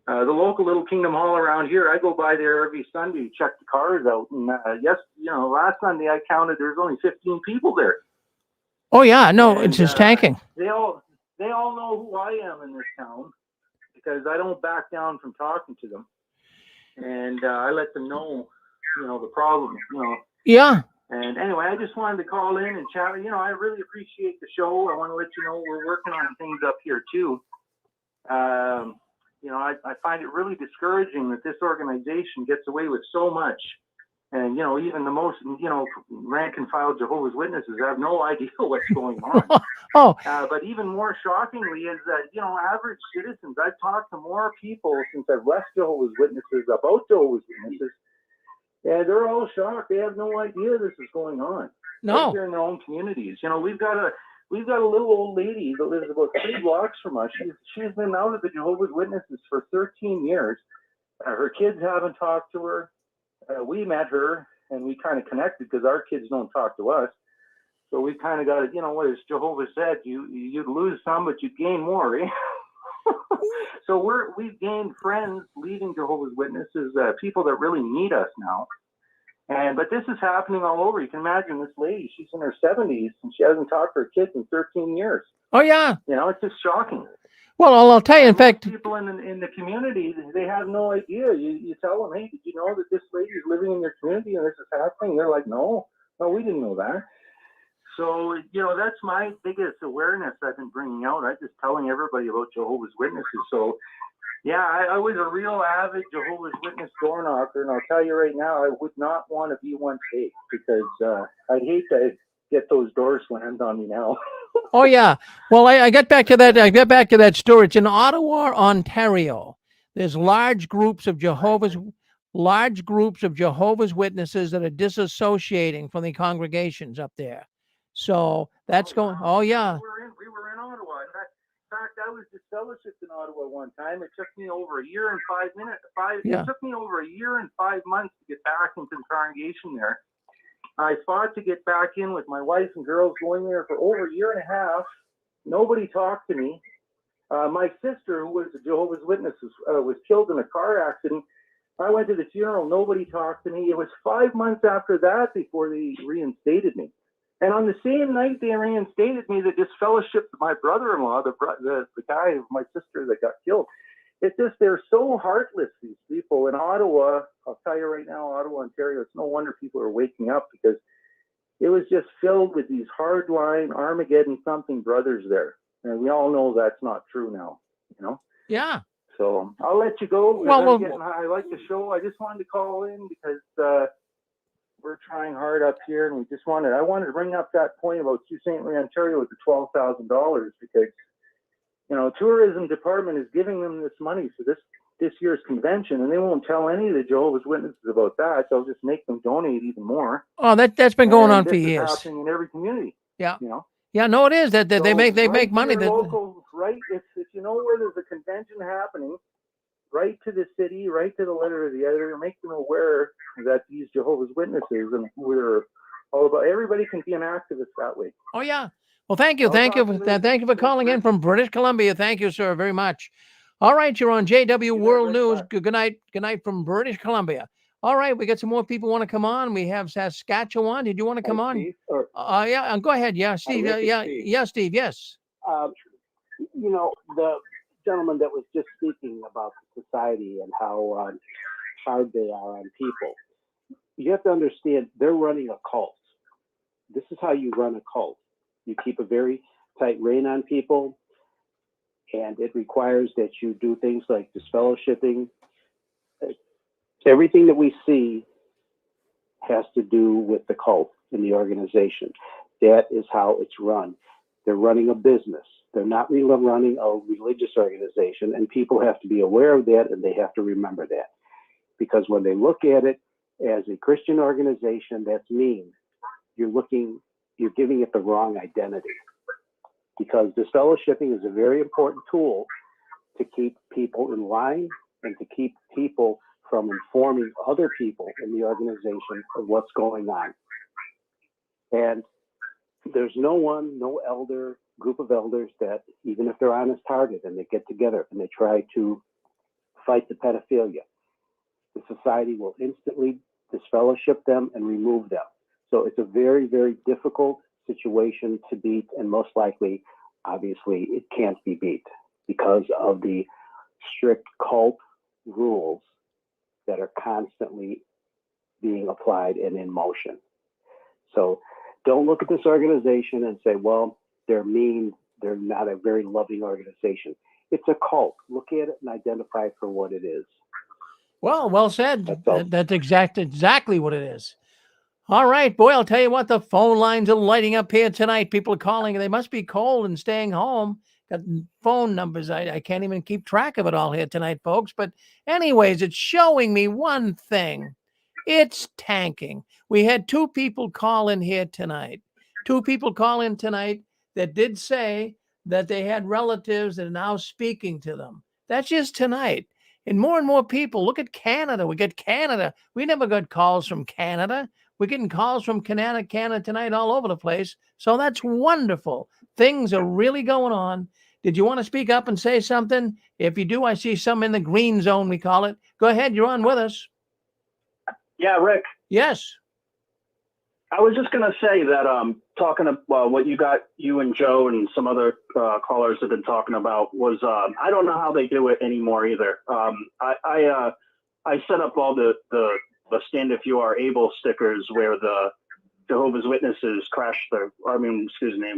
The local little Kingdom Hall around here, I go by there every Sunday to check the cars out. And last Sunday I counted there's only 15 people there. Oh yeah, no, it's just tanking. They all know who I am in this town because I don't back down from talking to them, and I let them know, the problem. Yeah. And anyway, I just wanted to call in and chat. I really appreciate the show. I want to let you know we're working on things up here too. I find it really discouraging that this organization gets away with so much. And, even the most, rank and file Jehovah's Witnesses have no idea what's going on. But even more shockingly is that, average citizens, I've talked to more people since I've left Jehovah's Witnesses about Jehovah's Witnesses. Yeah, they're all shocked. They have no idea this is going on. No. Right here in their own communities. We've got a little old lady that lives about 3 blocks from us. She's been out of the Jehovah's Witnesses for 13 years. Her kids haven't talked to her. We met her and we kind of connected because our kids don't talk to us. So we kind of got it, what as Jehovah said, you'd lose some, but you'd gain more, eh? So we've gained friends leaving Jehovah's Witnesses, people that really need us now. But this is happening all over. You can imagine this lady, she's in her 70s and she hasn't talked to her kids in 13 years. Oh yeah. It's just shocking. Well, I'll tell you, in fact, people in the community, they have no idea. You tell them, hey, did you know that this lady is living in your community and this is happening? They're like, no, we didn't know that. So, that's my biggest awareness I've been bringing out. I'm just telling everybody about Jehovah's Witnesses. So, yeah, I was a real avid Jehovah's Witness door knocker, and I'll tell you right now, I would not want to be one today because I'd hate to get those doors slammed on me now. Oh yeah. Well, I got back to that. I got back to that story. It's in Ottawa, Ontario. There's large groups of Jehovah's Witnesses that are disassociating from the congregations up there. So that's going. Oh yeah. We were in Ottawa. In fact, I was disfellowshipped in Ottawa one time. It took me over a year and 5 minutes. Yeah. It took me over a year and 5 months to get back into the congregation there. I fought to get back in with my wife and girls, going there for over a year and a half. Nobody talked to me. My sister, who was a Jehovah's Witness, was killed in a car accident. I went to the funeral. Nobody talked to me. It was 5 months after that before they reinstated me. And on the same night they reinstated me, they disfellowshipped my brother-in-law, the guy of my sister that got killed. It's just, they're so heartless, these people in Ottawa. I'll tell you right now, Ottawa, Ontario, it's no wonder people are waking up, because it was just filled with these hardline Armageddon something brothers there. And we all know that's not true now, you know? Yeah. So I'll let you go. Well, I like the show. I just wanted to call in because we're trying hard up here, and I wanted to bring up that point about Sault Ste. Marie, Ontario with the $12,000, because, you know, tourism department is giving them this money for this year's convention, and they won't tell any of the Jehovah's Witnesses about that. They'll just make them donate even more. Oh, that's been going on for This is years. happening in every community. Yeah. You know. Yeah, no, it is that they make money. That local, right? If you know where there's a convention happening, write to the city, write to the letter of the editor, make them aware that these Jehovah's Witnesses and who they're all about. Everybody can be an activist that way. Oh yeah. Well, thank you for calling in from British Columbia. Thank you, sir, very much. All right, you're on JW World News. Good night from British Columbia. All right, we got some more people want to come on. We have Saskatchewan. Did you want to come on? Steve, yeah, go ahead. Yeah, Steve. Yeah, Steve. Yes. You know, the gentleman that was just speaking about the society and how hard they are on people. You have to understand, they're running a cult. This is how you run a cult. You keep a very tight rein on people, and it requires that you do things like disfellowshipping. Everything that we see has to do with the cult in the organization. That is how it's run. They're running a business. They're not really running a religious organization, and people have to be aware of that, and they have to remember that. Because when they look at it as a Christian organization, that's mean. You're giving it the wrong identity. Because disfellowshipping is a very important tool to keep people in line and to keep people from informing other people in the organization of what's going on. And there's no elder, group of elders that, even if they're honest-hearted and they get together and they try to fight the pedophilia, the society will instantly disfellowship them and remove them. So it's a very, very difficult situation to beat, and most likely, obviously, it can't be beat because of the strict cult rules that are constantly being applied and in motion. So don't look at this organization and say, well, they're mean, they're not a very loving organization. It's a cult. Look at it and identify it for what it is. Well said. That's exactly what it is. All right, boy, I'll tell you what, the phone lines are lighting up here tonight. People are calling. They must be cold and staying home. Got phone numbers. I can't even keep track of it all here tonight, folks. But anyways, it's showing me one thing. It's tanking. We had two people call in here tonight. That did say that they had relatives that are now speaking to them. That's just tonight. And more people. Look at Canada. We got Canada. We never got calls from Canada. We're getting calls from Canada tonight all over the place. So that's wonderful. Things are really going on. Did you want to speak up and say something? If you do, I see some in the green zone, we call it. Go ahead. You're on with us. Yeah, Rick. Yes. I was just going to say that talking about what you and Joe and some other callers have been talking about was I don't know how they do it anymore either. I set up all the stand if you are able stickers where the Jehovah's Witnesses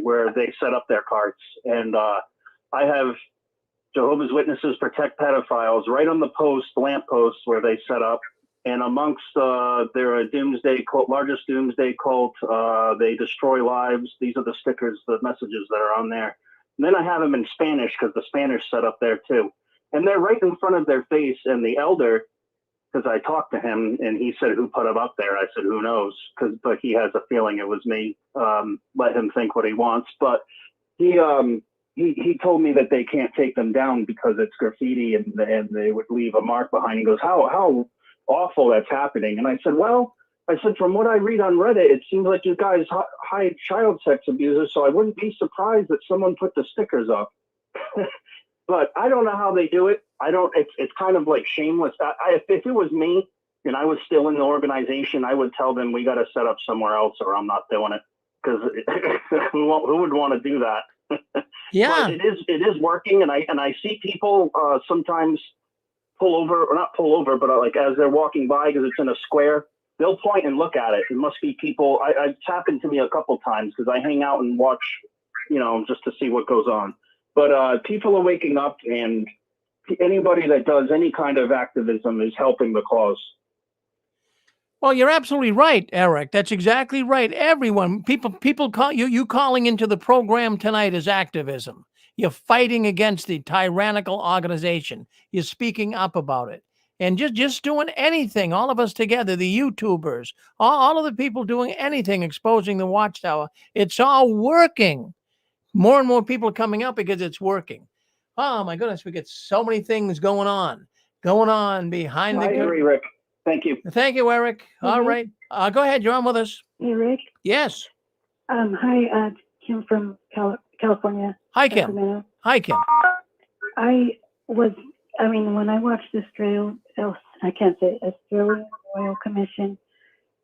where they set up their carts. And I have Jehovah's Witnesses protect pedophiles right on the lamp posts where they set up. And amongst they're a doomsday cult, largest doomsday cult. They destroy lives. These are the stickers, the messages that are on there. And then I have them in Spanish because the Spanish set up there too. and they're right in front of their face. And the elder, because I talked to him and he said, who put him up there? I said, who knows? But he has a feeling it was me. Let him think what he wants. But he told me that they can't take them down because it's graffiti and they would leave a mark behind. He goes, how awful that's happening. And I said, well, from what I read on Reddit, it seems like you guys hide child sex abusers, so I wouldn't be surprised that someone put the stickers up. But I don't know how they do it. It's kind of like shameless. If it was me and I was still in the organization, I would tell them we got to set up somewhere else or I'm not doing it, because who would want to do that? Yeah, but it is working, and I see people sometimes pull over, or not pull over, but like as they're walking by, because it's in a square, they'll point and look at it. It must be people. It's happened to me a couple times because I hang out and watch, just to see what goes on. But people are waking up, and anybody that does any kind of activism is helping the cause. Well, you're absolutely right, Eric. That's exactly right. Everyone, people call you calling into the program tonight is activism. You're fighting against the tyrannical organization. You're speaking up about it. And just doing anything, all of us together, the YouTubers, all of the people doing anything, exposing the Watchtower, it's all working. More and more people are coming up because it's working. Oh my goodness, we get so many things going on behind the curtain. I agree, Rick. Thank you. Thank you, Eric. All right. Go ahead. You're on with us. Hey, Rick. Yes. Hi, Kim from California. Hi, Kim. Sacramento. Hi, Kim. When I watched Australian Royal Commission,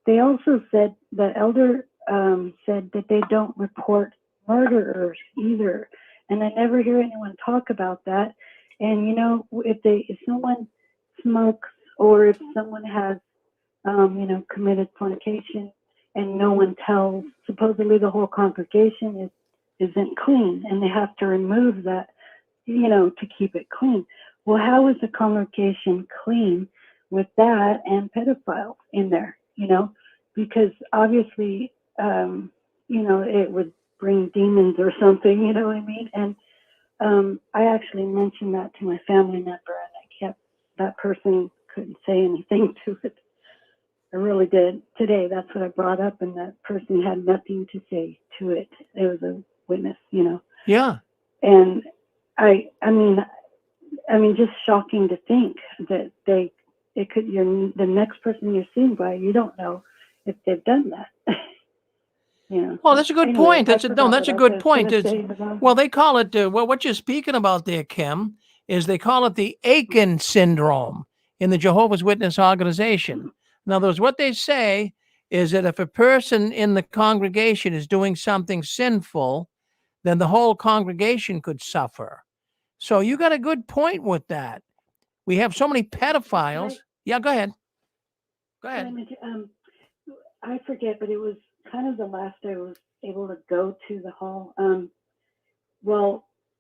they also said, the elder said that they don't report murderers either. And I never hear anyone talk about that. And, if someone smokes, or if someone has, committed fornication and no one tells, supposedly the whole congregation isn't clean and they have to remove that, to keep it clean. Well, how is the congregation clean with that and pedophiles in there, Because obviously, it would bring demons or something, you know what I mean? And I actually mentioned that to my family member, and that person couldn't say anything to it. I really did. Today, that's what I brought up, and that person had nothing to say to it. It was a witness, Yeah. And just shocking to think that the next person you're seeing by, you don't know if they've done that. Well, that's a good point. That's a good point. Well, they call it, what you're speaking about there, Kim, is they call it the Aiken syndrome in the Jehovah's Witness organization. In other words, what they say is that if a person in the congregation is doing something sinful, then the whole congregation could suffer. So you got a good point with that. We have so many pedophiles. Yeah, go ahead. Go ahead. I forget, but it was kind of the last I was able to go to the hall.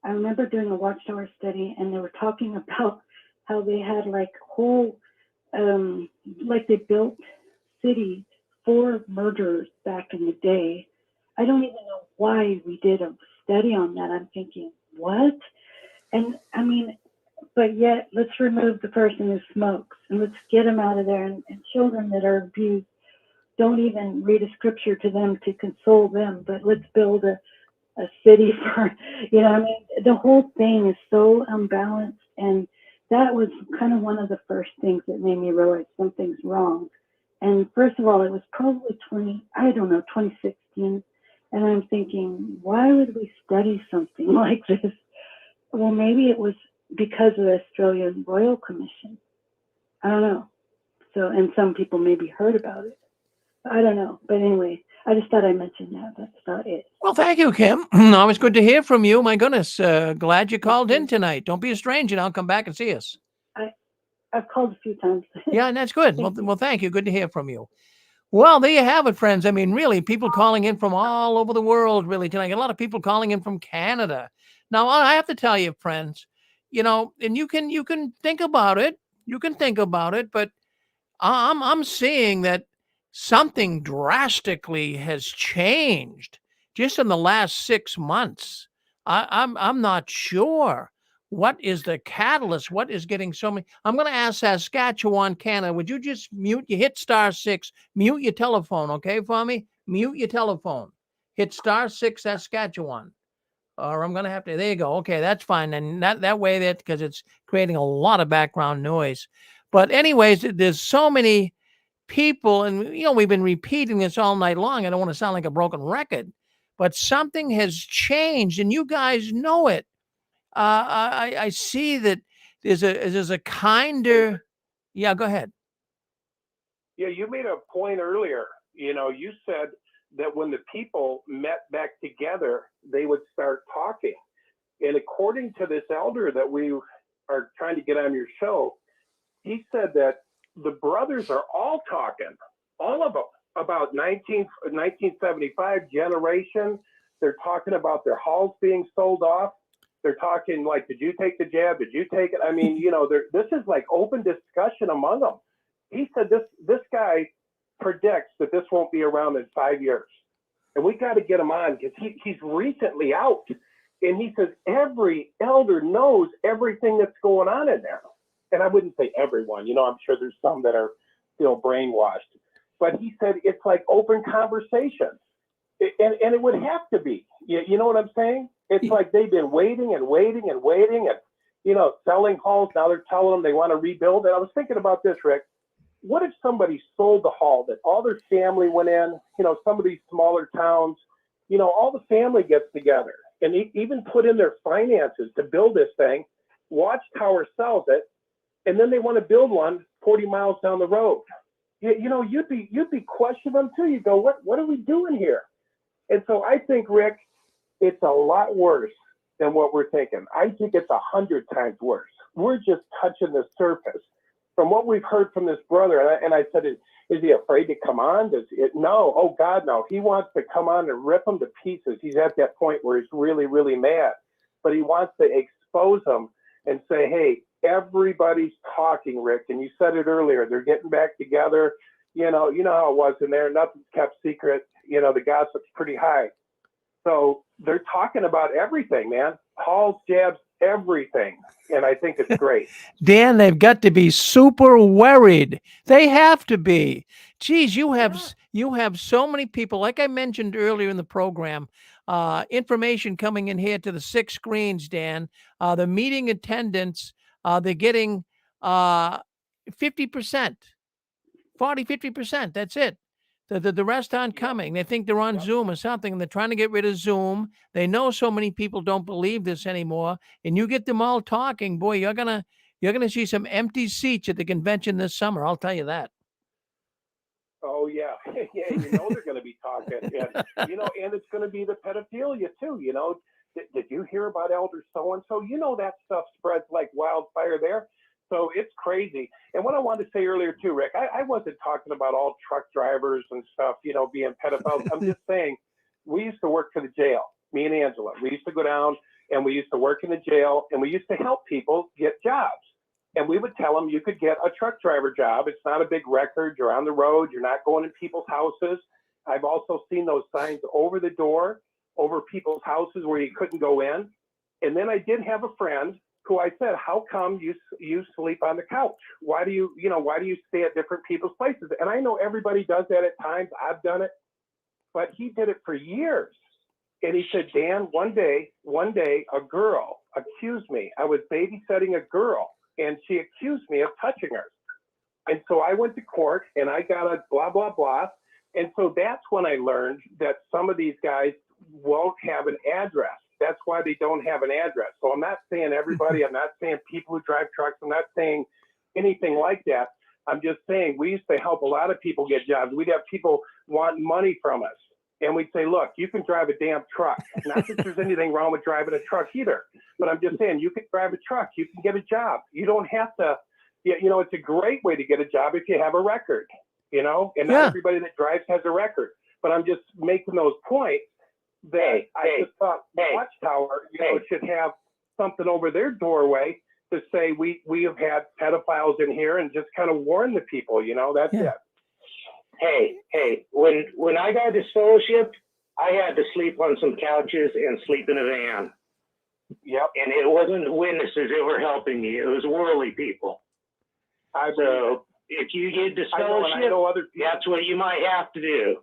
I remember doing a Watchtower study, and they were talking about how they had whole, they built cities for murderers back in the day. I don't even know why we did a study on that. I'm thinking, what? And but yet let's remove the person who smokes and let's get them out of there. And children that are abused, don't even read a scripture to them to console them, but let's build a city for, the whole thing is so unbalanced. And that was kind of one of the first things that made me realize something's wrong. And first of all, it was probably 2016. And I'm thinking, why would we study something like this? Well, maybe it was because of the Australian Royal Commission. I don't know. So, and some people maybe heard about it. I don't know. But anyway, I just thought I'd mention that. That's about it. Well, thank you, Kim. Always good to hear from you. My goodness. Glad you called in tonight. Don't be a stranger now. Come back and see us. I've called a few times. Yeah, and that's good. Well, thank you. Good to hear from you. Well, there you have it, friends. I mean, really, people calling in from all over the world, really, tonight. A lot of people calling in from Canada. Now, I have to tell you, friends, and you can think about it. You can think about it, but I'm seeing that something drastically has changed just in the last 6 months. I'm not sure What is the catalyst? What is getting so many? I'm going to ask Saskatchewan, Canada. Would you just mute? You hit *6, mute your telephone, okay, for me? Mute your telephone. Hit *6, Saskatchewan. Or I'm going to have to. There you go. Okay, that's fine. And that way, that because it's creating a lot of background noise. But anyways, there's so many people, and we've been repeating this all night long. I don't want to sound like a broken record, but something has changed, and you guys know it. I see that there's a kinder. Yeah, go ahead. Yeah, you made a point earlier. You said that when the people met back together, they would start talking. And according to this elder that we are trying to get on your show, he said that the brothers are all talking, all of them, about 1975 generation. They're talking about their halls being sold off. They're talking like, did you take the jab? Did you take it? I mean, this is like open discussion among them. He said this guy predicts that this won't be around in 5 years. And we got to get him on because he's recently out. And he says every elder knows everything that's going on in there. And I wouldn't say everyone, I'm sure there's some that are still brainwashed. But he said it's like open conversation. And it would have to be. You know what I'm saying? It's like they've been waiting and waiting and waiting and, selling halls. Now they're telling them they want to rebuild it. I was thinking about this, Rick. What if somebody sold the hall that all their family went in, some of these smaller towns, all the family gets together and even put in their finances to build this thing. Watchtower sells it, and then they want to build one 40 miles down the road. You'd be questioning them too. You go, what are we doing here? And so I think, Rick, it's a lot worse than what we're thinking. I think it's 100 times worse. We're just touching the surface. From what we've heard from this brother, and I said, is he afraid to come on? No. Oh, God, no. He wants to come on and rip them to pieces. He's at that point where he's really, really mad. But he wants to expose them and say, hey, everybody's talking, Rick. And you said it earlier. They're getting back together. You know how it was in there. Nothing's kept secret. The gossip's pretty high. So they're talking about everything, man. Halls, jabs, everything. And I think it's great. Dan, they've got to be super worried. They have to be. Geez, you have so many people, like I mentioned earlier in the program, information coming in here to the 6 screens, Dan. The meeting attendance, they're getting 50%, 50%. That's it. The rest aren't coming. They think they're on Zoom or something, and they're trying to get rid of Zoom. They know so many people don't believe this anymore, and you get them all talking. Boy, you're gonna see some empty seats at the convention this summer. I'll tell you that. Oh yeah, yeah. They're going to be talking, and and it's going to be the pedophilia too. Did you hear about Elder so and so? That stuff spreads like wildfire there. So it's crazy. And what I wanted to say earlier too, Rick, I wasn't talking about all truck drivers and stuff, being pedophiles. I'm just saying, we used to work for the jail, me and Angela. We used to go down and we used to work in the jail, and we used to help people get jobs. And we would tell them you could get a truck driver job. It's not a big record. You're on the road. You're not going in people's houses. I've also seen those signs over the door, over people's houses where you couldn't go in. And then I did have a friend who I said, how come you sleep on the couch? Why do you stay at different people's places? And I know everybody does that at times. I've done it, but he did it for years. And he said, Dan, one day, a girl accused me. I was babysitting a girl, and she accused me of touching her. And so I went to court, and I got a blah, blah, blah. And so that's when I learned that some of these guys won't have an address. That's why they don't have an address. So I'm not saying everybody, I'm not saying people who drive trucks, I'm not saying anything like that. I'm just saying we used to help a lot of people get jobs. We'd have people want money from us. And we'd say, look, you can drive a damn truck. Not that there's anything wrong with driving a truck either, but I'm just saying you can drive a truck. You can get a job. You don't have to, it's a great way to get a job if you have a record, and not everybody that drives has a record. But I'm just making those points that I just thought Watchtower, should have something over their doorway to say we have had pedophiles in here and just kind of warn the people, that's it. Hey, when I got disfellowshipped, I had to sleep on some couches and sleep in a van. Yep. And it wasn't witnesses that were helping me. It was worldly people. So if you get disfellowship, I know other people. that's what you might have to do.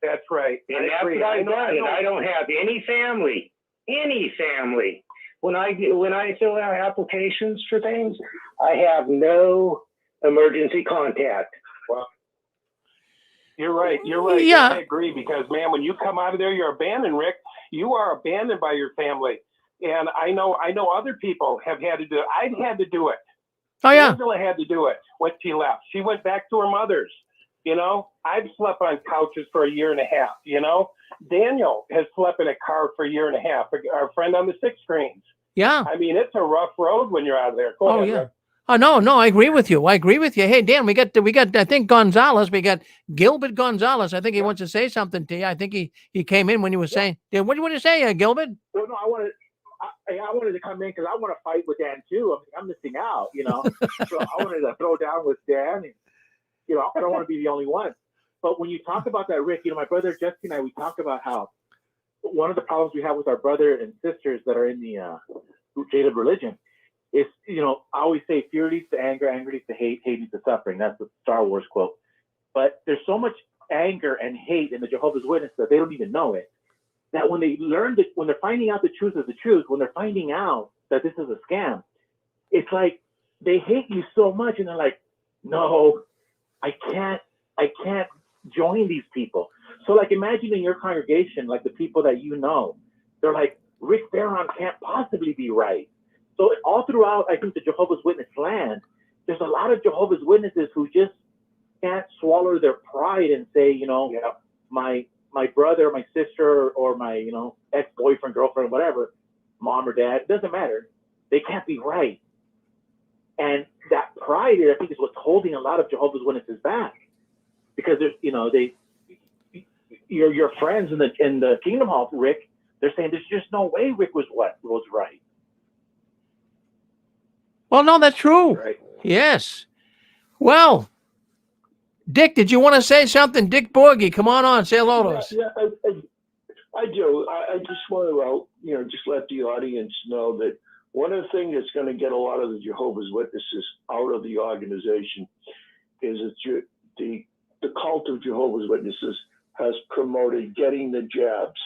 That's right. And that's what I've done. And I don't have any family. When I fill out applications for things, I have no emergency contact. Well, you're right. You're right. Yeah. I agree, because man, when you come out of there, you're abandoned, Rick. You are abandoned by your family. And I know other people have had to do it. I've had to do it. Oh, yeah. Angela had to do it when she left. She went back to her mother's. You know, I've slept on couches for a year and a half. You know, Daniel has slept in a car for a year and a half. Our friend on the 6 screens. Yeah. I mean, it's a rough road when you're out of there. Go ahead, Yeah. Rick. Oh, no, I agree with you. Hey, Dan, we got, I think Gonzalez, we got Gilbert Gonzalez. I think he wants to say something to you. I think he came in when you were saying, what do you want to say, Gilbert? Well, no, I wanted to come in because I want to fight with Dan too. I mean, I'm missing out, you know. So I wanted to throw down with Dan, and you know, I don't want to be the only one. But when you talk about that, Rick, you know, my brother Jesse and I, we talk about how one of the problems we have with our brother and sisters that are in the jaded religion is, you know, I always say fear leads to anger, anger leads to hate, hate leads to suffering. That's the Star Wars quote. But there's so much anger and hate in the Jehovah's Witnesses that they don't even know it. That when they learn that, when they're finding out the truth is the truth, when they're finding out that this is a scam, it's like they hate you so much, and they're like, no, I can't join these people. So like, imagine in your congregation, like the people that you know, they're like, Rick Barron can't possibly be right. So all throughout, I think, the Jehovah's Witness land, there's a lot of Jehovah's Witnesses who just can't swallow their pride and say, you know, my brother, my sister, or my, you know, ex-boyfriend, girlfriend, whatever, mom or dad, doesn't matter. They can't be right. And that pride, I think, is what's holding a lot of Jehovah's Witnesses back. Because there's, you know, your friends in the Kingdom Hall, Rick, they're saying there's just no way Rick was right. Well, no, that's true. Right. Yes. Well, Dick, did you want to say something? Dick Borgie, come on, say hello to us. Yeah, I do. I just want to, you know, just let the audience know that one of the things that's going to get a lot of the Jehovah's Witnesses out of the organization is that the cult of Jehovah's Witnesses has promoted getting the jabs,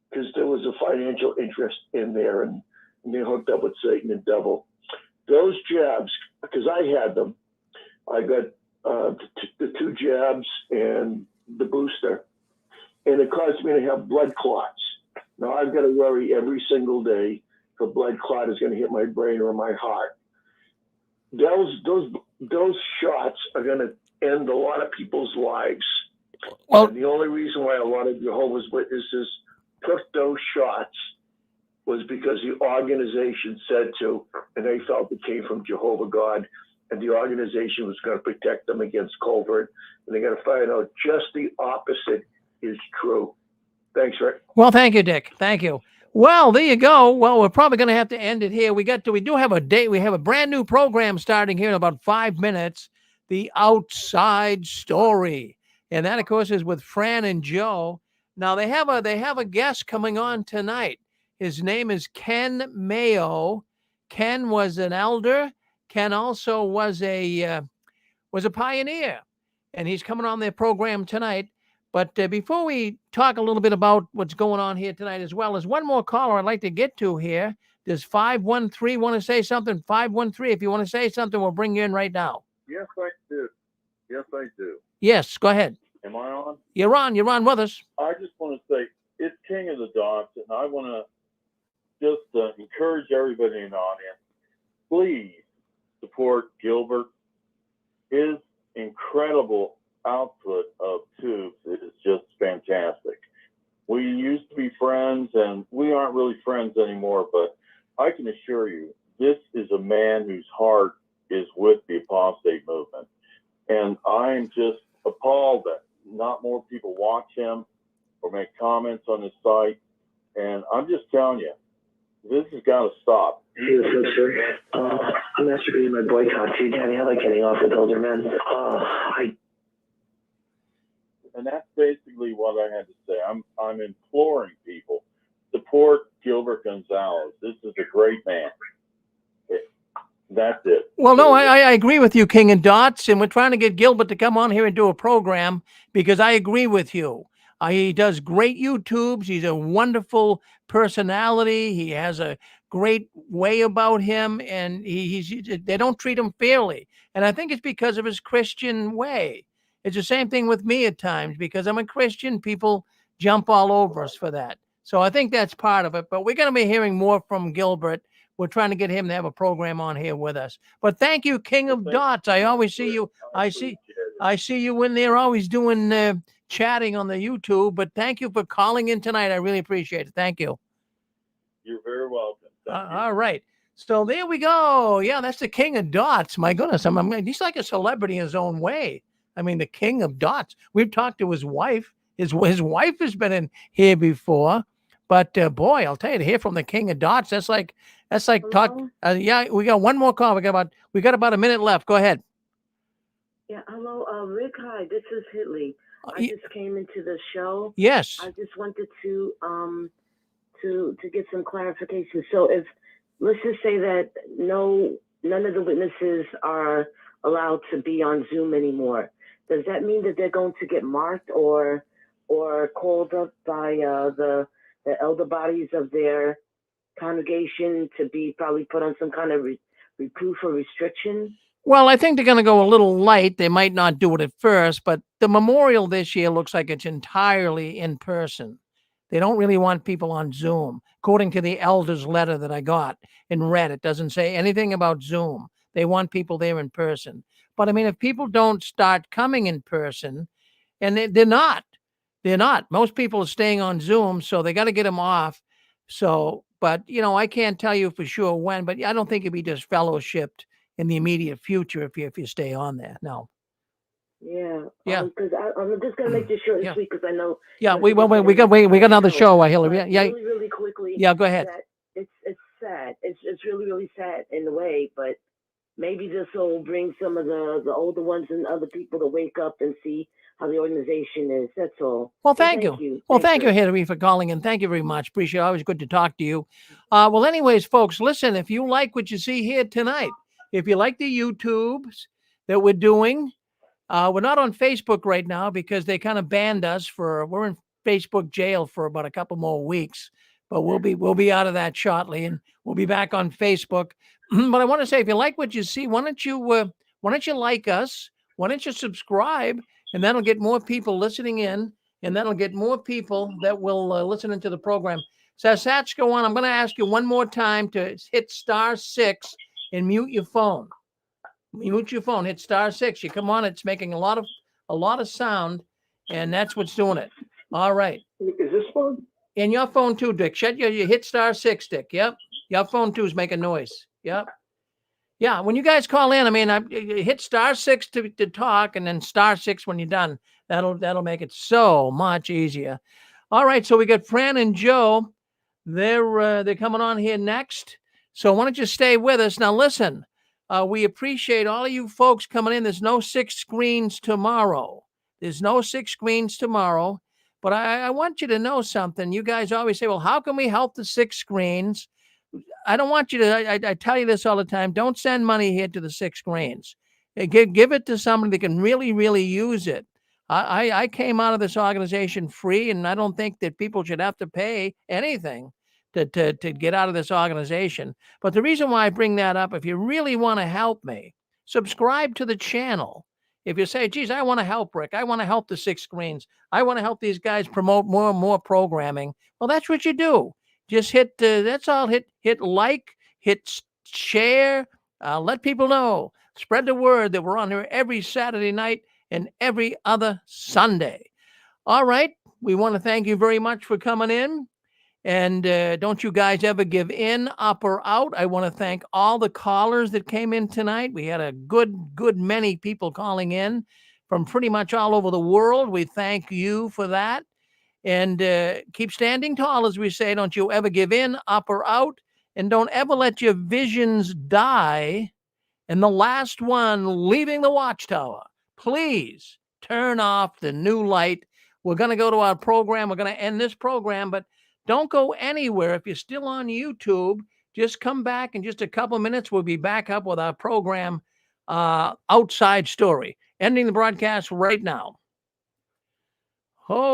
because there was a financial interest in there, and they hooked up with Satan and devil. Those jabs, because I had them, I got the 2 jabs and the booster, and it caused me to have blood clots. Now I've got to worry every single day if a blood clot is going to hit my brain or my heart. Those shots are going to end a lot of people's lives. Well, and the only reason why a lot of Jehovah's Witnesses took those shots was because the organization said to, and they felt it came from Jehovah God, and the organization was going to protect them against covert, and they're going to find out just the opposite is true. Thanks, Rick. Well, thank you, Dick. Thank you. Well, there you go. Well, we're probably going to have to end it here. We do have a date. We have a brand new program starting here in about 5 minutes, The Outside Story. And that, of course, is with Fran and Joe. Now, they have a guest coming on tonight. His name is Ken Mayo. Ken was an elder. Ken also was a pioneer, and he's coming on their program tonight. But before we talk a little bit about what's going on here tonight, as well as one more caller I'd like to get to here. Does 513 want to say something? 513, if you want to say something, we'll bring you in right now. Yes, I do. Yes, I do. Yes, go ahead. Am I on? You're on with us. I just want to say it's King of the Dots, and I want to just encourage everybody in the audience, please support Gilbert. His incredible output of tubes is just fantastic. We used to be friends, and we aren't really friends anymore, but I can assure you, this is a man whose heart is with the apostate movement. And I am just appalled that not more people watch him or make comments on his site. And I'm just telling you, this has got to stop. Hey, what's up, sir? I'm masturbating my boycott too, Daddy. I like getting off with older men. And that's basically what I had to say. I'm imploring people, support Gilbert Gonzalez. This is a great man. That's it. Well, no, I agree with you, King and Dots, and we're trying to get Gilbert to come on here and do a program because I agree with you. He does great YouTubes. He's a wonderful personality. He has a great way about him, and they don't treat him fairly. And I think it's because of his Christian way. It's the same thing with me at times. Because I'm a Christian, people jump all over us for that. So I think that's part of it. But we're going to be hearing more from Gilbert. We're trying to get him to have a program on here with us. But thank you, King of Dots. I always see you. I see you in there always doing chatting on the YouTube. But thank you for calling in tonight. I really appreciate it. Thank you. You're very welcome. All right. So there we go. Yeah, that's the King of Dots. My goodness, he's like a celebrity in his own way. I mean, the King of Dots. We've talked to his wife. His wife has been in here before. But boy, I'll tell you, to hear from the King of Dots, that's like talk. Yeah, we got one more call. We got about a minute left. Go ahead. Yeah, hello, Rick. Hi, this is Hitley. I just came into the show. Yes. I just wanted to get some clarification. So if let's just say that none of the witnesses are allowed to be on Zoom anymore, does that mean that they're going to get marked or called up by the elder bodies of their congregation to be probably put on some kind of reproof or restriction? Well, I think they're going to go a little light. They might not do it at first, but the memorial this year looks like it's entirely in person. They don't really want people on Zoom. According to the elder's letter that I got and read, it doesn't say anything about Zoom. They want people there in person. But I mean, if people don't start coming in person, and they're not. Most people are staying on Zoom, so they got to get them off. So, but I can't tell you for sure when, but I don't think it'd be just fellowshipped in the immediate future if you stay on there. No. Yeah. Yeah. Because I'm just gonna make this short this week because I know. Yeah. We got another show, Hillary. Yeah. Really quickly. Yeah. Go ahead. It's sad. It's really sad in a way, but maybe this will bring some of the older ones and other people to wake up and see how the organization is. That's all. Well, thank you. Well, thank you, Hillary, for calling in. Thank you very much. Appreciate it. Always good to talk to you. Well, anyways, folks, listen, if you like what you see here tonight, if you like the YouTubes that we're doing, we're not on Facebook right now because they kind of banned us we're in Facebook jail for about a couple more weeks, but we'll be out of that shortly and we'll be back on Facebook. But I want to say, if you like what you see, why don't you like us? Why don't you subscribe? And that'll get more people listening in, and that'll get more people that will listen into the program. Sasatchko, I'm going to ask you one more time to hit *6 and mute your phone. Mute your phone. Hit *6. You come on. It's making a lot of sound, and that's what's doing it. All right. Is this phone? And your phone too, Dick. You hit *6, Dick. Yep. Your phone too is making noise. Yep. Yeah. When you guys call in, I mean, hit *6 to talk, and then *6 when you're done. That'll make it so much easier. All right. So we got Fran and Joe. They're coming on here next. So why don't you stay with us? Now listen, we appreciate all of you folks coming in. There's no 6 screens tomorrow. But I want you to know something. You guys always say, well, how can we help the 6 screens? I don't want you to, I tell you this all the time. Don't send money here to the 6 screens. Give it to somebody that can really, really use it. I came out of this organization free, and I don't think that people should have to pay anything to get out of this organization. But the reason why I bring that up, if you really want to help me, subscribe to the channel. If you say, geez, I want to help Rick, I want to help the 6 screens, I want to help these guys promote more and more programming, well, that's what you do. Just hit, that's all, hit like, hit share, let people know. Spread the word that we're on here every Saturday night and every other Sunday. All right. We want to thank you very much for coming in. And don't you guys ever give in, up or out. I want to thank all the callers that came in tonight. We had a good many people calling in from pretty much all over the world. We thank you for that. And keep standing tall, as we say. Don't you ever give in, up or out. And don't ever let your visions die. And the last one, leaving the Watchtower, please turn off the new light. We're going to go to our program. We're going to end this program, but Don't go anywhere. If you're still on YouTube, just come back in just a couple of minutes. We'll be back up with our program, Outside Story. Ending the broadcast right now. Oh.